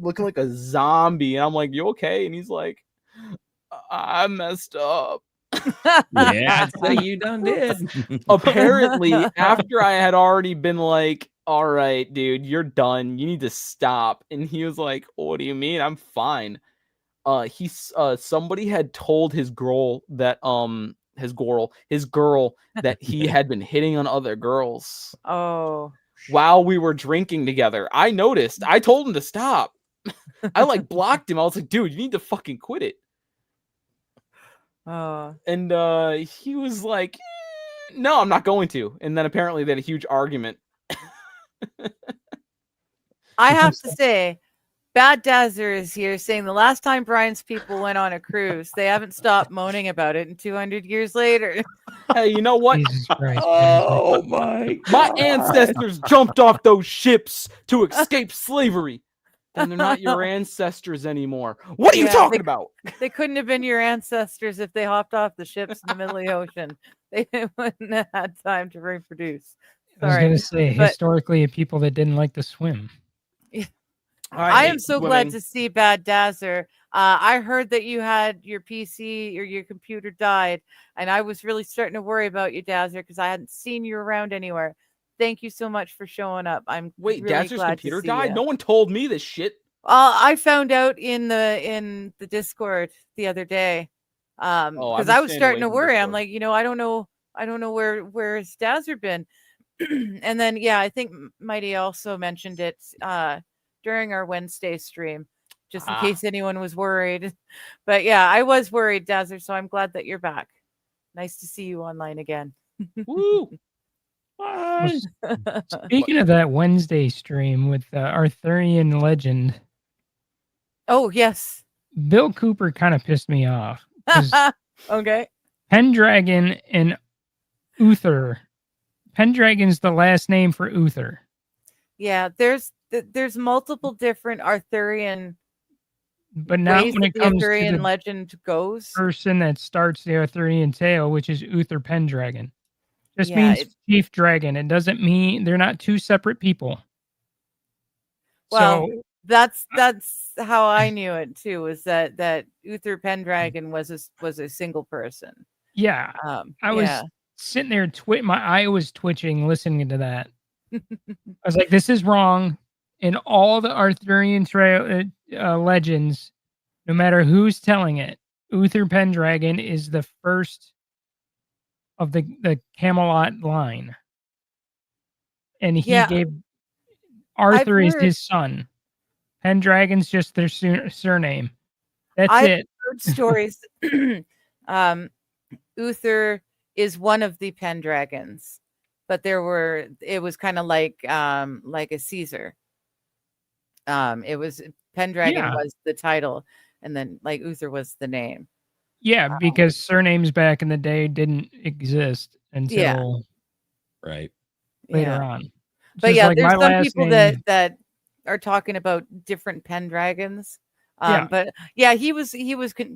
looking like a zombie. And I'm like, "You okay?" And he's like, "I messed up." Yeah, I'd say you done did. Apparently, after I had already been like, "All right, dude, you're done. You need to stop." And he was like, "What do you mean? I'm fine." Somebody had told his girl that he had been hitting on other girls Oh. while we were drinking together. I noticed. I told him to stop. I like blocked him. I was like, "Dude, you need to fucking quit it." Oh. And he was like, "No, I'm not going to." And then apparently they had a huge argument. I have to say, Bad Dazzer is here saying the last time Brian's people went on a cruise, they haven't stopped moaning about it, and 200 years later. Hey, you know what? Jesus Christ. Oh my My God. ancestors jumped off those ships to escape slavery. Then they're not your ancestors anymore. What are you Yeah, talking about? They couldn't have been your ancestors if they hopped off the ships in the middle of the ocean. They wouldn't have had time to reproduce. I was Sorry. gonna say but- historically people that didn't like to swim. I am hate so glad swimming. to see Bad Dazzer. I heard that you had your PC or your computer died, and I was really starting to worry about you, Dazzer, because I hadn't seen you around anywhere. Thank you so much for showing up. I'm Wait, really Dazzer's glad computer to see died? ya. No one told me this shit. I found out in the Discord the other day, Oh, I've because been I was staying starting away to from worry. I'm Discord. like, I don't know where's Dazzer been. And then yeah, I think Mighty also mentioned it during our Wednesday stream, just in Ah. case anyone was worried. But yeah, I was worried, Dazzer, so I'm glad that you're back. Nice to see you online again. Woo! Well, speaking of that Wednesday stream with Arthurian legend, Oh yes. Bill Cooper kind of pissed me off. 'Cause Okay. Pendragon and Uther. Pendragon's the last name for Uther. Yeah, there's multiple different Arthurian But not ways when that it the comes to Arthurian the legend goes. person that starts the Arthurian tale, which is Uther Pendragon. Just Yeah, means chief dragon. It doesn't mean they're not two separate people. Well, So that's how I knew it too. Was that Uther Pendragon was a single person. yeah, I was Yeah. sitting there, my eye was twitching listening to that. I was like, "This is wrong." In all the Arthurian legends, no matter who's telling it, Uther Pendragon is the first of the Camelot line, and he Yeah, gave Arthur is heard- his son. Pendragon's just their surname. That's I've it. heard stories. Uther is one of the Pendragons, but it was kind of like a Caesar. It was Pendragon Yeah. was the title, and then like Uther was the name. Yeah, because surnames back in the day didn't exist until Right. later Yeah. on. But Just yeah, like there's my some last people name- that are talking about different Pendragons. Yeah. But yeah,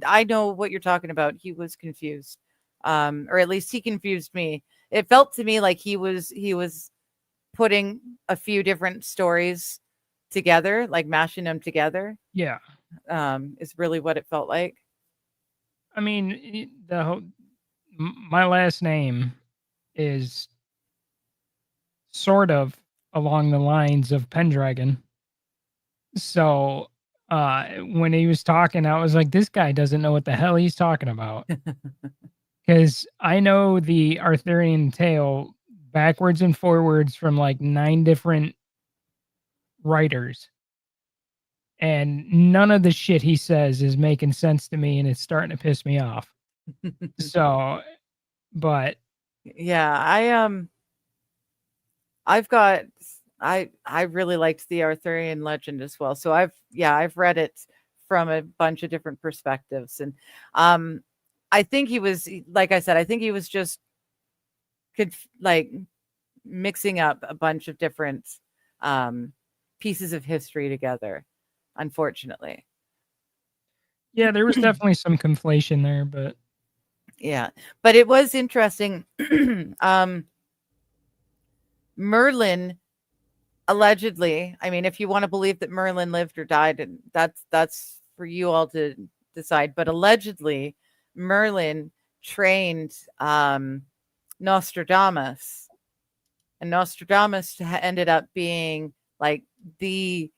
I know what you're talking about. He was confused. Or at least he confused me. It felt to me like he was putting a few different stories together, like mashing them together. Yeah. Is really what it felt like. I mean, my last name is sort of along the lines of Pendragon. So when he was talking, I was like, this guy doesn't know what the hell he's talking about. Because I know the Arthurian tale backwards and forwards from like 9 different writers. And none of the shit he says is making sense to me, and it's starting to piss me off. So, but Yeah, I really liked the Arthurian legend as well. So I've read it from a bunch of different perspectives, and I think he was, like I said, I think he was just like mixing up a bunch of different pieces of history together, unfortunately. yeah, there was definitely some conflation there, but Yeah, but it was interesting. Merlin allegedly, I mean, if you want to believe that Merlin lived or died, and that's for you all to decide, but allegedly Merlin trained Nostradamus, and Nostradamus ended up being like the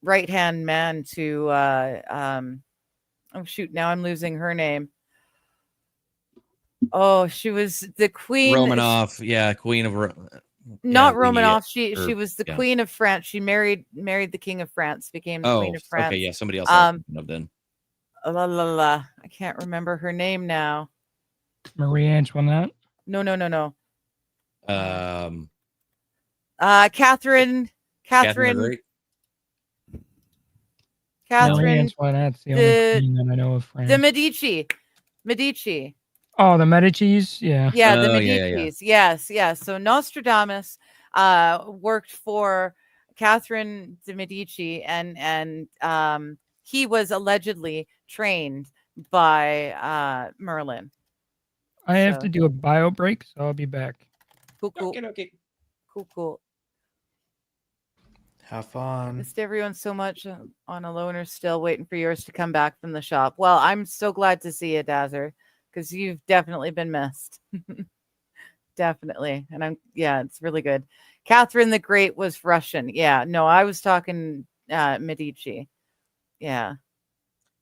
right hand man to oh shoot, now I'm losing her name. Oh, she was the queen. Romanoff, yeah, Queen of Not yeah, Romanoff. She or- was the yeah. queen of France. She married the king of France, became the queen of France. okay, yeah, somebody else. I was thinking of then. I can't remember her name now. Marie Antoinette. No. Catherine Catherine. the Great? Marie Catherine Antoinette's the only the- queen that I know of France. the Medici. Oh, the Medicis? Yeah. Yeah, the Oh, yeah, Medicis. yeah. Yes. So Nostradamus worked for Catherine de Medici, and he was allegedly trained by Merlin. I have So- to do a bio break, so I'll be back. Cool. Okay. Cool. Have fun. Missed everyone so much on a loner still waiting for yours to come back from the shop. Well, I'm so glad to see you, Dazzer, because you've definitely been missed. Definitely. And it's really good. Catherine the Great was Russian. Yeah, no, I was talking Medici. Yeah.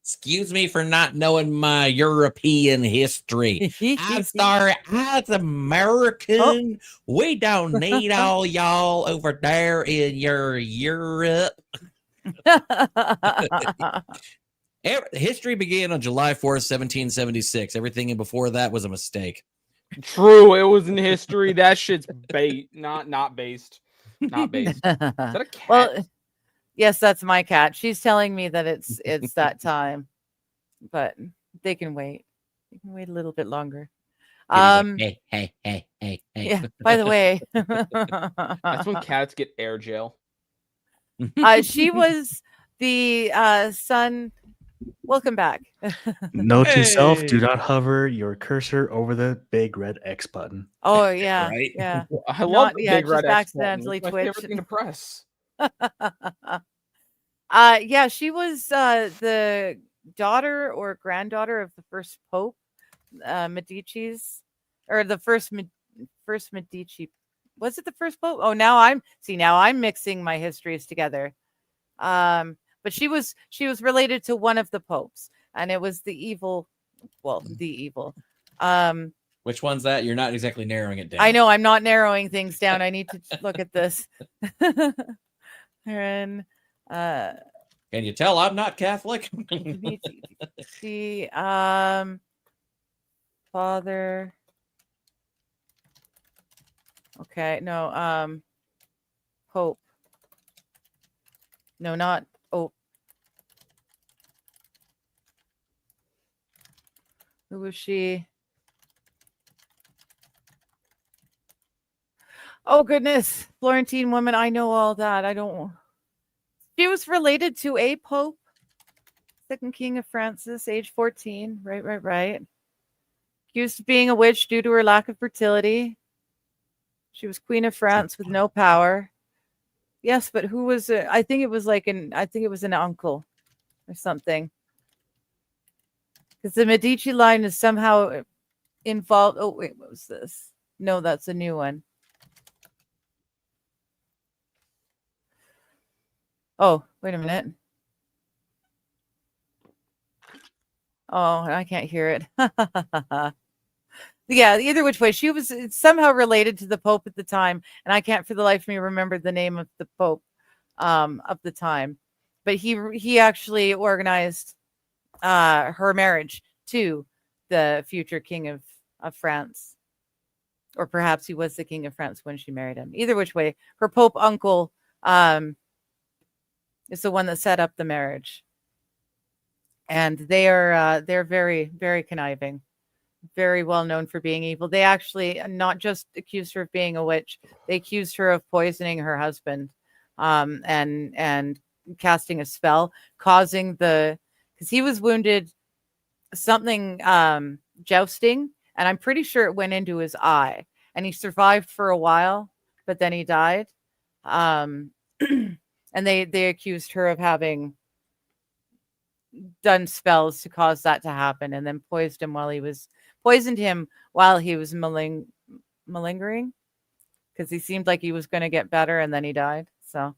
Excuse me for not knowing my European history. I'm sorry, as American, we don't need all y'all over there in your Europe. History began on July 4th, 1776. Everything before that was a mistake. True, it was in history. That shit's bait, not based. Not based. Is that a cat? Well, yes, that's my cat. She's telling me that it's that time, but they can wait. They can wait a little bit longer. Hey. Yeah. By the way, That's when cats get air jail. she was the son. Welcome back. Note to self: do Hey. not hover your cursor over the big red X button. Oh yeah, Right? yeah. I love the big just red X button. accidentally It's my twitched. favorite thing to press. Yeah, she was the daughter or granddaughter of the first Pope, Medici's, or the first Medici. Was it the first Pope? Oh, now I'm mixing my histories together. But she was related to one of the popes, and it was the evil. Which one's that? You're not exactly narrowing it down. I know I'm not narrowing things down. I need to look at this. And Can you tell I'm not Catholic? the father. Okay, no, Pope. No, not who was she? Oh goodness, Florentine woman. I know all that. I don't. She was related to a pope, second king of Francis, age 14. Right. Accused of being a witch due to her lack of fertility. She was queen of France with no power. Yes, but who was it? I think it was an uncle or something. Because the Medici line is somehow involved. Oh, wait, what was this? No, that's a new one. Oh, wait a minute. Oh, I can't hear it. Yeah, either which way, she was somehow related to the Pope at the time, and I can't for the life of me remember the name of the Pope of the time. But he actually organized her marriage to the future king of France, or perhaps he was the king of France when she married him. Either which way, her Pope uncle is the one that set up the marriage, and they're very, very conniving, very well known for being evil. They actually not just accused her of being a witch; they accused her of poisoning her husband, and casting a spell, causing because he was wounded something jousting, and I'm pretty sure it went into his eye, and he survived for a while, but then he died. And they accused her of having done spells to cause that to happen, and then poisoned him while he was malingering, because he seemed like he was going to get better, and then he died. So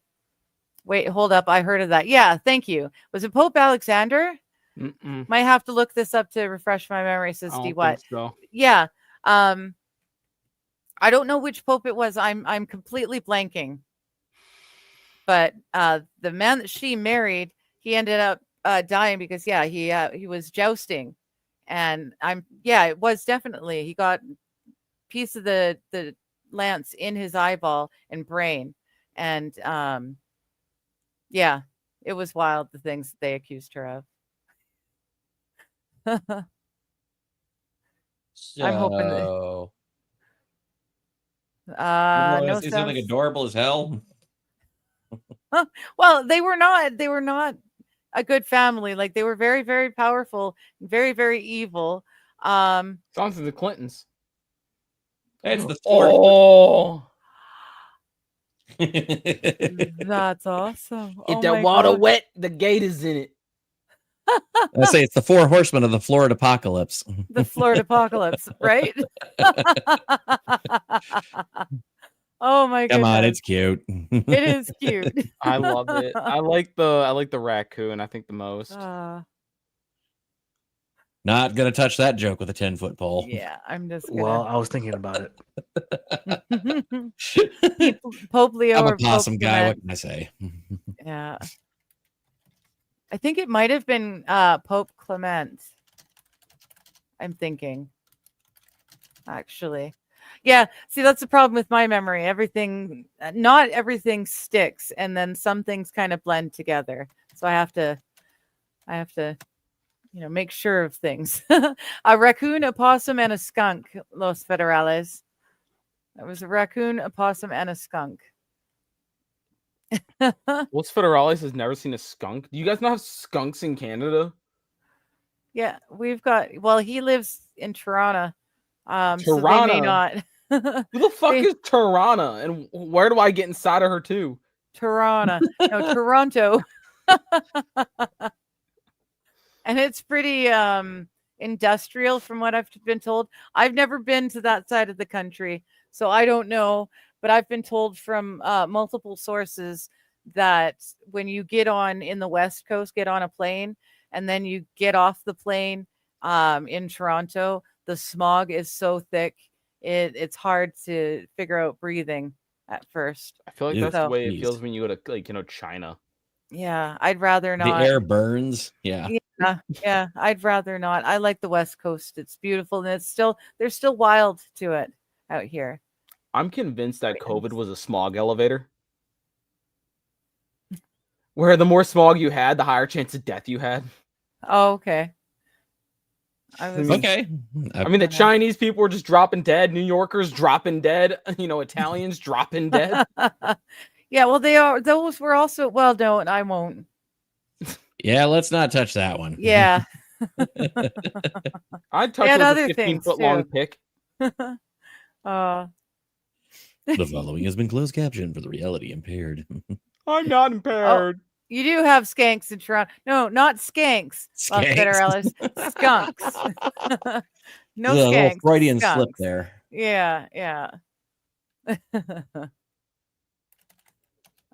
wait, hold up, I heard of that. Yeah, thank you. Was it Pope Alexander? Mm-mm. Might have to look this up to refresh my memory, says I don't Steve Watt. think so. Yeah. I don't know which pope it was. I'm completely blanking. But the man that she married, he ended up dying because he was jousting, and it was definitely, he got a piece of the lance in his eyeball and brain, and it was wild, the things that they accused her of. I'm hoping that no is something sounds. adorable as hell. Well, they were not a good family. Like, they were very, very powerful, very, very evil. Sounds like the Clintons. It's the Oh, That's awesome. If Oh that my water God. wet, the gate is in it. I say it's the four horsemen of the Florida apocalypse. The Florida apocalypse, right? Oh my Come on, goodness. it's cute. It is cute. I love it. I like the raccoon, I think, the most. Not gonna touch that joke with a 10-foot pole. Yeah, I'm just Well, gonna. I was thinking about it. Pope Leo I'm a or Pope possum guy. What Clement. can I say? Yeah. I think it might have been Pope Clement. I'm thinking. Actually. Yeah, see that's the problem with my memory. Everything not everything sticks and then some things kind of blend together. So I have to make sure of things. A raccoon, a possum, and a skunk, Los Federales. That was a raccoon, a possum, and a skunk. Los Federales has never seen a skunk. Do you guys not have skunks in Canada? Yeah, we've got. Well, he lives in Toronto, so they may Toronto? not. Who the fuck They- is Toronto? And where do I get inside of her too? Toronto, no Toronto, and it's pretty industrial from what I've been told. I've never been to that side of the country, so I don't know. But I've been told from multiple sources that when you get on in the West Coast, get on a plane, and then you get off the plane in Toronto, the smog is so thick, it's hard to figure out breathing at first. I feel like Ew, that's the way it jeez. feels when you go to China. Yeah, I'd rather The not. air burns. Yeah. Yeah, I'd rather not. I like the West Coast. It's beautiful and there's still wild to it out here. I'm convinced that COVID was a smog elevator. Where the more smog you had, the higher chance of death you had. Oh, okay. I was Okay. I mean, the Okay. Chinese people were just dropping dead. New Yorkers dropping dead. Italians dropping dead. Yeah, well, those were also, well, no, I won't. Yeah, let's not touch that one. Yeah. I'd touch had it with other a 15 things, foot long too. pick. The following has been closed captioned for the reality impaired. I'm not impaired. You do have skanks in Toronto. No, not skanks. Los Skanks. Federales. Skunks. No There's a little skanks. Freudian slip skunks. there. Yeah.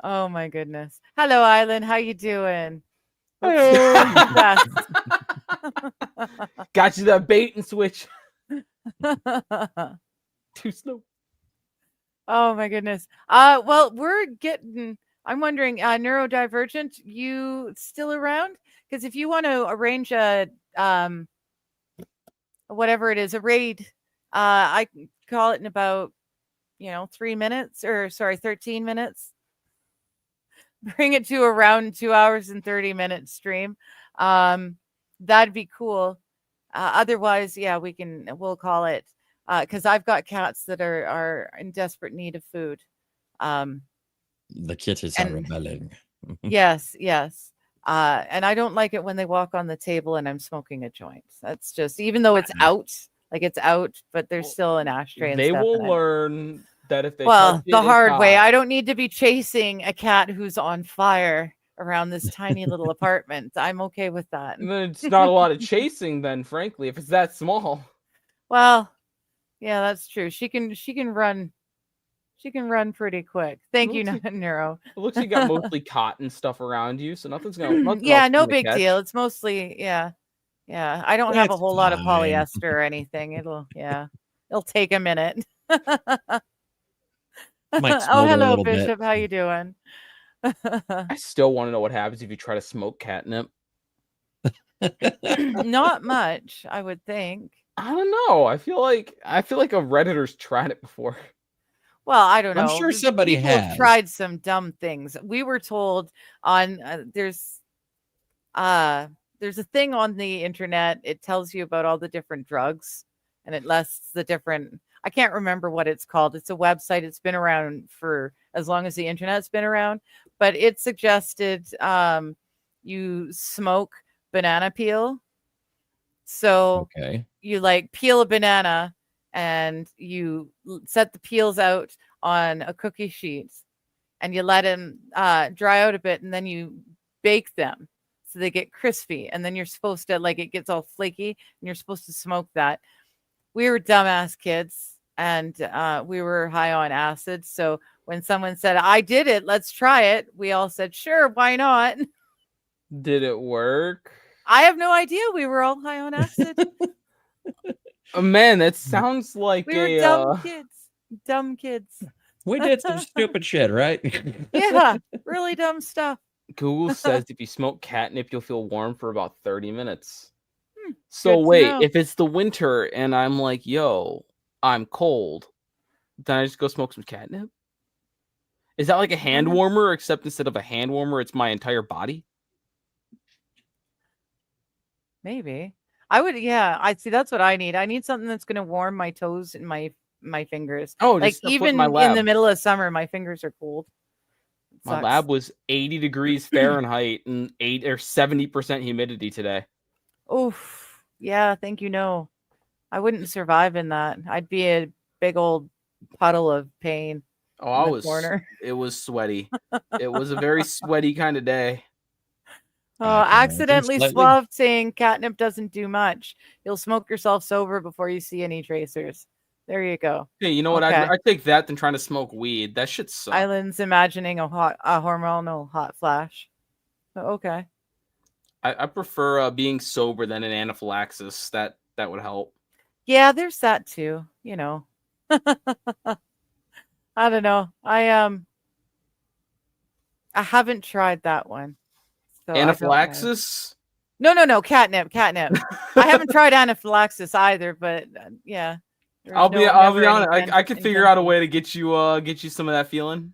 Oh my goodness. Hello, Island. How you doing? Yes. Got you that bait and switch. Too slow. Oh my goodness. Well, I'm wondering, neurodivergent, you still around? Because if you want to arrange a whatever it is, a raid, I can call it in about 13 minutes. Bring it to around 2 hours and 30 minutes stream. That'd be cool. Otherwise, yeah, we'll call it because I've got cats that are in desperate need of food. The kittens are And- rebelling. Yes. And I don't like it when they walk on the table and I'm smoking a joint. That's just, even though it's out, but there's still an ashtray. And They stuff will in it. learn that if they Well, touch it, the it's hard way. hot. I don't need to be chasing a cat who's on fire around this tiny little apartment. I'm okay with that. And then it's not a lot of chasing then, frankly, if it's that small. Well, yeah, that's true. She can run. She can run pretty quick. Thank you, Looks Neuro. It looks like you got mostly cotton stuff around you, so nothing's gonna. Yeah, no big deal. It's mostly yeah. I don't have a It's whole lot of fine. polyester or anything. It'll take a minute. Might Oh, smolder a hello, little bit. Bishop. How you doing? I still want to know what happens if you try to smoke catnip. Not much, I would think. I don't know. I feel like a Redditor's tried it before. Well, I don't know. I'm sure somebody People have has. tried some dumb things. We were told on there's a thing on the internet. It tells you about all the different drugs and it lists the different. I can't remember what it's called. It's a website. It's been around for as long as the internet's been around, but it suggested you smoke banana peel. So Okay. you like peel a banana and you set the peels out on a cookie sheet and you let them dry out a bit, and then you bake them so they get crispy, and then you're supposed to like it gets all flaky, and you're supposed to smoke that. We were dumbass kids, and we were high on acid. So when someone said, "I did it, let's try it," we all said, "Sure, why not?" Did it work? I have no idea. We were all high on acid. Oh, man, that sounds like We were a dumb kids. Dumb kids. We did some stupid shit, right? Yeah, really dumb stuff. Google says if you smoke catnip, you'll feel warm for about 30 minutes. Good So to wait, know. if it's the winter and I'm like, yo, I'm cold, then I just go smoke some catnip? Is that like a hand warmer, except instead of a hand warmer, it's my entire body? Maybe. I would, yeah. I see. That's what I need. I need something that's going to warm my toes and my fingers. Oh, Like just step foot in even my in lab. the middle of summer, my fingers are cold. It My sucks. lab was 80 degrees Fahrenheit and 70% humidity today. Oof. Yeah. Thank you. No, I wouldn't survive in that. I'd be a big old puddle of pain. Oh, in the corner. It was sweaty. It was a very sweaty kind of day. Oh, I can imagine accidentally slightly. suave saying catnip doesn't do much. You'll smoke yourself sober before you see any tracers. There you go. Hey, you know what? Okay. I'd take that than trying to smoke weed. That shit sucks. Island's imagining a hormonal hot flash. Oh, okay. I prefer being sober than an anaphylaxis. That would help. Yeah, there's that too. You know. I don't know. I haven't tried that one. So I don't know. Anaphylaxis? No, catnip. I haven't tried anaphylaxis either, but yeah. there's I'll be never any honest. I could figure out a intention. way to get you some of that feeling.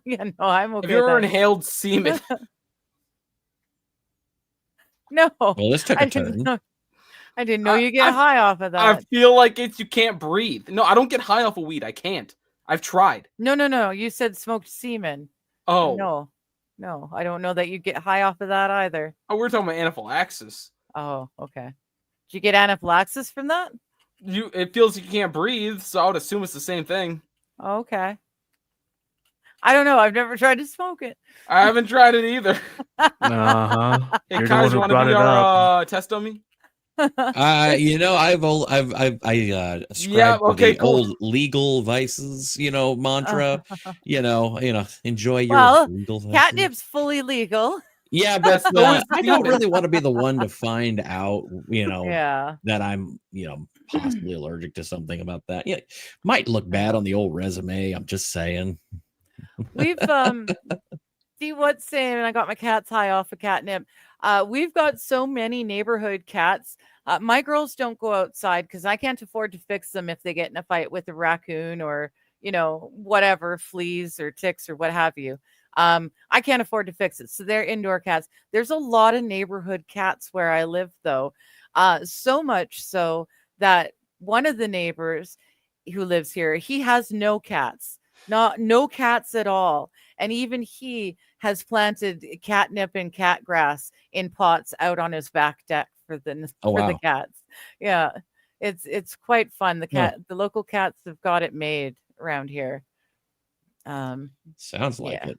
Yeah, no, I'm okay. Have you ever with that. inhaled semen? No, Well, this took I a turn. didn't know. I didn't know you get high off of I that. feel like you can't breathe. No, I don't get high off of weed. I can't. I've tried. No. You said smoked semen. Oh, No, I don't know that you get high off of that either. oh, we're talking about anaphylaxis. Oh, okay. Did you get anaphylaxis from that? It feels like you can't breathe, so I would assume it's the same thing. Oh, okay. I don't know. I've never tried to smoke it. I haven't tried it either. Uh-huh. Hey, You're the Kaiser, one who want to brought be it up. our test dummy? You know, I ascribe to okay, the cool. old legal vices, mantra. Enjoy your Well, legal vices. Catnip's fully legal. Yeah, but So is I don't semen. really want to be the one to find out, Yeah. that I'm, possibly allergic to something about that. Yeah, might look bad on the old resume. I'm just saying. We've see what's saying. I got my cats high off of catnip. We've got so many neighborhood cats. My girls don't go outside because I can't afford to fix them if they get in a fight with a raccoon or whatever, fleas or ticks or what have you. I can't afford to fix it, so they're indoor cats. There's a lot of neighborhood cats where I live, though, so much so that one of the neighbors who lives here, he has no cats. No cats at all. And even he has planted catnip and cat grass in pots out on his back deck for the Oh, for the wow. cats. Yeah. It's quite fun. Huh. The local cats have got it made around here. Sounds like Yeah. it.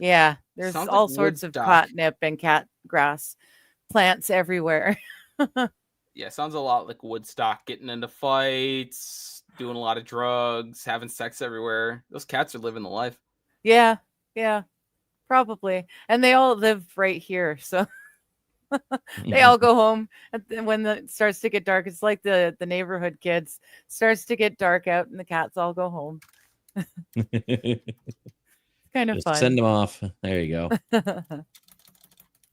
Yeah, there's Sounds all like sorts of Woodstock. catnip and cat grass plants everywhere. Yeah, sounds a lot like Woodstock. Getting into fights, doing a lot of drugs, having sex everywhere. Those cats are living the life. Yeah, probably. And they all live right here, so they all go home when it starts to get dark. It's like the neighborhood kids. Starts to get dark out, and the cats all go home. Kind of Just fun. send them off. There you go.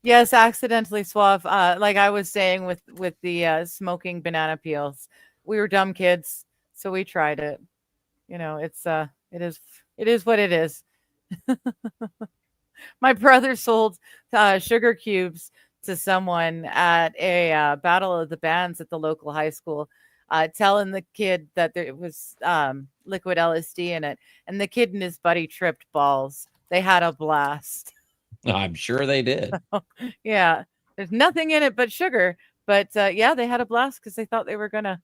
Yes, accidentally suave. Like I was saying with the smoking banana peels, we were dumb kids, so we tried it. It is what it is. My brother sold sugar cubes to someone at a battle of the bands at the local high school, telling the kid that there was liquid LSD in it, and the kid and his buddy tripped balls. They had a blast. I'm sure they did. Yeah, there's nothing in it but sugar, but yeah, they had a blast because they thought they were gonna.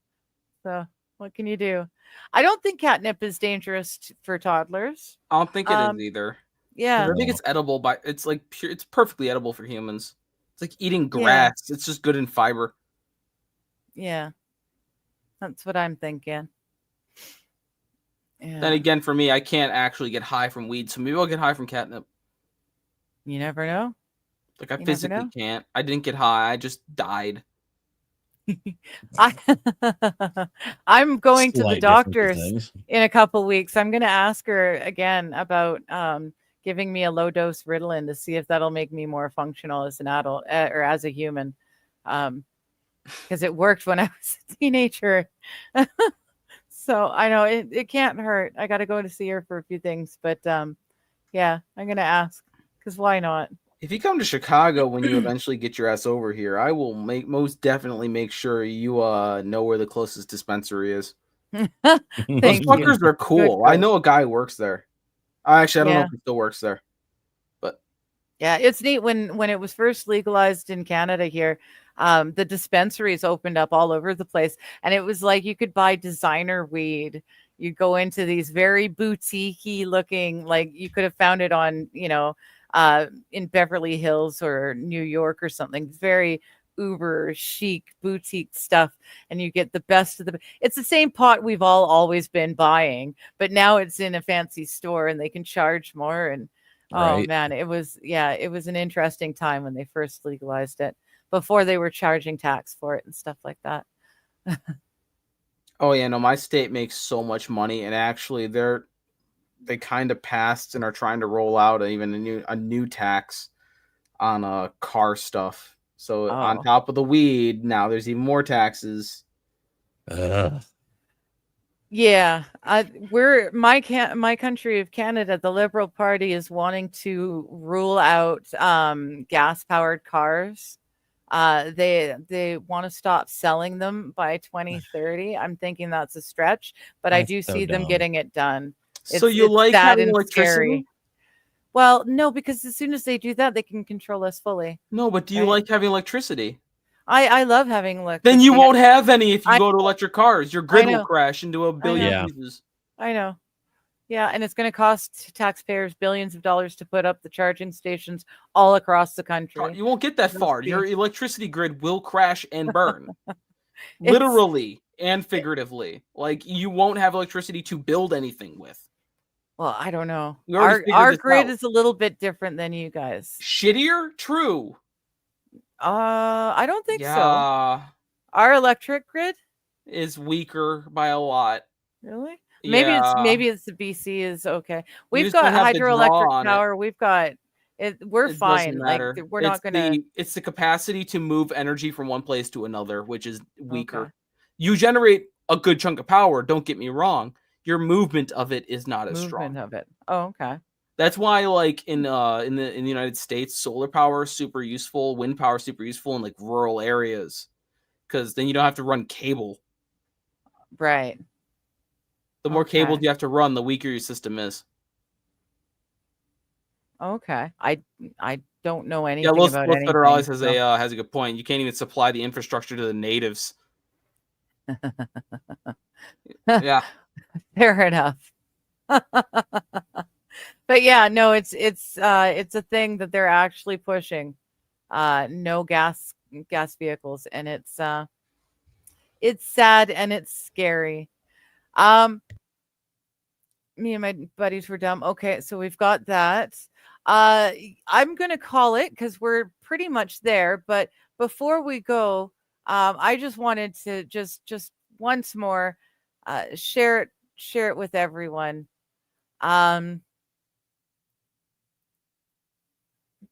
So what can you do? I don't think catnip is dangerous for toddlers. I don't think it is Um, either. Yeah, I think it's edible, but it's like pure. It's perfectly edible for humans. It's like eating Yeah. grass. It's just good in fiber. yeah. That's what I'm thinking. Then Yeah. again, for me, I can't actually get high from weed, so maybe I'll get high from catnip. You never know. Like I You never physically know. can't. I didn't get high. I just died. I I'm going to the Slight difference of doctor's things. in a couple weeks. I'm going to ask her again about giving me a low dose Ritalin to see if that'll make me more functional as an adult or as a human. Because it worked when I was a teenager. So I know it can't hurt. I got to go to see her for a few things, but yeah, I'm going to ask because why not? If you come to Chicago when you eventually get your ass over here, I will most definitely make sure you know where the closest dispensary is. Those Thank you. fuckers are cool. I Good. know a guy who works there. Actually, I don't know Yeah. if he still works there. Yeah, it's neat when it was first legalized in Canada here. The dispensaries opened up all over the place, and it was like you could buy designer weed. You'd go into these very boutique-y looking, like you could have found it on, in Beverly Hills or New York or something. Very uber chic boutique stuff, and you get the best of the. It's the same pot we've all always been buying, but now it's in a fancy store, and they can charge more. And oh Right. man, it was an interesting time when they first legalized it before they were charging tax for it and stuff like that. Oh yeah, no, my state makes so much money, and actually they kind of passed and are trying to roll out even a new tax on car stuff. So on Oh. top of the weed, now there's even more taxes. Yeah, we're my country of Canada. The Liberal Party is wanting to rule out gas powered cars. They want to stop selling them by 2030. I'm thinking that's a stretch, but I That's do so see them dumb. getting it done. So It's you like sad having and electricity? scary. Well, no, because as soon as they do that, they can control us fully. No, but do you Right. like having electricity? I love having electricity. Then you won't have any if you I go to electric cars. Your grid will know. crash into a billion Yeah. pieces. I know. Yeah, and it's going to cost taxpayers billions of dollars to put up the charging stations all across the country. You won't get that Those far. be- Your electricity grid will crash and burn. It's- Literally and figuratively. Like you won't have electricity to build anything with. Well, I don't know. We already figured Our this grid out. is a little bit different than you guys. Shittier? True. I don't think so. Yeah. Our electric grid, Is weaker by a lot. really? Yeah. Maybe it's the BC is okay. We've just don't got have the draw hydroelectric on it. power. We've got it. We're It fine. doesn't Like matter. we're not gonna. It's the capacity to move energy from one place to another, which is weaker. Okay. You generate a good chunk of power, don't get me wrong. Your movement of it is not as Movement strong. of it. Oh, okay. That's why, like in the United States, solar power is super useful, wind power is super useful in like rural areas, because then you don't have to run cable. Right. The more Okay. cables you have to run, the weaker your system is. Okay. I don't know anything Yeah, Los about Federales anything. has so- has a good point. You can't even supply the infrastructure to the natives. Yeah. Fair enough. But yeah, no, it's a thing that they're actually pushing. No gas vehicles, and it's sad and it's scary. Me and my buddies were dumb. Okay, so we've got that. I'm gonna call it because we're pretty much there. But before we go, I just wanted to just once more share it with everyone.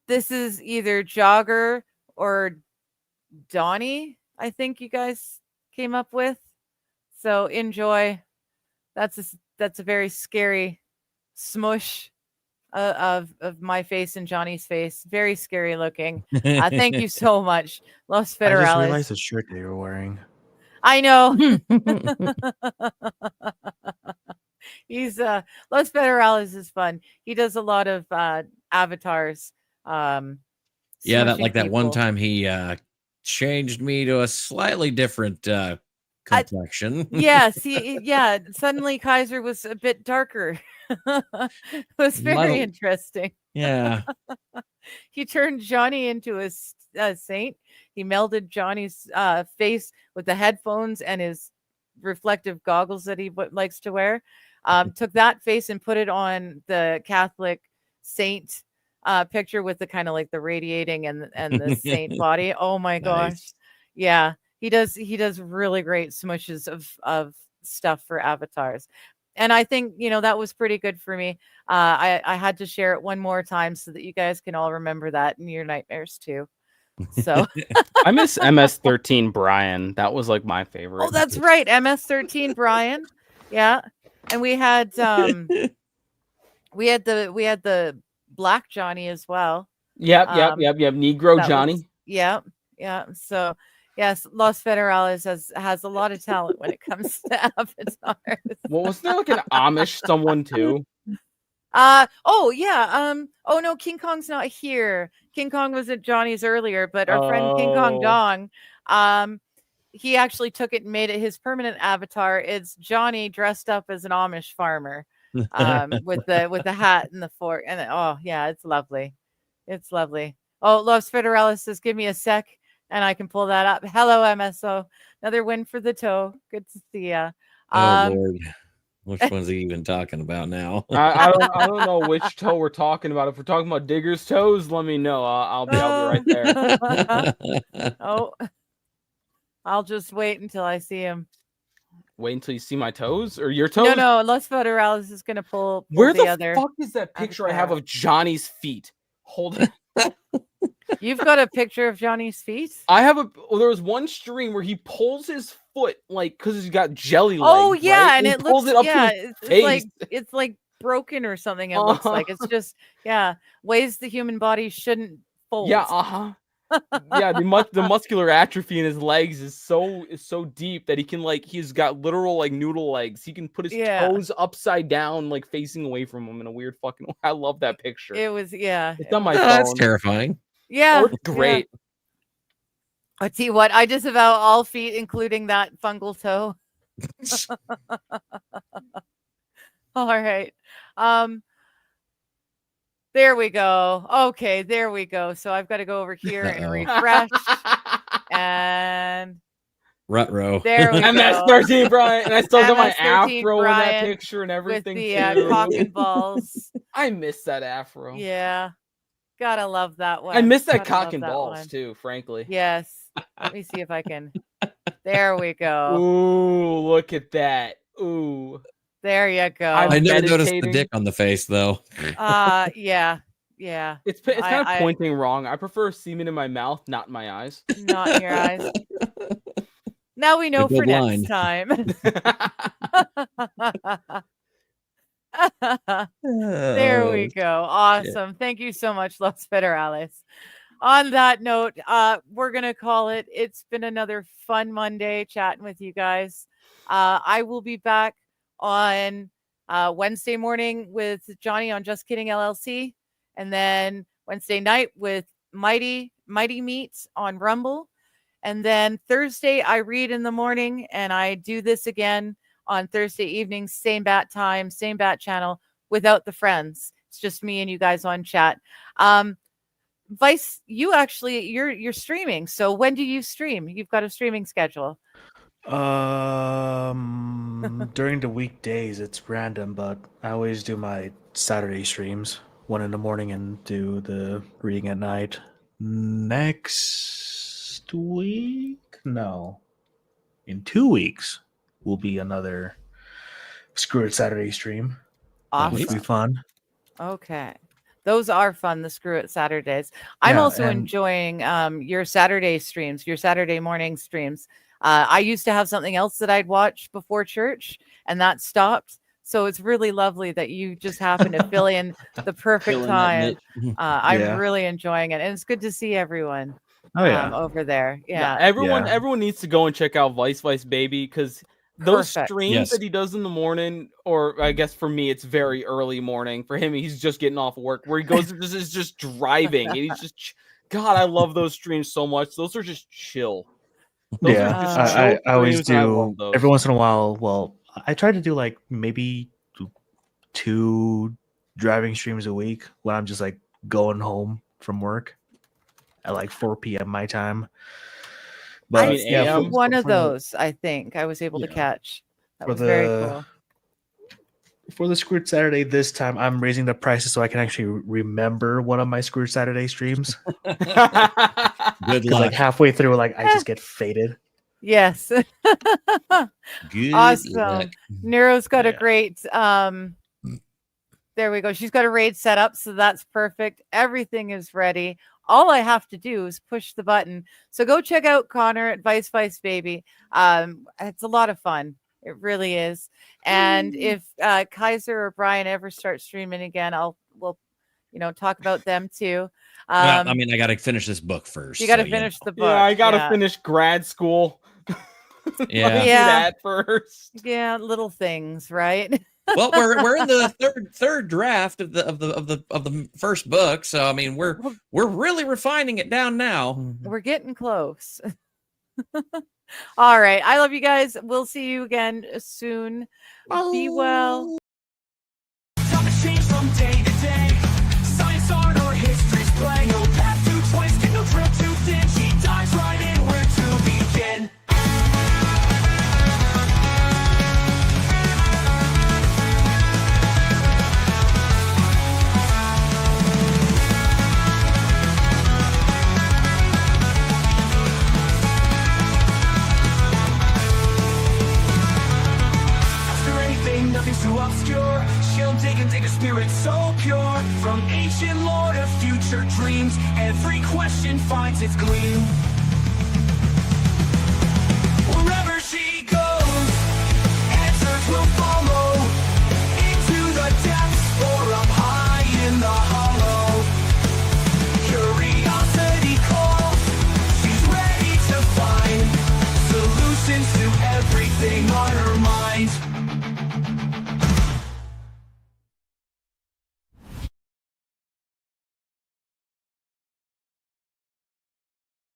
This is either Jogger or Donnie, I think you guys came up with. So enjoy. That's a very scary smush of my face and Johnny's face. Very scary looking. Thank you so much, Los I just Federales. realized the shirt that you were wearing. I know. He's Los Federales is fun. He does a lot of avatars. Yeah, that smushing like that one people. time he changed me to a slightly different complexion. Yeah. Suddenly Kaiser was a bit darker. It was very Muddled. interesting. Yeah. He turned Johnny into a saint. He melded Johnny's face with the headphones and his reflective goggles that he likes to wear. Took that face and put it on the Catholic saint picture with the kind of like the radiating and the saint body. Oh my gosh. Nice. Yeah. He does really great smushes of stuff for avatars. And I think, that was pretty good for me. I had to share it one more time so that you guys can all remember that in your nightmares too. So, I miss MS-13 Brian. That was like my favorite. oh, that's right, MS-13 Brian. Yeah, and we had the Black Johnny as well. Yep. Negro That Johnny. was, yeah. So yes, Los Federales has a lot of talent when it comes to avatars. Well, wasn't there like an Amish someone too? Oh yeah. Oh no, King Kong's not here. King Kong was at Johnny's earlier, but our friend King Kong Oh. Dong, he actually took it and made it his permanent avatar. It's Johnny dressed up as an Amish farmer, with the hat and the fork. And oh yeah, it's lovely. It's lovely. Oh, Los Federales says, give me a sec and I can pull that up. Hello, MSO. Another win for the toe. Good to see ya. Oh Lord. Which one's he even talking about now? I don't know which toe we're talking about. If we're talking about Digger's toes, let me know. I'll be right there. Oh, I'll just wait until I see him. Wait until you see my toes or your toes. No. Los Federales is gonna pull Where the other. fuck is that picture I have avatar. of Johnny's feet? Hold it. You've got a picture of Johnny's feet? I have there was one stream where he pulls his foot like because he's got jelly legs. Oh yeah, right? and he it pulls looks it up yeah, to his it's like broken or something. It looks like it's just ways the human body shouldn't fold. Yeah, yeah, the muscular atrophy in his legs is so deep that he can he's got literal like noodle legs. He can put his toes upside down, like facing away from him in a weird fucking way. I love that picture. It was It's on my Oh, phone. that's terrifying. Yeah, Oh, it's great. I tell you what, I disavow all feet, including that fungal toe. All right. There we go. Okay, there we go. So I've got to go over here and Uh-oh. refresh. And Rutro. there we go. MS-13 Brian, and I still got my MS-13 afro in that Brian picture and with everything the too. cock and balls. I miss that afro. Yeah. Gotta love that one. I miss that Gotta cock love and that balls one. too, frankly. Yes. Let me see if I can. There we go. Ooh, look at that. Ooh. There you go. I never noticed the meditating. dick on the face though. Yeah. It's kind of I- pointing wrong. I prefer semen in my mouth, not in my eyes. Not in your eyes. Now we know Go for blind. next time. There we go. Awesome. Thank you so much, Los Federales. On that note, we're going to call it. It's been another fun Monday chatting with you guys. I will be back on Wednesday morning with Johnny on Just Kidding LLC. And then Wednesday night with Mighty Meats on Rumble. And then Thursday, I read in the morning, and I do this again on Thursday evening, same bat time, same bat channel, without the friends. It's just me and you guys on chat. Vice, you're streaming. So when do you stream? You've got a streaming schedule. During the weekdays, it's random, but I always do my Saturday streams, 1 in the morning, and do the reading at night. Next week? No. In 2 weeks will be another Screw It Saturday stream. Awesome. Which will be fun. Okay. Those are fun, the Screw It Saturdays. I'm Yeah, also and- enjoying your Saturday streams, your Saturday morning streams. I used to have something else that I'd watch before church, and that stopped. So it's really lovely that you just happen to fill in the perfect Fill in that time. niche. I'm Yeah. really enjoying it, and it's good to see everyone Oh, yeah. over there. Yeah, Yeah. everyone needs to go and check out Vice Baby because those Perfect. streams Yes. that he does in the morning, or I guess for me it's very early morning. For him, he's just getting off work, where he goes and is just driving, and he's just God, I love those streams so much. Those are just chill. Those Yeah, are just I chill always streams, and I love do those. every once in a while. Well, I try to do like maybe 2 driving streams a week when I'm just like going home from work at like 4 p.m. my time. But mean, I AM? did one of for the- those. I think I was able to Yeah. catch. That For was very the- cool. for the Screwed Saturday this time, I'm raising the prices so I can actually remember one of my Screwed Saturday streams. Good Because luck. like halfway through, like I just get faded. Yes. Good Awesome. luck. Nero's got a Yeah. great there we go. She's got a raid set up, so that's perfect. Everything is ready. All I have to do is push the button. So go check out Connor at Vice Baby. It's a lot of fun. It really is. And if Kaiser or Brian ever start streaming again, we'll talk about them too. Well, I mean, I got to finish this book first. You got to so, finish the book. Yeah, I gotta yeah. finish grad school. Yeah. Let me do Yeah. that first. Yeah, little things, right? Well, we're in the third draft of the first book, so I mean we're really refining it down now. We're getting close. All right. I love you guys. We'll see you again soon. Be well. Topics change from day to day. Science, art, or history's play. No path too twisted, no trail too thin. She dives right in where to begin. After anything, nothing's too obscure. She'll dig and dig a spirit so pure. From ancient lore to future dreams, every question finds its gleam.